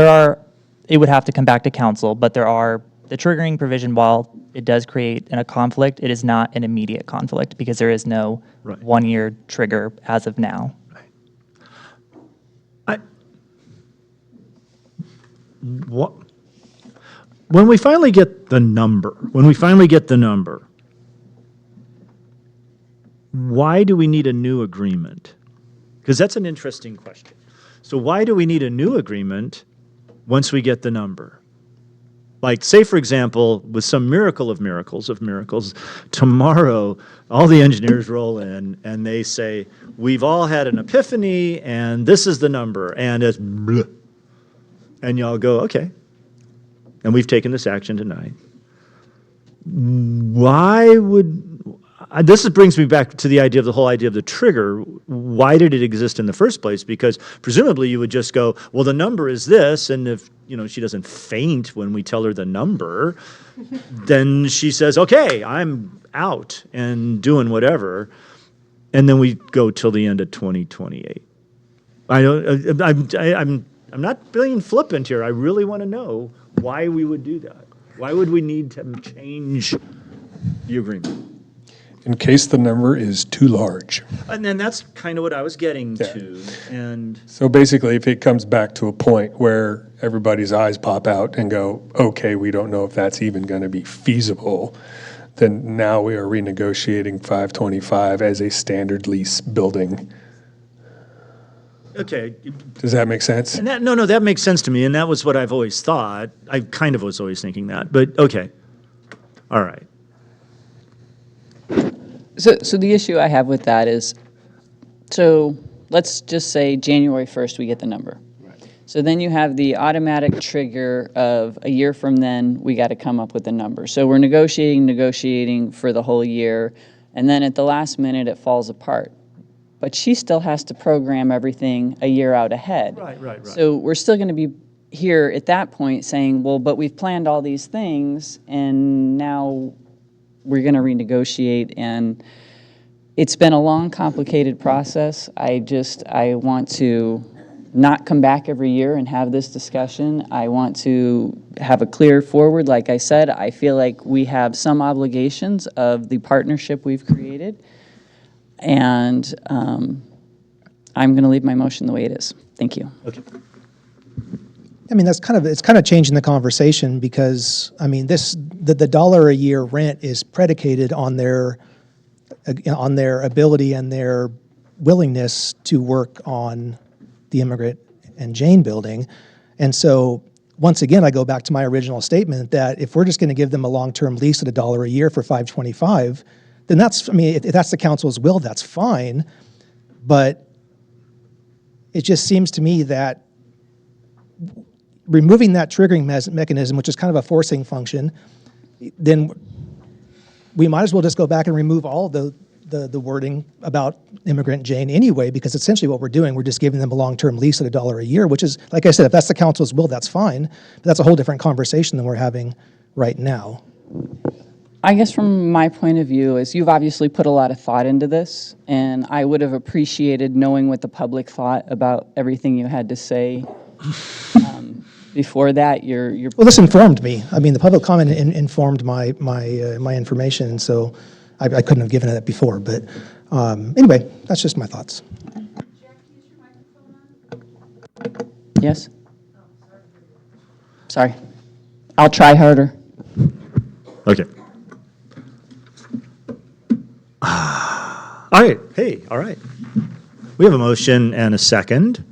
it would have to come back to council, but the triggering provision, while it does create a conflict, it is not an immediate conflict because there is no 1 year trigger as of now. When we finally get the number, why do we need a new agreement? Because that's an interesting question. So why do we need a new agreement once we get the number? Like, say, for example, with some miracle of miracles, tomorrow all the engineers roll in and they say, we've all had an epiphany and this is the number, and it's blah. And y'all go, okay. And we've taken this action tonight. This brings me back to the whole idea of the trigger. Why did it exist in the first place? Because presumably you would just go, well, the number is this, and if she doesn't faint when we tell her the number, then she says, okay, I'm out and doing whatever, and then we go till the end of 2028. I'm not being flippant here. I really want to know why we would do that. Why would we need to change the agreement? In case the number is too large. And then that's kind of what I was getting to. And So basically, if it comes back to a point where everybody's eyes pop out and go, okay, we don't know if that's even going to be feasible, then now we are renegotiating 525 as a standard lease building. okay. Does that make sense? And that makes sense to me, and that was what I've always thought. I kind of was always thinking that, but okay. All right. So the issue I have with that is, so let's just say January 1st we get the number. So then you have the automatic trigger of a year from then we got to come up with a number. So we're negotiating for the whole year, and then at the last minute it falls apart. But she still has to program everything a year out ahead. Right. So we're still going to be here at that point saying, well, but we've planned all these things, and now we're going to renegotiate, and it's been a long, complicated process. I want to not come back every year and have this discussion. I want to have a clear forward. Like I said, I feel like we have some obligations of the partnership we've created. And I'm going to leave my motion the way it is. Thank you. Okay. I mean, it's kind of changing the conversation because, I mean, the dollar a year rent is predicated on their ability and their willingness to work on the Immigrant and Jane building. And so, once again, I go back to my original statement that if we're just going to give them a long-term lease at $1 a year for $525, then that's, I mean, if that's the council's will, that's fine. But it just seems to me that removing that triggering mechanism, which is kind of a forcing function, then we might as well just go back and remove all the wording about Immigrant Jane anyway, because essentially what we're doing, we're just giving them a long-term lease at $1 a year, which is, like I said, if that's the council's will, that's fine. But that's a whole different conversation than we're having right now. I guess from my point of view is you've obviously put a lot of thought into this, and I would have appreciated knowing what the public thought about everything you had to say. Before that, you're Well, this informed me. I mean, the public comment informed my information, and so I couldn't have given it before. But anyway, that's just my thoughts. Yes? Sorry. I'll try harder. Okay. All right. Hey, all right. We have a motion and a second.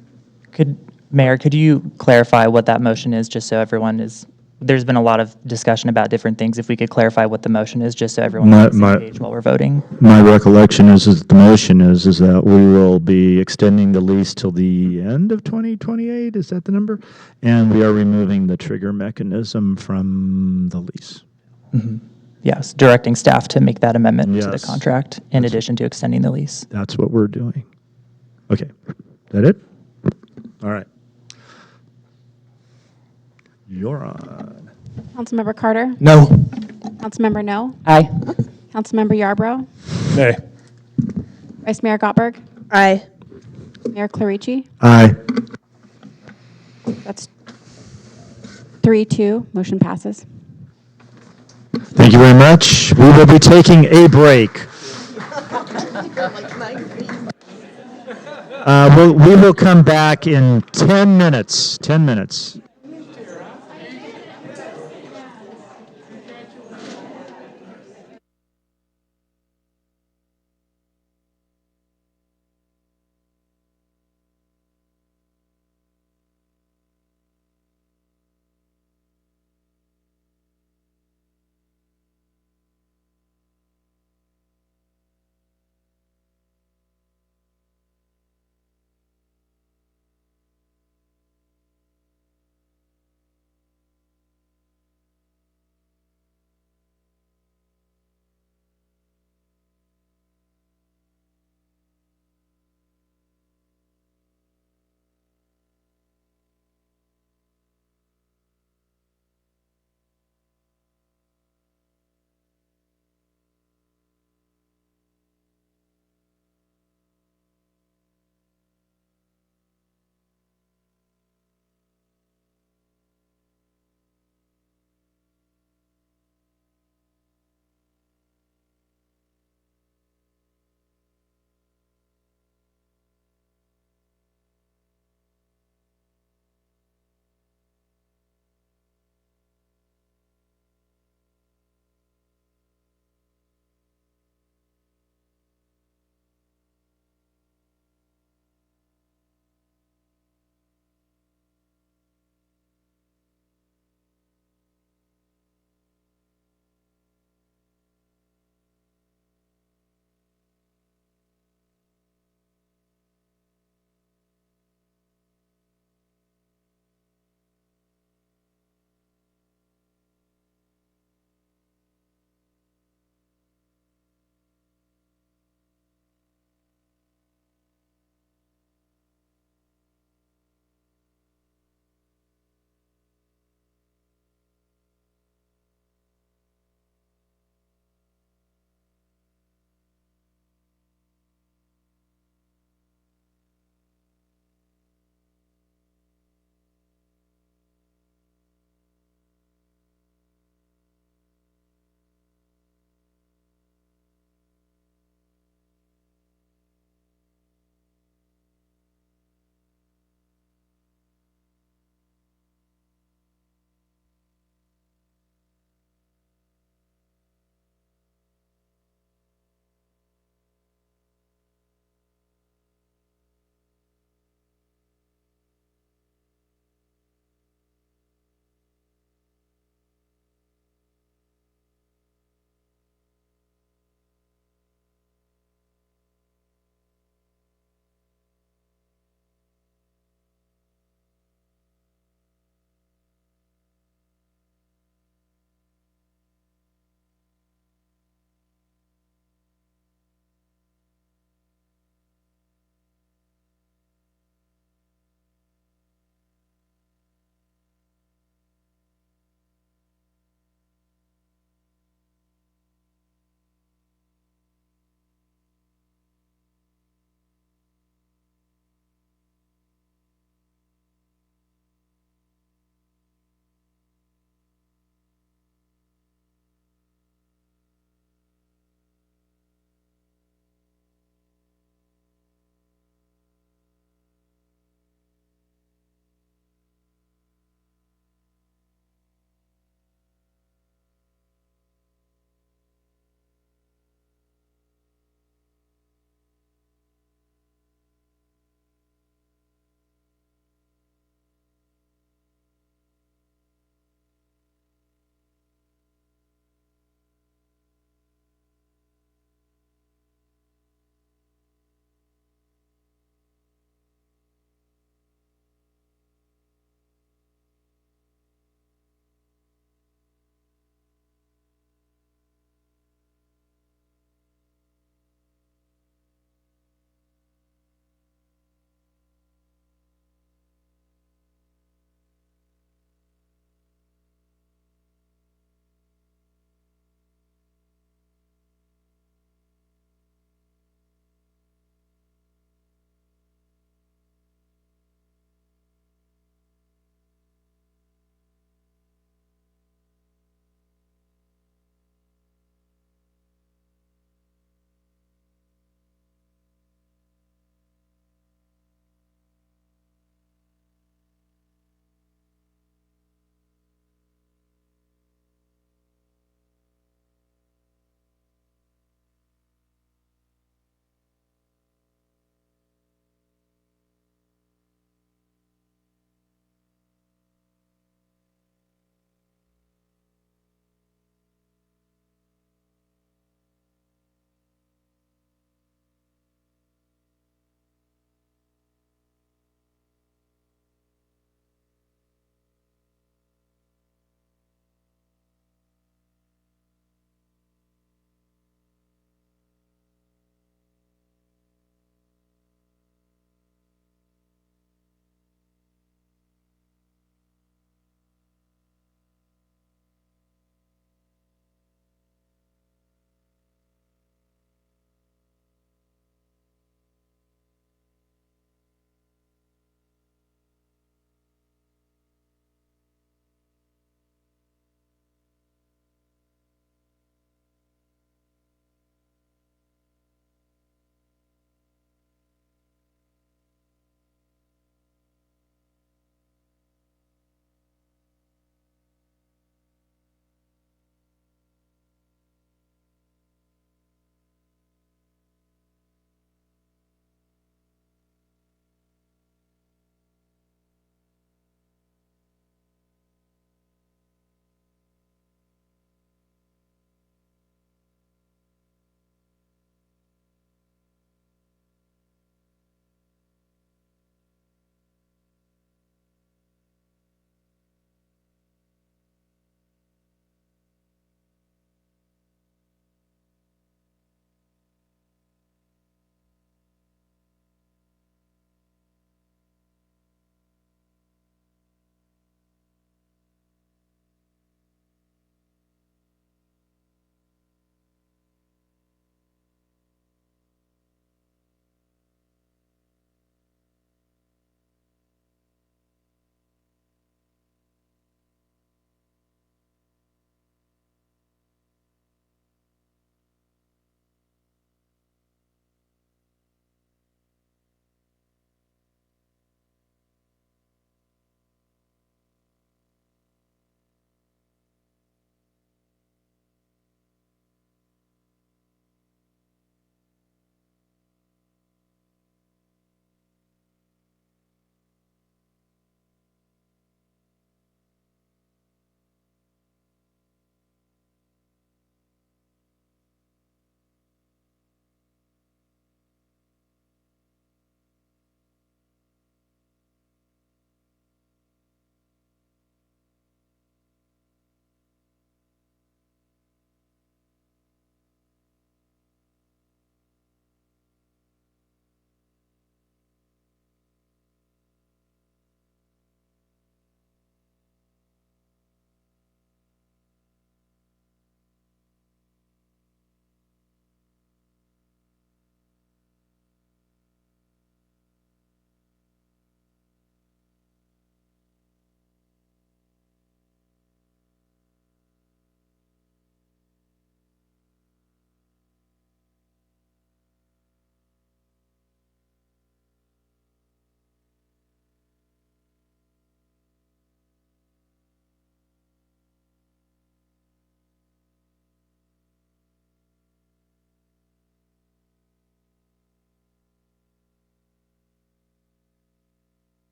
Mayor, could you clarify what that motion is, just so everyone is, there's been a lot of discussion about different things. If we could clarify what the motion is, just so everyone is on the same page while we're voting. My recollection is that the motion is that we will be extending the lease till the end of 2028. Is that the number? And we are removing the trigger mechanism from the lease. Mm-hmm. Yes, directing staff to make that amendment to the Yes. contract in addition to extending the lease. That's what we're doing. Okay. Is that it? All right. You're on. Councilmember Carter? No. Councilmember No? Aye. Councilmember Yarbrough? Nay. Vice Mayor Gottberg? Aye. Mayor Clarici? Aye. That's 3-2. Motion passes. Thank you very much. We will be taking a break. We will come back in 10 minutes. 10 minutes.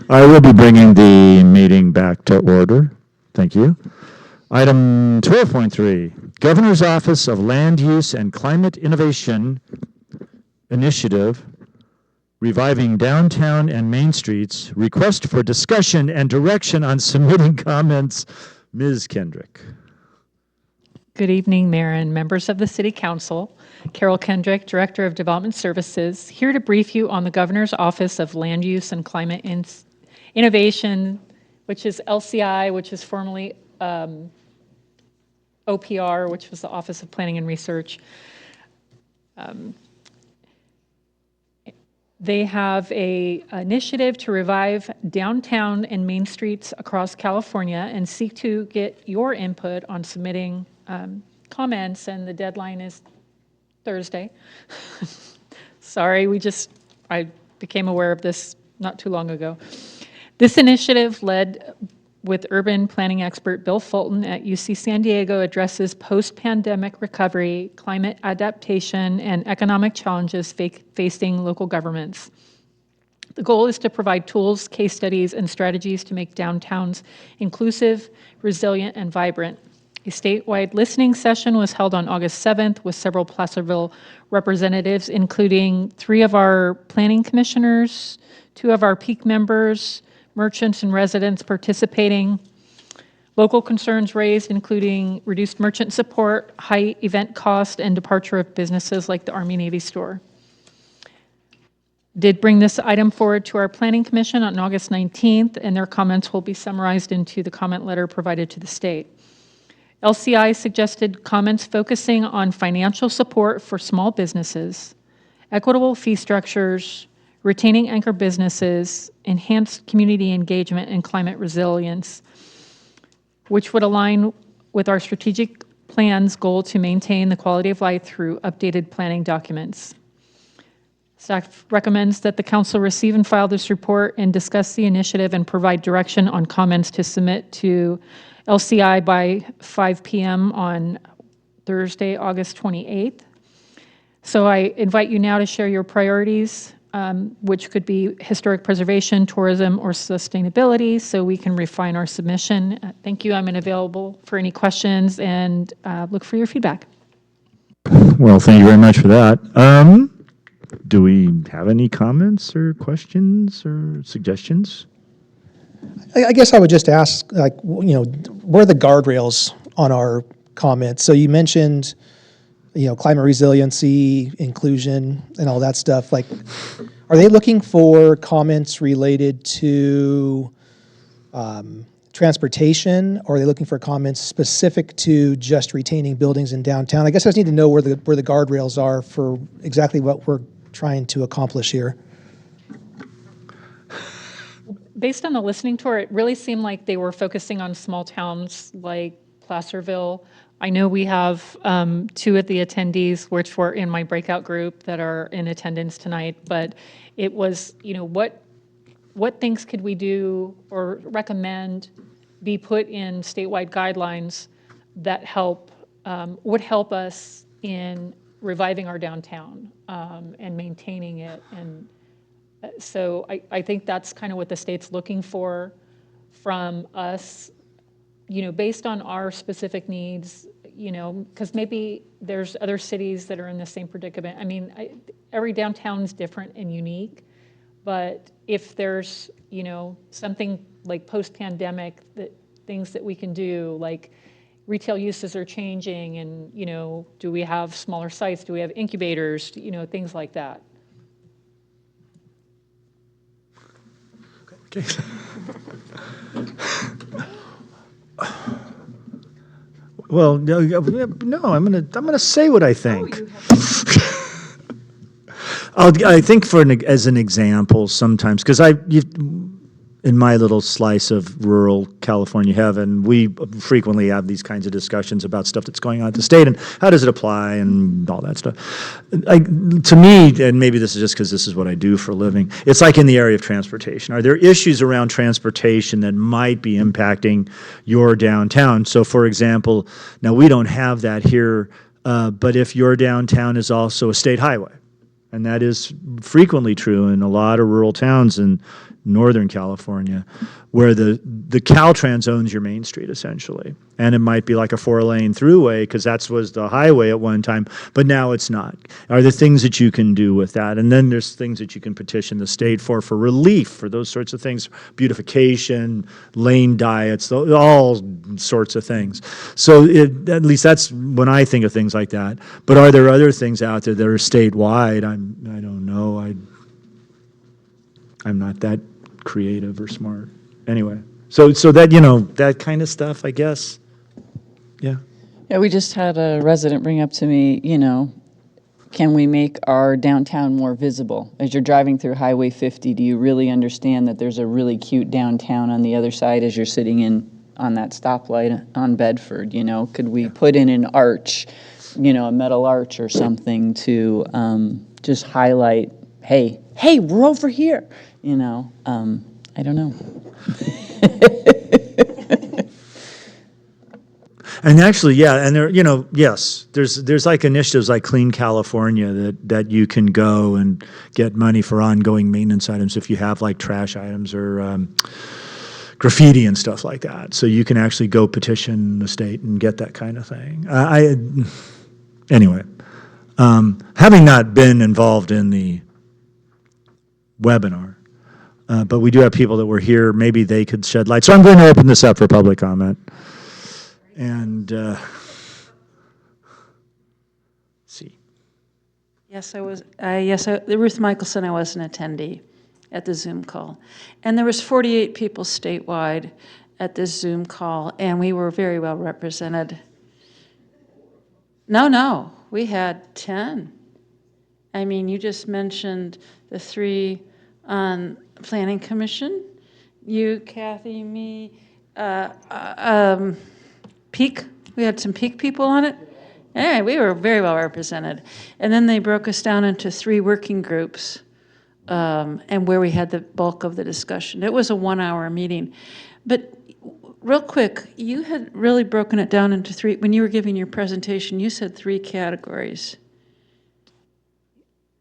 I will be bringing the meeting back to order. Thank you. Item 12.3, Governor's Office of Land Use and Climate Innovation Initiative, Reviving Downtown and Main Streets, request for discussion and direction on submitting comments. Ms. Kendrick. Good evening, Mayor and members of the City Council. Carol Kendrick, Director of Development Services, here to brief you on the Governor's Office of Land Use and Climate Innovation, which is LCI, which is formerly OPR, which was the Office of Planning and Research. They have an initiative to revive downtown and main streets across California and seek to get your input on submitting comments, and the deadline is Thursday. Sorry, I became aware of this not too long ago. This initiative, led with urban planning expert Bill Fulton at UC San Diego, addresses post-pandemic recovery, climate adaptation, and economic challenges facing local governments. The goal is to provide tools, case studies, and strategies to make downtowns inclusive, resilient, and vibrant. A statewide listening session was held on August 7th with several Placerville representatives, including 3 of our planning commissioners, 2 of our peak members, merchants and residents participating. Local concerns raised, including reduced merchant support, high event cost, and departure of businesses like the Army-Navy store. Did bring this item forward to our Planning Commission on August 19th, and their comments will be summarized into the comment letter provided to the state. LCI suggested comments focusing on financial support for small businesses, equitable fee structures, retaining anchor businesses, enhanced community engagement, and climate resilience, which would align with our strategic plan's goal to maintain the quality of life through updated planning documents. Staff recommends that the council receive and file this report and discuss the initiative and provide direction on comments to submit to LCI by 5 p.m. on Thursday, August 28th. So I invite you now to share your priorities, which could be historic preservation, tourism, or sustainability, so we can refine our submission. Thank you. I'm available for any questions and look for your feedback. Well, thank you very much for that. Do we have any comments or questions or suggestions? I guess I would just ask, where are the guardrails on our comments? So you mentioned, climate resiliency, inclusion, and all that stuff. Like, are they looking for comments related to transportation, or are they looking for comments specific to just retaining buildings in downtown? I guess I just need to know where the guardrails are for exactly what we're trying to accomplish here. Based on the listening tour, it really seemed like they were focusing on small towns like Placerville. I know we have 2 of the attendees, which were in my breakout group, that are in attendance tonight, but it was, what things could we do or recommend be put in statewide guidelines that would help us in reviving our downtown and maintaining it. And so I think that's kind of what the state's looking for from us, based on our specific needs, because maybe there's other cities that are in the same predicament. I mean, every downtown is different and unique, but if there's, something like post-pandemic, things that we can do, like retail uses are changing, and, do we have smaller sites? Do we have incubators? Things like that. Okay. Well, no, I'm gonna say what I think. I think as an example sometimes, because in my little slice of rural California heaven, we frequently have these kinds of discussions about stuff that's going on at the state and how does it apply and all that stuff. To me, and maybe this is just because this is what I do for a living, it's like in the area of transportation. Are there issues around transportation that might be impacting your downtown? So for example, now we don't have that here, but if your downtown is also a state highway, and that is frequently true in a lot of rural towns, and Northern California, where the Caltrans owns your main street essentially. And it might be like a 4-lane throughway because that was the highway at one time, but now it's not. Are there things that you can do with that? And then there's things that you can petition the state for relief, for those sorts of things, beautification, lane diets, all sorts of things. So at least that's when I think of things like that. But are there other things out there that are statewide? I don't know. I'm not that creative or smart. Anyway, so that, that kind of stuff, I guess. Yeah. Yeah, we just had a resident bring up to me, can we make our downtown more visible? As you're driving through Highway 50, do you really understand that there's a really cute downtown on the other side as you're sitting on that stoplight on Bedford? Could we put in an arch, a metal arch or something to just highlight, hey, we're over here, I don't know. And actually, yeah, and there, yes, there's like initiatives like Clean California that you can go and get money for ongoing maintenance items if you have like trash items or graffiti and stuff like that. So you can actually go petition the state and get that kind of thing. Anyway, having not been involved in the webinar, but we do have people that were here. Maybe they could shed light. So I'm going to open this up for public comment. And see. Yes, Ruth Michelson, I was an attendee at the Zoom call. And there was 48 people statewide at this Zoom call, and we were very well represented. No, we had 10. I mean, you just mentioned the 3 on Planning Commission. You, Kathy, me, Peak. We had some Peak people on it. Yeah, we were very well represented. And then they broke us down into 3 working groups, and where we had the bulk of the discussion. It was a 1-hour meeting. But real quick, you had really broken it down into 3. When you were giving your presentation, you said 3 categories.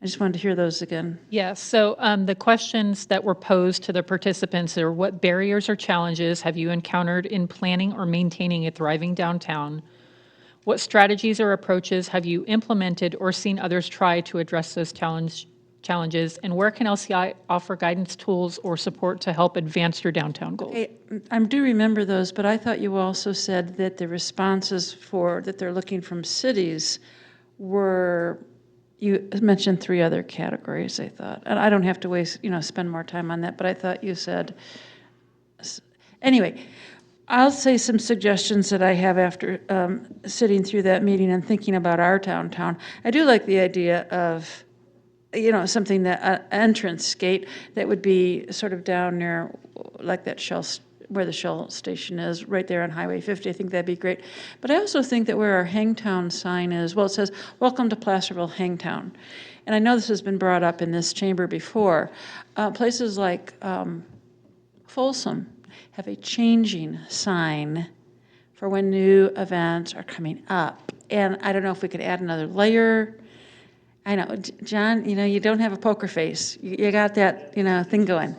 I just wanted to hear those again. Yes, so the questions that were posed to the participants are: what barriers or challenges have you encountered in planning or maintaining a thriving downtown? What strategies or approaches have you implemented or seen others try to address those challenges? And where can LCI offer guidance, tools, or support to help advance your downtown goals? I do remember those, but I thought you also said that the responses that they're looking from cities were. You mentioned 3 other categories, I thought. And I don't have to spend more time on that, but I thought you said. Anyway, I'll say some suggestions that I have after sitting through that meeting and thinking about our downtown. I do like the idea of, something that entrance gate that would be sort of down near like that Shell, where the Shell station is, right there on Highway 50. I think that'd be great. But I also think that where our Hangtown sign is, well, it says, "Welcome to Placerville, Hangtown." And I know this has been brought up in this chamber before. Places like Folsom have a changing sign for when new events are coming up. And I don't know if we could add another layer. I know, John, you don't have a poker face. You got that, thing going.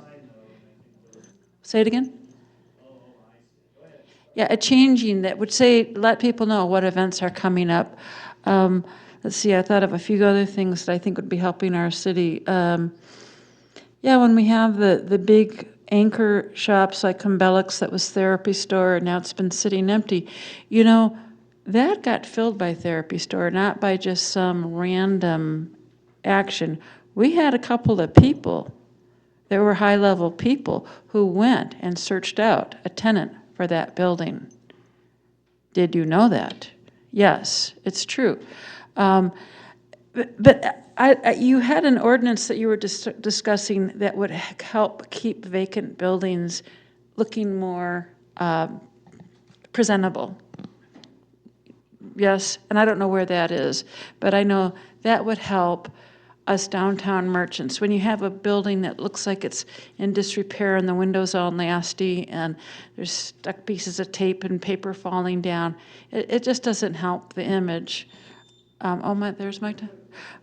Say it again? Yeah, a changing that would let people know what events are coming up. Let's see, I thought of a few other things that I think would be helping our city. When we have the big anchor shops like Cumbelix that was therapy store, and now it's been sitting empty. That got filled by therapy store, not by just some random action. We had a couple of people, there were high-level people who went and searched out a tenant for that building. Did you know that? Yes, it's true. But you had an ordinance that you were discussing that would help keep vacant buildings looking more presentable. Yes, and I don't know where that is, but I know that would help us downtown merchants. When you have a building that looks like it's in disrepair and the windows all nasty and there's stuck pieces of tape and paper falling down, it just doesn't help the image. There's my time.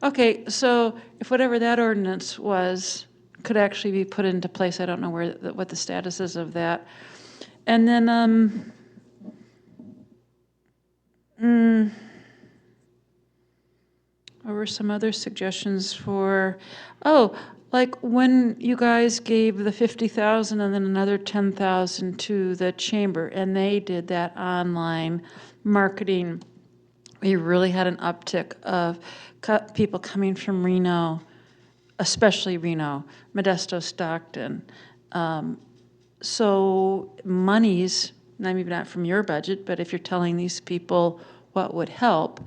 Okay, so if whatever that ordinance was could actually be put into place. I don't know what the status is of that. And then, what were some other suggestions for, like when you guys gave the 50,000 and then another 10,000 to the chamber, and they did that online marketing, we really had an uptick of people coming from Reno, especially Reno, Modesto, Stockton. So monies, maybe not from your budget, but if you're telling these people what would help,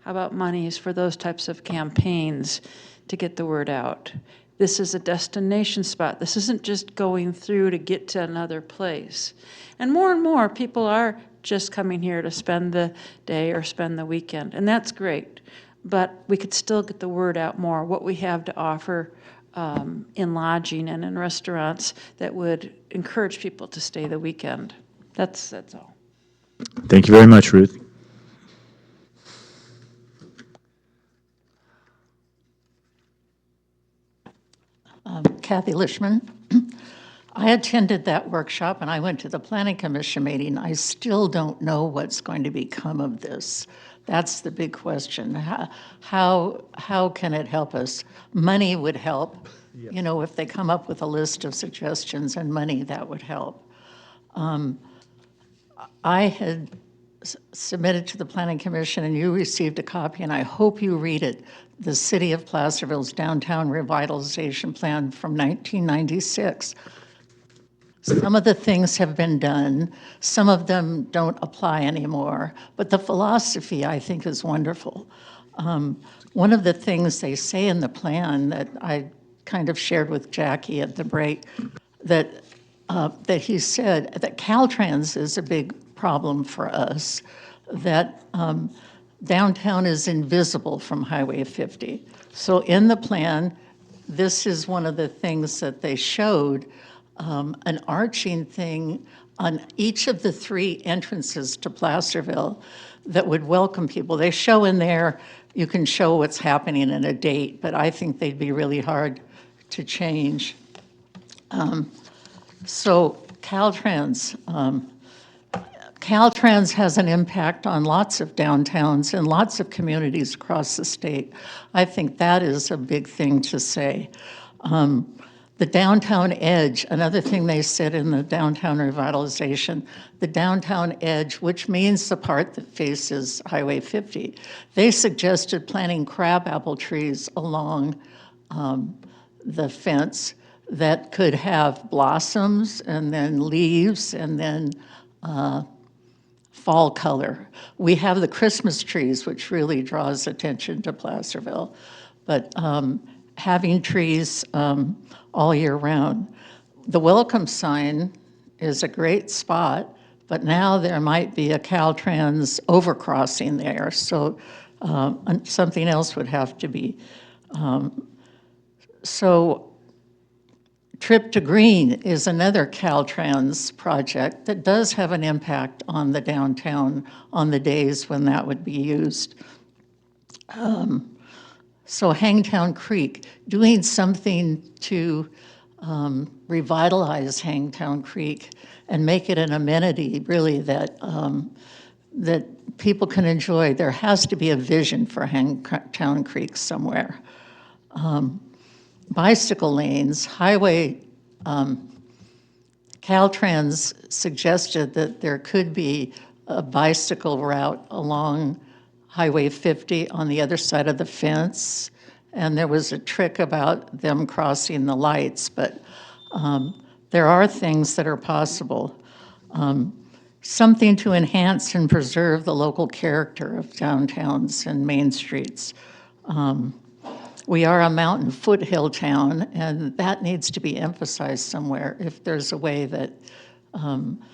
how about monies for those types of campaigns to get the word out? This is a destination spot. This isn't just going through to get to another place. And more people are just coming here to spend the day or spend the weekend, and that's great. But we could still get the word out more, what we have to offer in lodging and in restaurants that would encourage people to stay the weekend. That's all. Thank you very much, Ruth. Kathy Lishman. I attended that workshop and I went to the Planning Commission meeting. I still don't know what's going to become of this. That's the big question. How can it help us? Money would help. Yes. You know, if they come up with a list of suggestions and money, that would help. I had submitted to the Planning Commission and you received a copy, and I hope you read it, the City of Placerville's Downtown Revitalization Plan from 1996. Some of the things have been done, some of them don't apply anymore, but the philosophy, I think, is wonderful. One of the things they say in the plan that I kind of shared with Jackie at the break, that he said that Caltrans is a big problem for us, that downtown is invisible from Highway 50. So in the plan, this is one of the things that they showed, an arching thing on each of the 3 entrances to Placerville that would welcome people. They show in there, you can show what's happening in a date, but I think they'd be really hard to change. So Caltrans has an impact on lots of downtowns and lots of communities across the state. I think that is a big thing to say. The downtown edge, another thing they said in the downtown revitalization, the downtown edge, which means the part that faces Highway 50, they suggested planting crabapple trees along the fence that could have blossoms and then leaves and then fall color. We have the Christmas trees, which really draws attention to Placerville, but having trees all year round. The welcome sign is a great spot, but now there might be a Caltrans overcrossing there, so something else would have to be. So Trip to Green is another Caltrans project that does have an impact on the downtown on the days when that would be used. So Hangtown Creek, doing something to revitalize Hangtown Creek and make it an amenity, really, that people can enjoy. There has to be a vision for Hangtown Creek somewhere. Bicycle lanes, Caltrans suggested that there could be a bicycle route along Highway 50 on the other side of the fence, and there was a trick about them crossing the lights, but there are things that are possible. Something to enhance and preserve the local character of downtowns and main streets. We are a mountain foothill town, and that needs to be emphasized somewhere if there's a way that,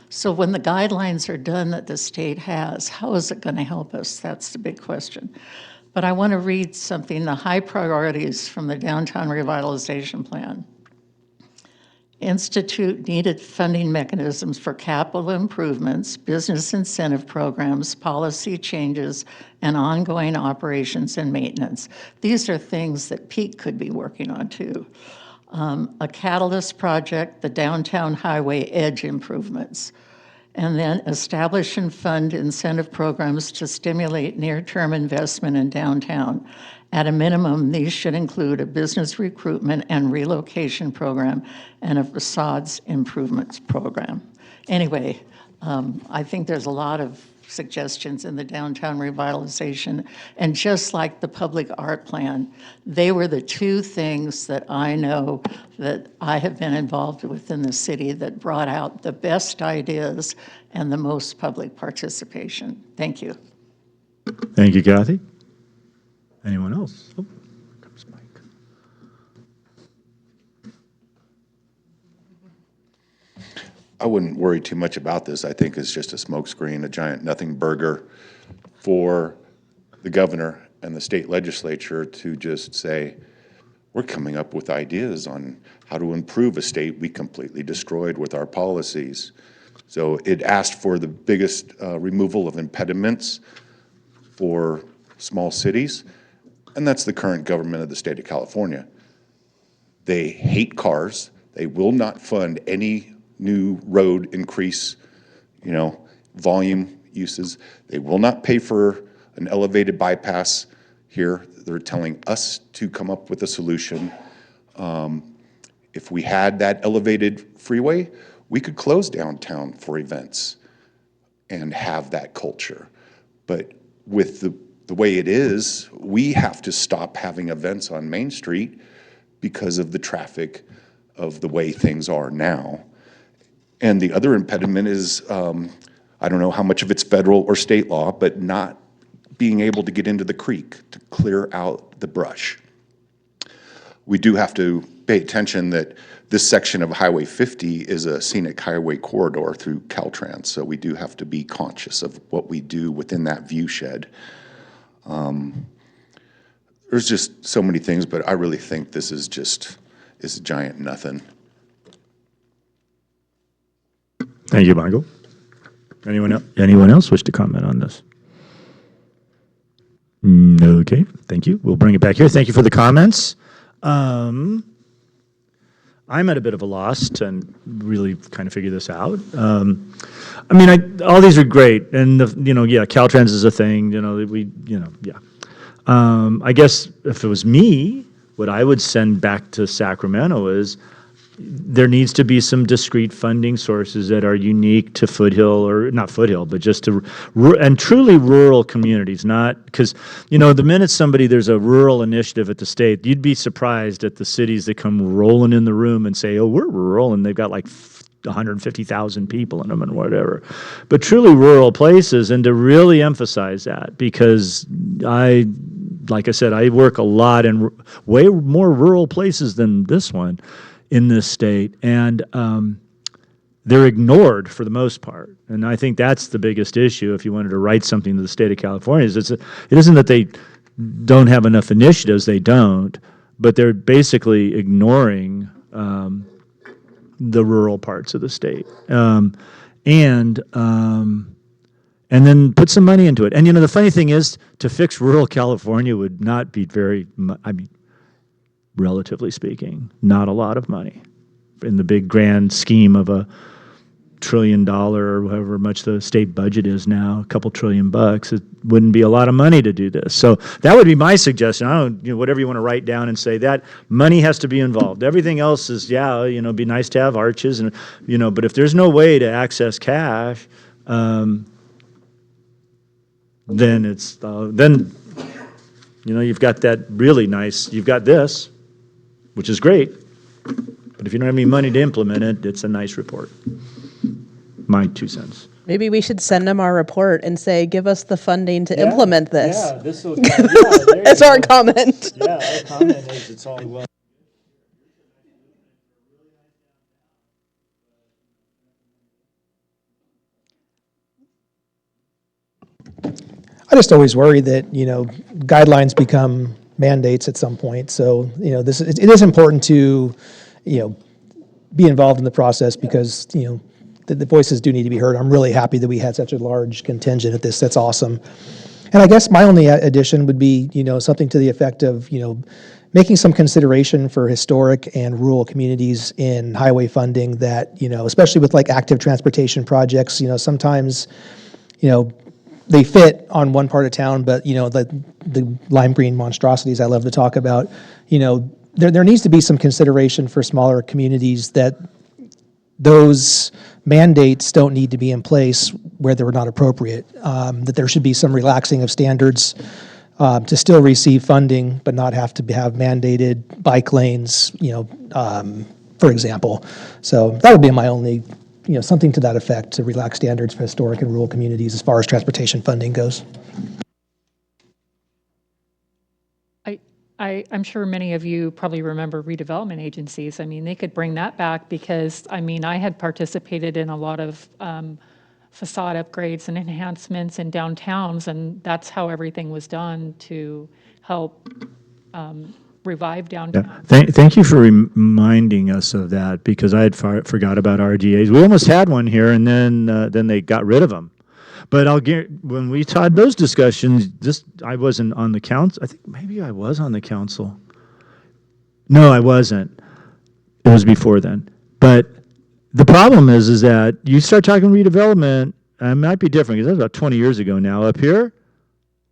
so when the guidelines are done that the state has, how is it going to help us? That's the big question. But I want to read something, the high priorities from the Downtown Revitalization Plan. Institute needed funding mechanisms for capital improvements, business incentive programs, policy changes, and ongoing operations and maintenance. These are things that Pete could be working on too. a catalyst project, the downtown highway edge improvements, and then establish and fund incentive programs to stimulate near-term investment in downtown. At a minimum, these should include a business recruitment and relocation program and a facades improvements program. Anyway, I think there's a lot of suggestions in the downtown revitalization. And just like the public art plan, they were the two things that I know that I have been involved with in the city that brought out the best ideas and the most public participation. Thank you. Thank you, Kathy. Anyone else? Oh, here comes Mike. I wouldn't worry too much about this. I think it's just a smokescreen, a giant nothing burger for the governor and the state legislature to just say, we're coming up with ideas on how to improve a state we completely destroyed with our policies. So it asked for the biggest removal of impediments for small cities, and that's the current government of the state of California. They hate cars. They will not fund any new road increase, volume uses. They will not pay for an elevated bypass here. They're telling us to come up with a solution. If we had that elevated freeway, we could close downtown for events and have that culture. But with the way it is, we have to stop having events on Main Street because of the traffic of the way things are now. And the other impediment is, I don't know how much of it's federal or state law, but not being able to get into the creek to clear out the brush. We do have to pay attention that this section of Highway 50 is a scenic highway corridor through Caltrans, so we do have to be conscious of what we do within that view shed. There's just so many things, but I really think this is a giant nothing. Thank you, Michael. Anyone else wish to comment on this? Okay, thank you. We'll bring it back here. Thank you for the comments. I'm at a bit of a loss to really kind of figure this out. All these are great, and Caltrans is a thing. I guess if it was me, what I would send back to Sacramento is there needs to be some discrete funding sources that are unique to Foothill, or not Foothill, but just to and truly rural communities. Not because the minute there's a rural initiative at the state, you'd be surprised at the cities that come rolling in the room and say, "Oh, we're rural," and they've got like 150,000 people in them and whatever. But truly rural places, and to really emphasize that, because like I said, I work a lot in way more rural places than this one in this state, and they're ignored for the most part. And I think that's the biggest issue if you wanted to write something to the state of California, is it isn't that they don't have enough initiatives, they don't, but they're basically ignoring the rural parts of the state. And then put some money into it. And the funny thing is, to fix rural California would not be relatively speaking, not a lot of money in the big grand scheme of $1 trillion or however much the state budget is now, a couple $1 trillion. It wouldn't be a lot of money to do this. So that would be my suggestion. I don't, whatever you want to write down and say, that money has to be involved. Everything else is, be nice to have arches and, but if there's no way to access cash, then it's, you've got that really nice, you've got this, which is great, but if you don't have any money to implement it, it's a nice report. My 2 cents. Maybe we should send them our report and say, give us the funding to implement this. Yeah, That's our comment. Yeah, our comment is it's all well. I just always worry that, guidelines become mandates at some point. So, it is important to, be involved in the process because, the voices do need to be heard. I'm really happy that we had such a large contingent at this. That's awesome. And I guess my only addition would be, something to the effect of, making some consideration for historic and rural communities in highway funding that, especially with like active transportation projects, sometimes, they fit on one part of town, but, the lime green monstrosities I love to talk about, there needs to be some consideration for smaller communities that those mandates don't need to be in place where they're not appropriate, that there should be some relaxing of standards to still receive funding, but not have to have mandated bike lanes, for example. So that would be my only, something to that effect, to relax standards for historic and rural communities as far as transportation funding goes. I'm sure many of you probably remember redevelopment agencies. I mean, they could bring that back because, I had participated in a lot of facade upgrades and enhancements in downtowns, and that's how everything was done to help revive downtown. Thank you for reminding us of that, because I had forgot about RDAs. We almost had one here, and then they got rid of them. But when we had those discussions, I wasn't on the council. I think maybe I was on the council. No, I wasn't. It was before then. But the problem is that you start talking redevelopment, it might be different, because that's about 20 years ago now. Up here,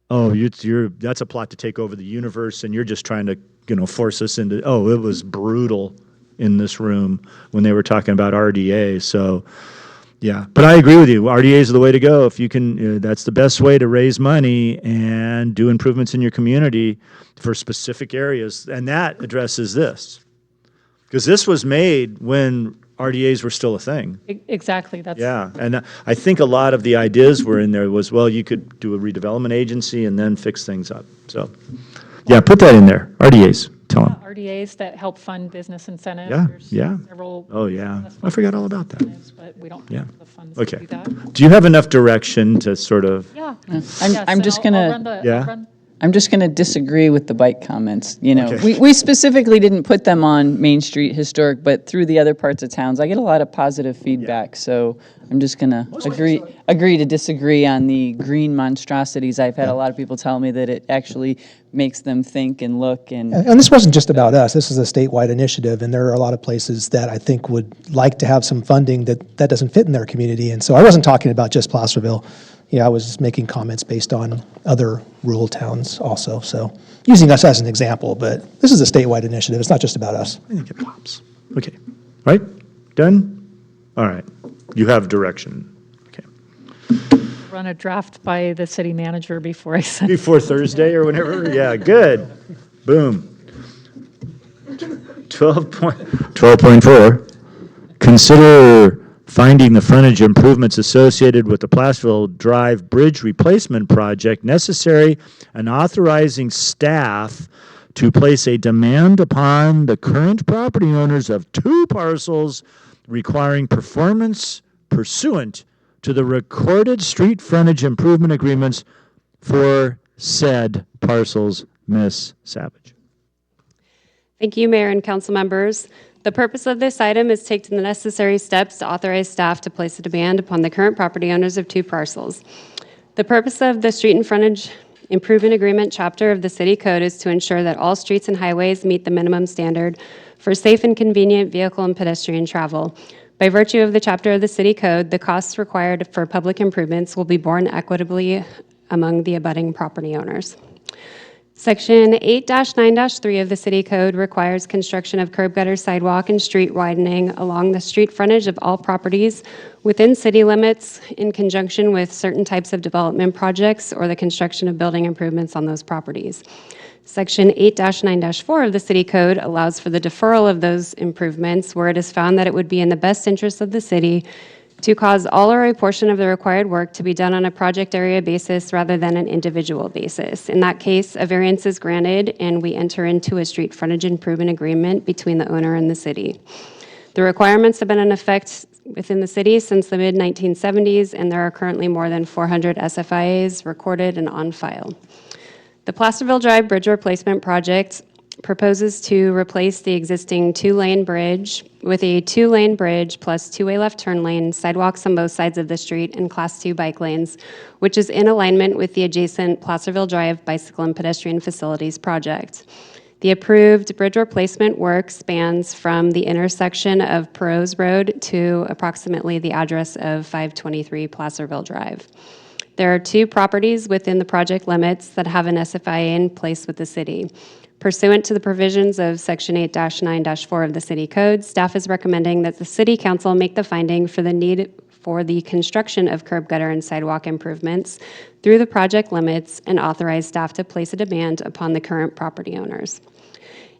that's a plot to take over the universe, and you're just trying to force us into. It was brutal in this room when they were talking about RDA. So. Yeah, but I agree with you. RDAs are the way to go. If you can, that's the best way to raise money and do improvements in your community for specific areas. And that addresses this. Because this was made when RDAs were still a thing. Exactly. Yeah, and I think a lot of the ideas were in there was, you could do a redevelopment agency and then fix things up. So, yeah, put that in there. RDAs, tell them. RDAs that help fund business incentives. Yeah, There's yeah. Several I forgot all about that. but we don't Yeah. have the funds to do that. Do you have enough direction to sort of? Yeah. I'm just gonna. I'm just going to disagree with the bike comments. Okay. We specifically didn't put them on Main Street Historic, but through the other parts of towns, I get a lot of positive feedback. So I'm just going to agree to disagree on the green monstrosities. I've had a lot of people tell me that it actually makes them think and look. And this wasn't just about us. This is a statewide initiative, and there are a lot of places that I think would like to have some funding that doesn't fit in their community. And so I wasn't talking about just Placerville. I was making comments based on other rural towns also. So using us as an example, but this is a statewide initiative. It's not just about us. I think it pops. Okay. Right? Done? All right. You have direction. Okay. Run a draft by the city manager before I send. Before Thursday or whenever? Yeah, good. Boom. 12.4. Consider finding the frontage improvements associated with the Placerville Drive Bridge Replacement Project necessary and authorizing staff to place a demand upon the current property owners of 2 parcels requiring performance pursuant to the recorded street frontage improvement agreements for said parcels. Ms. Savage. Thank you, Mayor and council members. The purpose of this item is to take the necessary steps to authorize staff to place a demand upon the current property owners of 2 parcels. The purpose of the Street and Frontage Improvement Agreement chapter of the City Code is to ensure that all streets and highways meet the minimum standard for safe and convenient vehicle and pedestrian travel. By virtue of the chapter of the City Code, the costs required for public improvements will be borne equitably among the abutting property owners. Section 8-9-3 of the City Code requires construction of curb gutter, sidewalk, and street widening along the street frontage of all properties within city limits in conjunction with certain types of development projects or the construction of building improvements on those properties. Section 8-9-4 of the City Code allows for the deferral of those improvements where it is found that it would be in the best interest of the city to cause all or a portion of the required work to be done on a project area basis rather than an individual basis. In that case, a variance is granted and we enter into a street frontage improvement agreement between the owner and the city. The requirements have been in effect within the city since the mid-1970s, and there are currently more than 400 SFIAs recorded and on file. The Placerville Drive Bridge Replacement Project proposes to replace the existing two-lane bridge with a two-lane bridge plus two-way left turn lane, sidewalks on both sides of the street, and Class 2 bike lanes, which is in alignment with the adjacent Placerville Drive bicycle and pedestrian facilities project. The approved bridge replacement work spans from the intersection of Perot's Road to approximately the address of 523 Placerville Drive. There are 2 properties within the project limits that have an SFIA in place with the city. Pursuant to the provisions of Section 8-9-4 of the City Code, staff is recommending that the City Council make the finding for the need for the construction of curb gutter and sidewalk improvements through the project limits and authorize staff to place a demand upon the current property owners.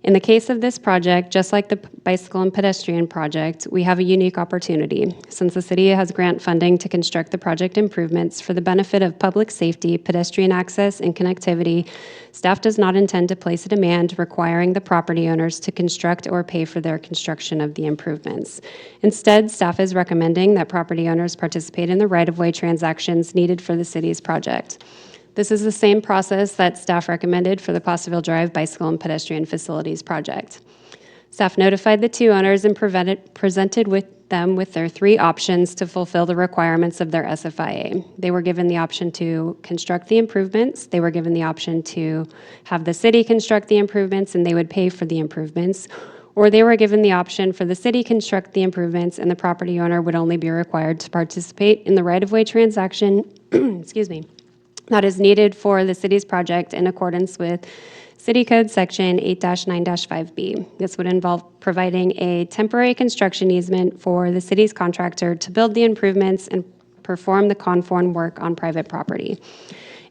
In the case of this project, just like the bicycle and pedestrian project, we have a unique opportunity. Since the city has grant funding to construct the project improvements for the benefit of public safety, pedestrian access, and connectivity, staff does not intend to place a demand requiring the property owners to construct or pay for their construction of the improvements. Instead, staff is recommending that property owners participate in the right-of-way transactions needed for the city's project. This is the same process that staff recommended for the Placerville Drive Bicycle and Pedestrian Facilities project. Staff notified the 2 owners and presented with them with their 3 options to fulfill the requirements of their SFIA. They were given the option to construct the improvements, they were given the option to have the city construct the improvements and they would pay for the improvements, or they were given the option for the city construct the improvements and the property owner would only be required to participate in the right-of-way transaction, excuse me, that is needed for the city's project in accordance with City Code Section 8-9-5B. This would involve providing a temporary construction easement for the city's contractor to build the improvements and perform the conform work on private property.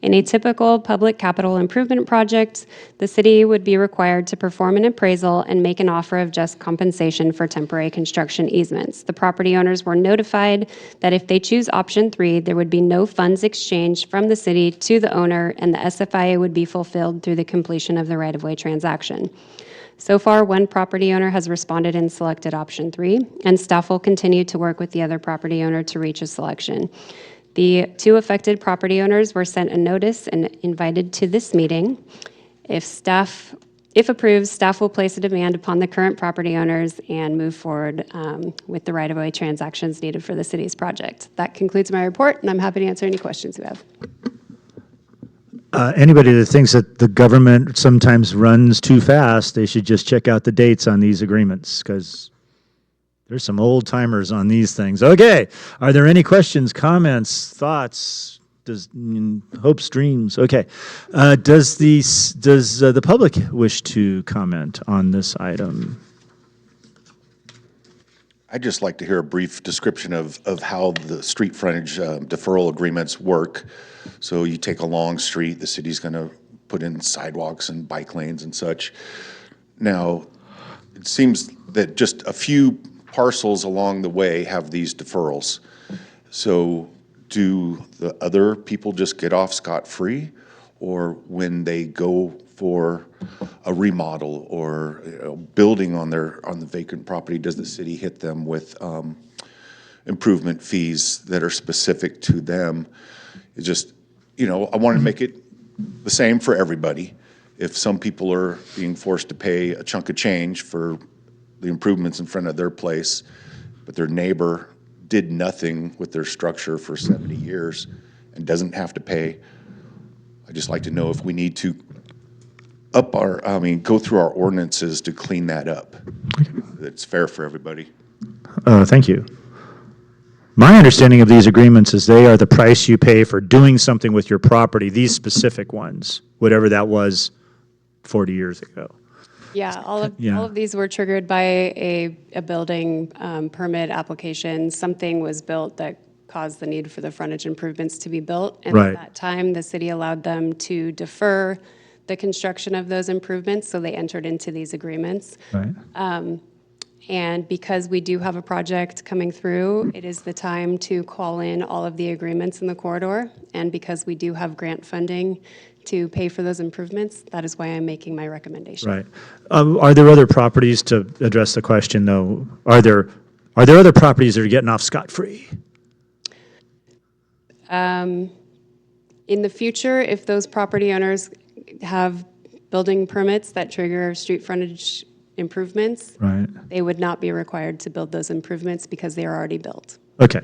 In a typical public capital improvement project, the city would be required to perform an appraisal and make an offer of just compensation for temporary construction easements. The property owners were notified that if they choose option 3, there would be no funds exchanged from the city to the owner, and the SFIA would be fulfilled through the completion of the right-of-way transaction. So far, 1 property owner has responded and selected option 3, and staff will continue to work with the other property owner to reach a selection. The 2 affected property owners were sent a notice and invited to this meeting. If approved, staff will place a demand upon the current property owners and move forward with the right-of-way transactions needed for the city's project. That concludes my report, and I'm happy to answer any questions you have. Anybody that thinks that the government sometimes runs too fast, they should just check out the dates on these agreements, because there's some old timers on these things. Okay, are there any questions, comments, thoughts, hopes, dreams? Okay, does the public wish to comment on this item? I'd just like to hear a brief description of how the street frontage deferral agreements work. So you take a long street, the city's going to put in sidewalks and bike lanes and such. Now, it seems that just a few parcels along the way have these deferrals. So do the other people just get off scot-free? Or when they go for a remodel or building on the vacant property, does the city hit them with improvement fees that are specific to them? It's just, I want to make it the same for everybody. If some people are being forced to pay a chunk of change for the improvements in front of their place, but their neighbor did nothing with their structure for 70 years and doesn't have to pay. I'd just like to know if we need to go through our ordinances to clean that up. It's fair for everybody. Thank you. My understanding of these agreements is they are the price you pay for doing something with your property, these specific ones, whatever that was 40 years ago. Yeah, all of these were triggered by a building permit application. Something was built that caused the need for the frontage improvements to be built. And Right. at that time, the city allowed them to defer the construction of those improvements, so they entered into these agreements. Right. And because we do have a project coming through, it is the time to call in all of the agreements in the corridor. And because we do have grant funding to pay for those improvements, that is why I'm making my recommendation. Right. Are there other properties, to address the question though, are there other properties that are getting off scot-free? In the future, if those property owners have building permits that trigger street frontage improvements, Right. they would not be required to build those improvements because they are already built. Okay.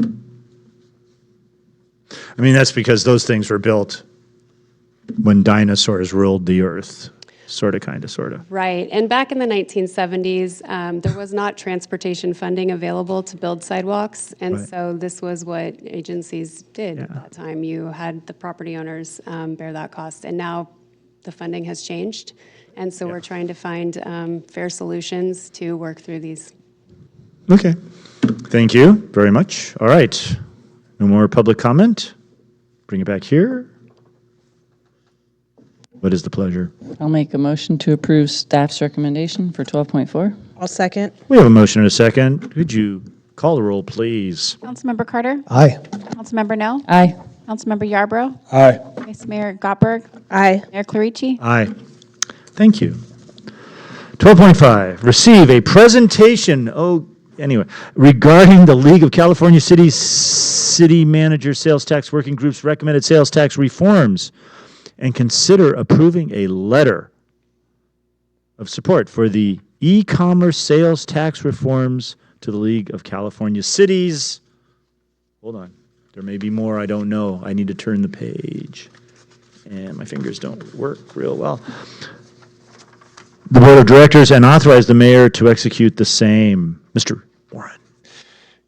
I mean, that's because those things were built when dinosaurs ruled the earth, sort of, kind of, sort of. Right, and back in the 1970s, there was not transportation funding available to build sidewalks, and Right. so this was what agencies did at that time. You had the property owners bear that cost, and now the funding has changed, and so we're trying to find fair solutions to work through these. Okay. Thank you very much. All right. No more public comment? Bring it back here. What is the pleasure? I'll make a motion to approve staff's recommendation for 12.4. I'll second. We have a motion and a second. Could you call the roll, please? Councilmember Carter? Aye. Councilmember No? Aye. Councilmember Yarbrough? Aye. Vice Mayor Gottberg? Aye. Mayor Clarici? Aye. Thank you. 12.5, receive a presentation, regarding the League of California Cities City Manager Sales Tax Working Group's recommended sales tax reforms, and consider approving a letter of support for the e-commerce sales tax reforms to the League of California Cities. Hold on. There may be more I don't know. I need to turn the page. And my fingers don't work real well. The Board of Directors and authorize the mayor to execute the same. Mr. Warren.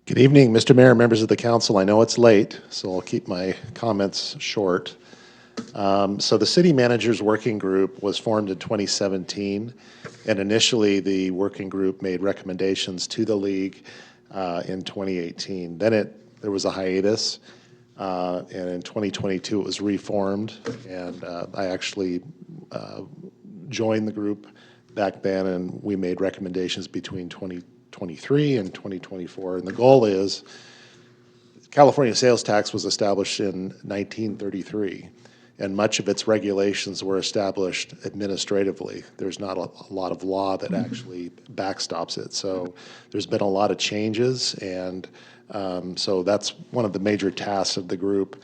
Good evening, Mr. Mayor, members of the council. I know it's late, so I'll keep my comments short. So the City Managers Working Group was formed in 2017, and initially the working group made recommendations to the league in 2018. Then there was a hiatus, and in 2022 it was reformed, and I actually joined the group back then, and we made recommendations between 2023 and 2024. And the goal is, California sales tax was established in 1933. And much of its regulations were established administratively. There's not a lot of law that actually backstops it. So there's been a lot of changes, and so that's one of the major tasks of the group.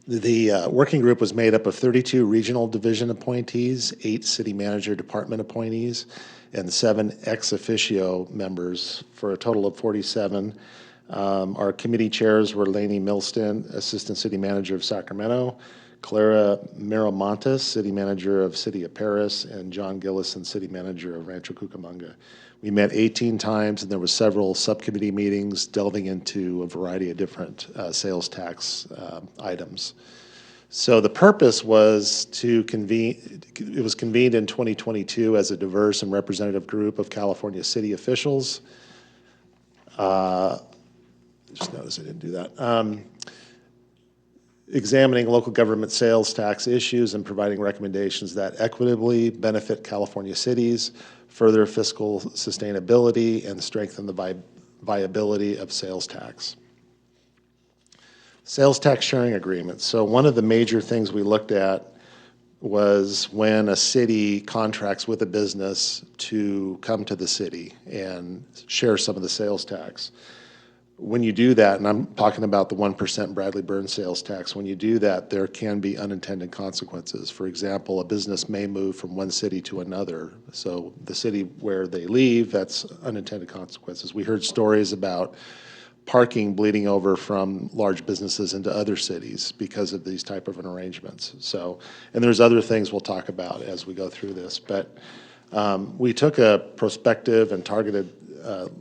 The working group was made up of 32 regional division appointees, 8 city manager department appointees, and 7 ex officio members for a total of 47. Our committee chairs were Lainey Milston, Assistant City Manager of Sacramento, Clara Miramontes, City Manager of City of Paris, and John Gillison, City Manager of Rancho Cucamonga. We met 18 times, and there were several subcommittee meetings delving into a variety of different sales tax items. So the purpose was to convene, it was convened in 2022 as a diverse and representative group of California city officials. Just noticed I didn't do that. Examining local government sales tax issues and providing recommendations that equitably benefit California cities, further fiscal sustainability, and strengthen the viability of sales tax. Sales tax sharing agreements. So one of the major things we looked at was when a city contracts with a business to come to the city and share some of the sales tax. When you do that, and I'm talking about the 1% Bradley Burns sales tax, when you do that, there can be unintended consequences. For example, a business may move from one city to another. So the city where they leave, that's unintended consequences. We heard stories about parking bleeding over from large businesses into other cities because of these type of arrangements. So, and there's other things we'll talk about as we go through this. But we took a prospective and targeted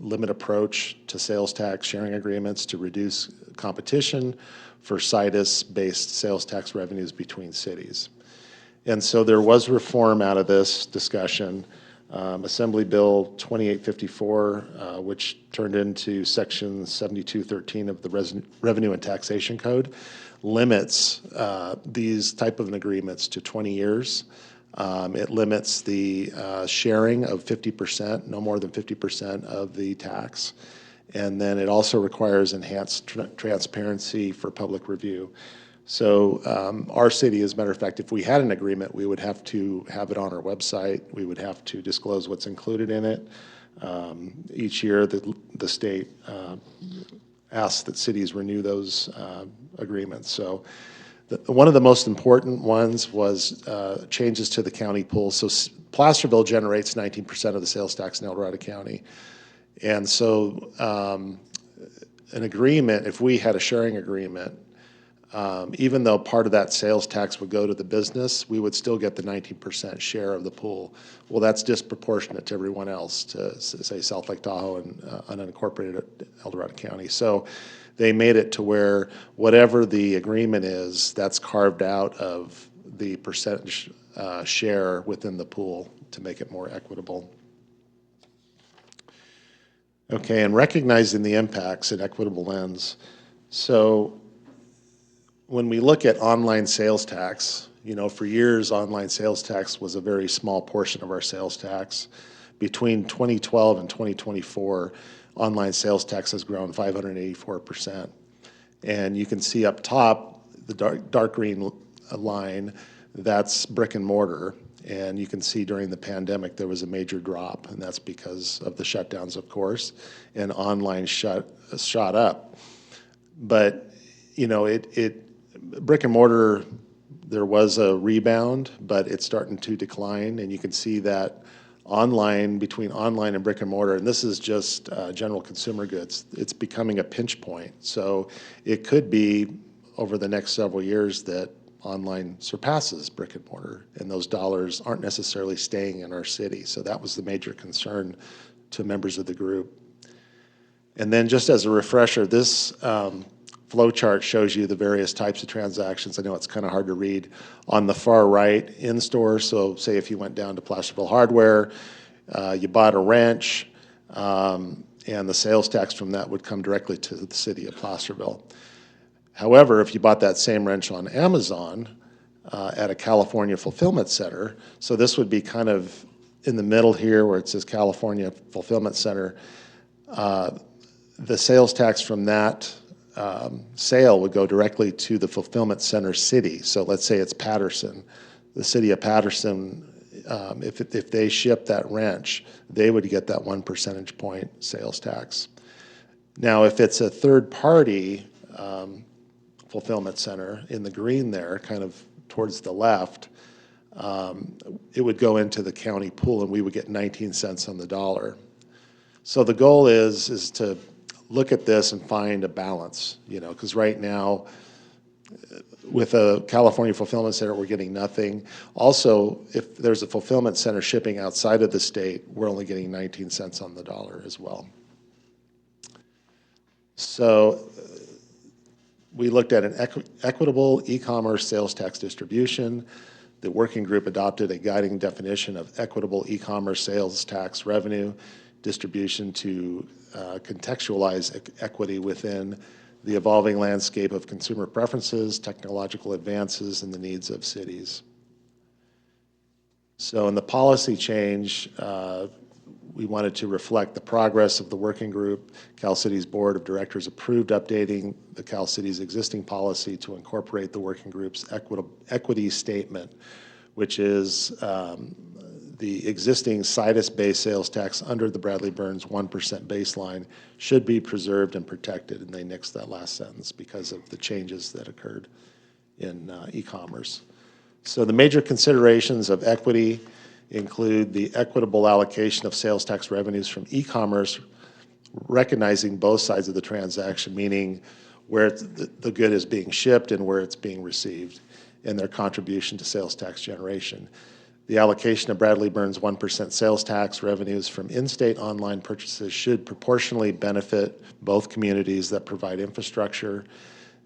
limit approach to sales tax sharing agreements to reduce competition for situs-based sales tax revenues between cities. And so there was reform out of this discussion. Assembly Bill 2854, which turned into Section 7213 of the Revenue and Taxation Code, limits these type of agreements to 20 years. It limits the sharing of 50%, no more than 50% of the tax. And then it also requires enhanced transparency for public review. So our city, as a matter of fact, if we had an agreement, we would have to have it on our website. We would have to disclose what's included in it. Each year, the state asks that cities renew those agreements. So One of the most important ones was changes to the county pool. So Placerville generates 19% of the sales tax in El Dorado County. And so an agreement, if we had a sharing agreement, even though part of that sales tax would go to the business, we would still get the 19% share of the pool. Well, that's disproportionate to everyone else, to say South Lake Tahoe and unincorporated El Dorado County. So they made it to where whatever the agreement is, that's carved out of the percentage share within the pool to make it more equitable. Okay, and recognizing the impacts in equitable lens. So when we look at online sales tax, you know, for years, online sales tax was a very small portion of our sales tax. Between 2012 and 2024, online sales tax has grown 584%. And you can see up top, the dark green line, that's brick and mortar. And you can see during the pandemic, there was a major drop, and that's because of the shutdowns, of course, and online shot up. But, you know, brick and mortar, there was a rebound, but it's starting to decline, and you can see that between online and brick and mortar, and this is just general consumer goods, it's becoming a pinch point. So it could be over the next several years that online surpasses brick and mortar, and those dollars aren't necessarily staying in our city. So that was the major concern to members of the group. And then just as a refresher, this flow chart shows you the various types of transactions. I know it's kind of hard to read. On the far right, in-store, so say if you went down to Placerville Hardware, you bought a wrench, and the sales tax from that would come directly to the city of Placerville. However, if you bought that same wrench on Amazon at a California fulfillment center, so this would be kind of in the middle here where it says California Fulfillment Center, the sales tax from that sale would go directly to the fulfillment center city. So let's say it's Patterson. The city of Patterson, if they ship that wrench, they would get that 1 percentage point sales tax. Now, if it's a third party fulfillment center in the green there, kind of towards the left, it would go into the county pool and we would get 19 cents on the dollar. So the goal is to look at this and find a balance, you know, because right now with a California fulfillment center, we're getting nothing. Also, if there's a fulfillment center shipping outside of the state, we're only getting 19 cents on the dollar as well. So we looked at an equitable e-commerce sales tax distribution. The working group adopted a guiding definition of equitable e-commerce sales tax revenue distribution to contextualize equity within the evolving landscape of consumer preferences, technological advances, and the needs of cities. So in the policy change, we wanted to reflect the progress of the working group. Cal City's Board of Directors approved updating the Cal City's existing policy to incorporate the working group's equity statement, which is the existing situs-based sales tax under the Bradley-Burns 1% baseline should be preserved and protected. And they nixed that last sentence because of the changes that occurred in e-commerce. So the major considerations of equity include the equitable allocation of sales tax revenues from e-commerce, recognizing both sides of the transaction, meaning where the good is being shipped and where it's being received, and their contribution to sales tax generation. The allocation of Bradley-Burns 1% sales tax revenues from in-state online purchases should proportionally benefit both communities that provide infrastructure,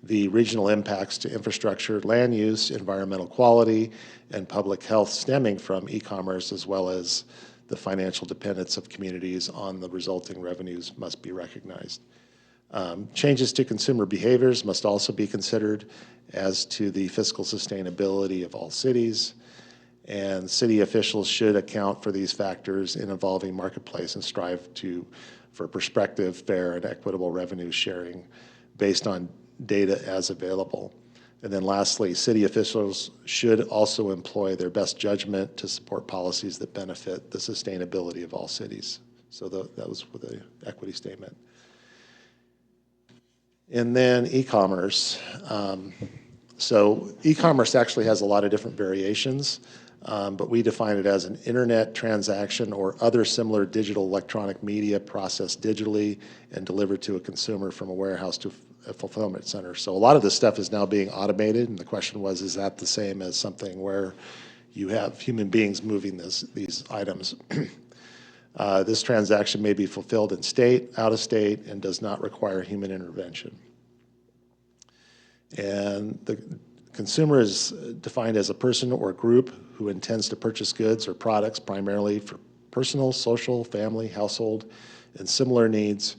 the regional impacts to infrastructure, land use, environmental quality, and public health stemming from e-commerce, as well as the financial dependence of communities on the resulting revenues must be recognized. Changes to consumer behaviors must also be considered as to the fiscal sustainability of all cities, and city officials should account for these factors in evolving marketplace and strive for prospective, fair, and equitable revenue sharing based on data as available. And then lastly, city officials should also employ their best judgment to support policies that benefit the sustainability of all cities. So that was with the equity statement. And then e-commerce. So e-commerce actually has a lot of different variations, but we define it as an internet transaction or other similar digital electronic media processed digitally and delivered to a consumer from a warehouse to a fulfillment center. So a lot of this stuff is now being automated, and the question was, is that the same as something where you have human beings moving these items? This transaction may be fulfilled in state, out of state, and does not require human intervention. And the consumer is defined as a person or group who intends to purchase goods or products primarily for personal, social, family, household, and similar needs,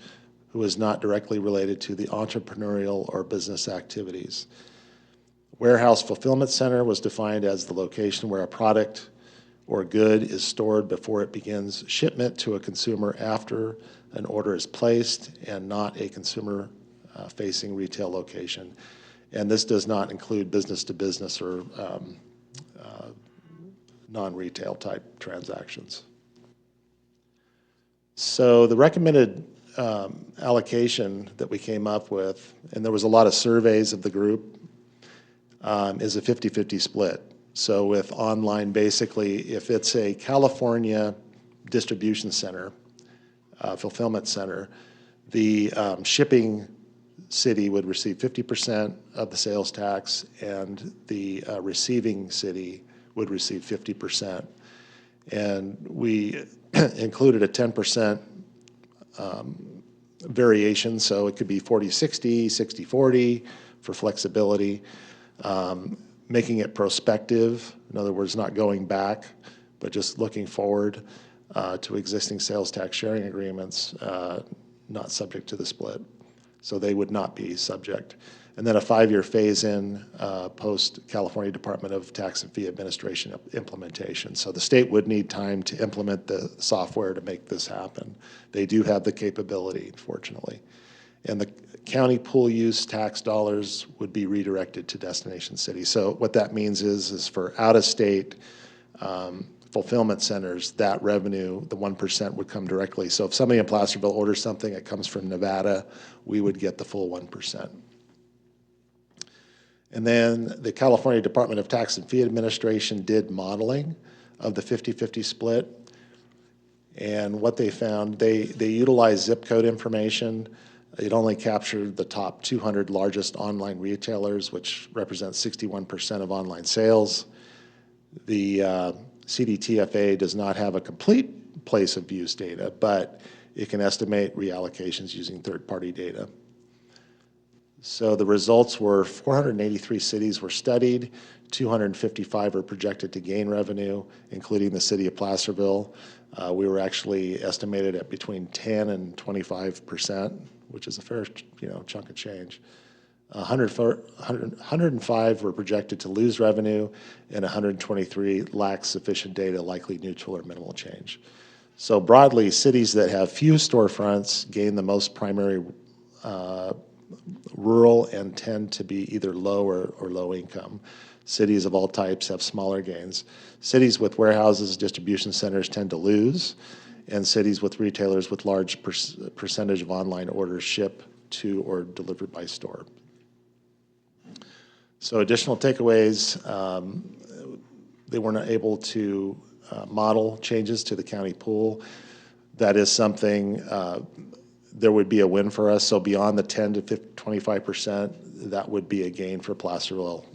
who is not directly related to the entrepreneurial or business activities. Warehouse fulfillment center was defined as the location where a product or good is stored before it begins shipment to a consumer after an order is placed, and not a consumer-facing retail location. And this does not include business-to-business or non-retail type transactions. So the recommended allocation that we came up with, and there was a lot of surveys of the group, is a 50-50 split. So with online, basically, if it's a California distribution center, fulfillment center, the shipping city would receive 50% of the sales tax, and the receiving city would receive 50%. And we included a 10% variation, so it could be 40-60, 60-40 for flexibility, making it prospective, in other words, not going back, but just looking forward to existing sales tax sharing agreements, not subject to the split. So they would not be subject. And then a 5-year phase-in post-California Department of Tax and Fee Administration implementation. So the state would need time to implement the software to make this happen. They do have the capability, fortunately. And the county pool use tax dollars would be redirected to destination cities. So what that means is for out-of-state fulfillment centers, that revenue, the 1%, would come directly. So if somebody in Placerville orders something that comes from Nevada, we would get the full 1%. And then the California Department of Tax and Fee Administration did modeling of the 50-50 split. And what they found, they utilized zip code information. It only captured the top 200 largest online retailers, which represents 61% of online sales. The CDTFA does not have a complete place of use data, but it can estimate reallocations using third-party data. So the results were 483 cities were studied, 255 are projected to gain revenue, including the city of Placerville. We were actually estimated at between 10 and 25%, which is a fair, chunk of change. 105 were projected to lose revenue, and 123 lack sufficient data, likely neutral or minimal change. So broadly, cities that have few storefronts gain the most primary rural and tend to be either low or low income. Cities of all types have smaller gains. Cities with warehouses, distribution centers tend to lose, and cities with retailers with large percentage of online orders ship to or delivered by store. So additional takeaways, they were not able to model changes to the county pool. That is something there would be a win for us. So beyond the 10 to 25%, that would be a gain for Placerville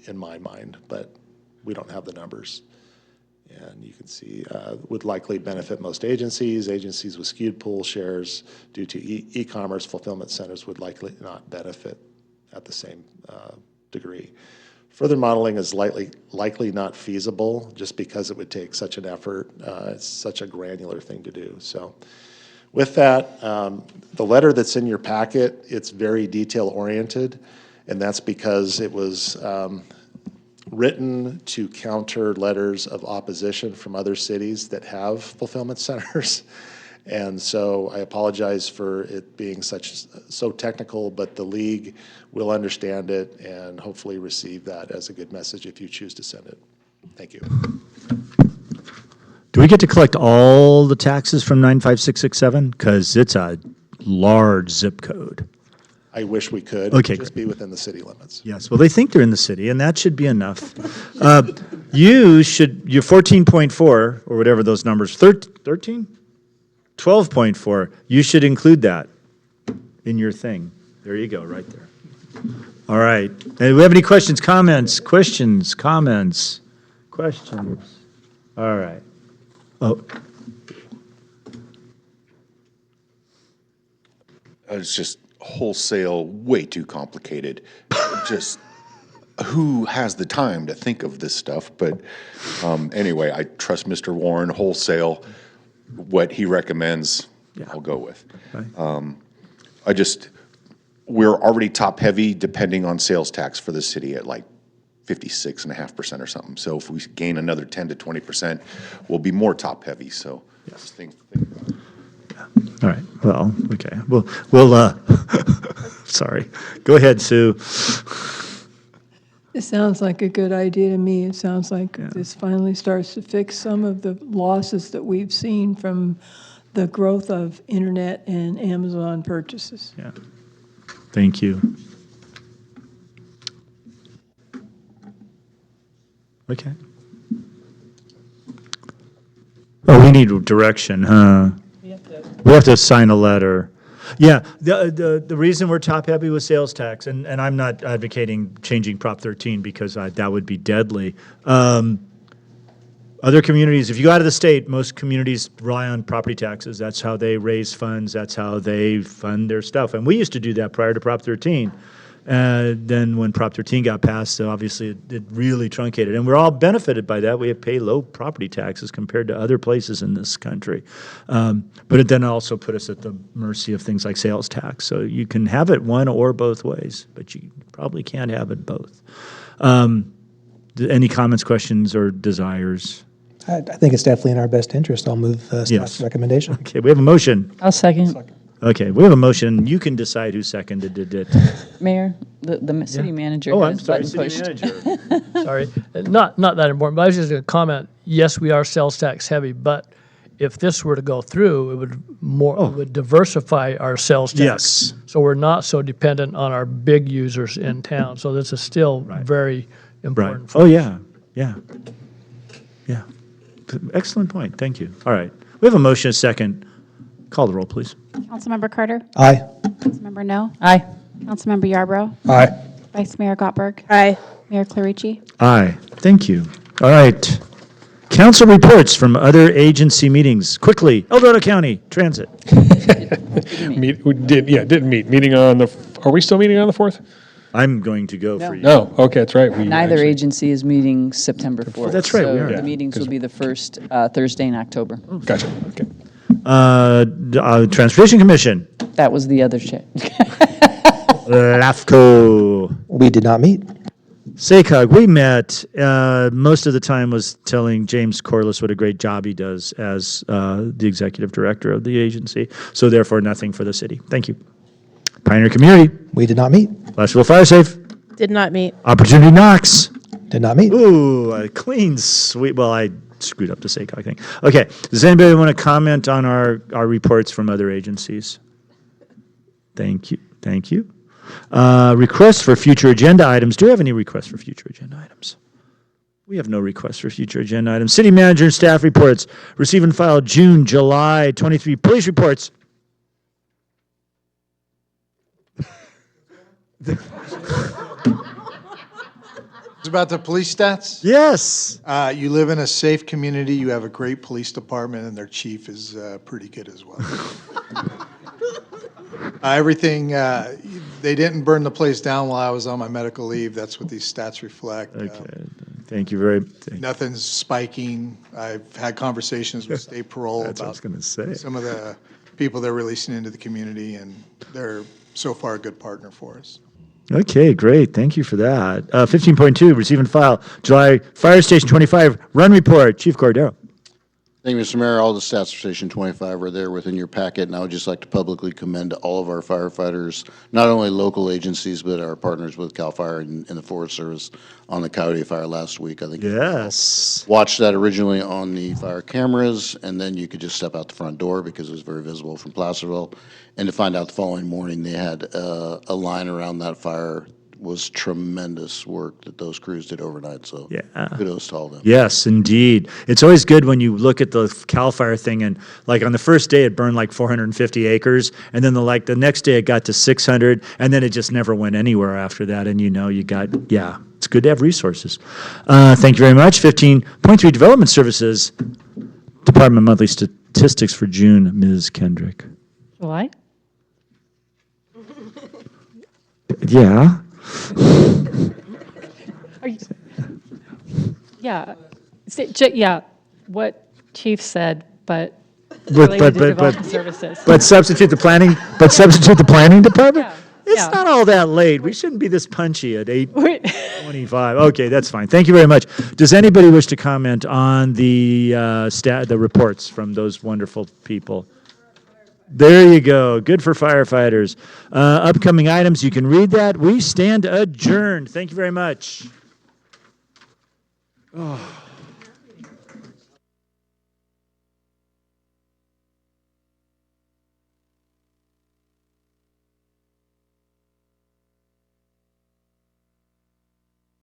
in my mind, but we don't have the numbers. And you can see would likely benefit most agencies. Agencies with skewed pool shares due to e-commerce fulfillment centers would likely not benefit at the same degree. Further modeling is likely not feasible just because it would take such an effort. It's such a granular thing to do. So with that, the letter that's in your packet, it's very detail-oriented, and that's because it was written to counter letters of opposition from other cities that have fulfillment centers. And so I apologize for it being so technical, but the league will understand it and hopefully receive that as a good message if you choose to send it. Thank you. Do we get to collect all the taxes from 95667? Because it's a large zip code. I wish we could. Okay, Just be within the city limits. Yes, well, they think they're in the city, and that should be enough. Your 14.4, or whatever those numbers, 13? 12.4, you should include that in your thing. There you go, right there. All right. Do we have any questions, comments? Questions, comments, questions? All right. Oh, It's just wholesale, way too complicated. Just who has the time to think of this stuff? But anyway, I trust Mr. Warren wholesale. What he recommends, I'll go with. We're already top heavy depending on sales tax for the city at like 56.5% or something. So if we gain another 10 to 20%, we'll be more top heavy. So just think about it. all right. Well, okay. We'll sorry. Go ahead, Sue. It sounds like a good idea to me. It sounds like this finally starts to fix some of the losses that we've seen from the growth of internet and Amazon purchases. Yeah. Thank you. Okay. Oh, we need direction, huh? We have to sign a letter. Yeah, the reason we're top heavy with sales tax, and I'm not advocating changing Prop 13 because that would be deadly. Other communities, if you go out of the state, most communities rely on property taxes. That's how they raise funds. That's how they fund their stuff. And we used to do that prior to Prop 13. Then when Prop 13 got passed, so obviously it really truncated. And we're all benefited by that. We pay low property taxes compared to other places in this country. But it then also put us at the mercy of things like sales tax. So you can have it one or both ways, but you probably can't have it both. Any comments, questions, or desires? I think it's definitely in our best interest. I'll move staff's recommendation. Okay, we have a motion. I'll second. Okay, we have a motion. You can decide who seconded it. Mayor, the city manager Oh, I'm has sorry, button city pushed. manager. Sorry, not that important, but I was just going to comment, yes, we are sales tax heavy, but if this were to go through, it would diversify our sales tax. Yes. So we're not so dependent on our big users in town. So this is still very important. Oh, yeah, yeah. Yeah. Excellent point. Thank you. All right. We have a motion, a second. Call the roll, please. Councilmember Carter? Aye. Councilmember No? Aye. Councilmember Yarbrough? Aye. Vice Mayor Gottberg? Aye. Mayor Clarici? Aye. Thank you. All right. Council reports from other agency meetings. Quickly, El Dorado County Transit. Didn't meet. Meeting on the, are we still meeting on the 4th? I'm going to go for you. No, okay, that's right. We Neither actually- agency is meeting September 4th. That's right, we So are. the meetings will be the first Thursday in October. Gotcha, okay. Transportation Commission. That was the other check. LAFCO. We did not meet. SACOG, we met. Most of the time was telling James Corliss what a great job he does as the executive director of the agency. So therefore, nothing for the city. Thank you. Pioneer Community. We did not meet. Placerville Fire Safe. Did not meet. Opportunity Knox. Did not meet. Ooh, a clean sweep. Well, I screwed up the SACOG thing. Okay. Does anybody want to comment on our reports from other agencies? Thank you. Thank you. Requests for future agenda items. Do we have any requests for future agenda items? We have no requests for future agenda items. City manager and staff reports. Receive and file June, July 23 police reports. It's about the police stats? Yes. You live in a safe community, you have a great police department, and their chief is pretty good as well. Everything, they didn't burn the place down while I was on my medical leave. That's what these stats reflect. Okay. Thank you very much. Nothing's spiking. I've had conversations with state parole That's what I was about gonna say. some of the people they're releasing into the community, and they're so far a good partner for us. Okay, great. Thank you for that. 15.2, receive and file July Fire Station 25 run report. Chief Cordero. Thank you, Mr. Mayor. All the stats for Station 25 are there within your packet, and I would just like to publicly commend all of our firefighters, not only local agencies, but our partners with CAL FIRE and the Forest Service on the Coyote Fire last week. I think Yes. watched that originally on the fire cameras, and then you could just step out the front door because it was very visible from Placerville. And to find out the following morning they had a line around that fire was tremendous work that those crews did overnight. So kudos to all of them. Yes, indeed. It's always good when you look at the CAL FIRE thing and like on the first day it burned like 450 acres and then the next day it got to 600 and then it just never went anywhere after that. And you got, it's good to have resources. Thank you very much. 15.3 Development Services, Department Monthly Statistics for June, Ms. Kendrick. July? Yeah. Yeah. What Chief said, but related to development services. But substitute the planning department? It's not all that late. We shouldn't be this punchy at 8:25. Okay, that's fine. Thank you very much. Does anybody wish to comment on the reports from those wonderful people? There you go. Good for firefighters. Upcoming items, you can read that. We stand adjourned. Thank you very much. Oh.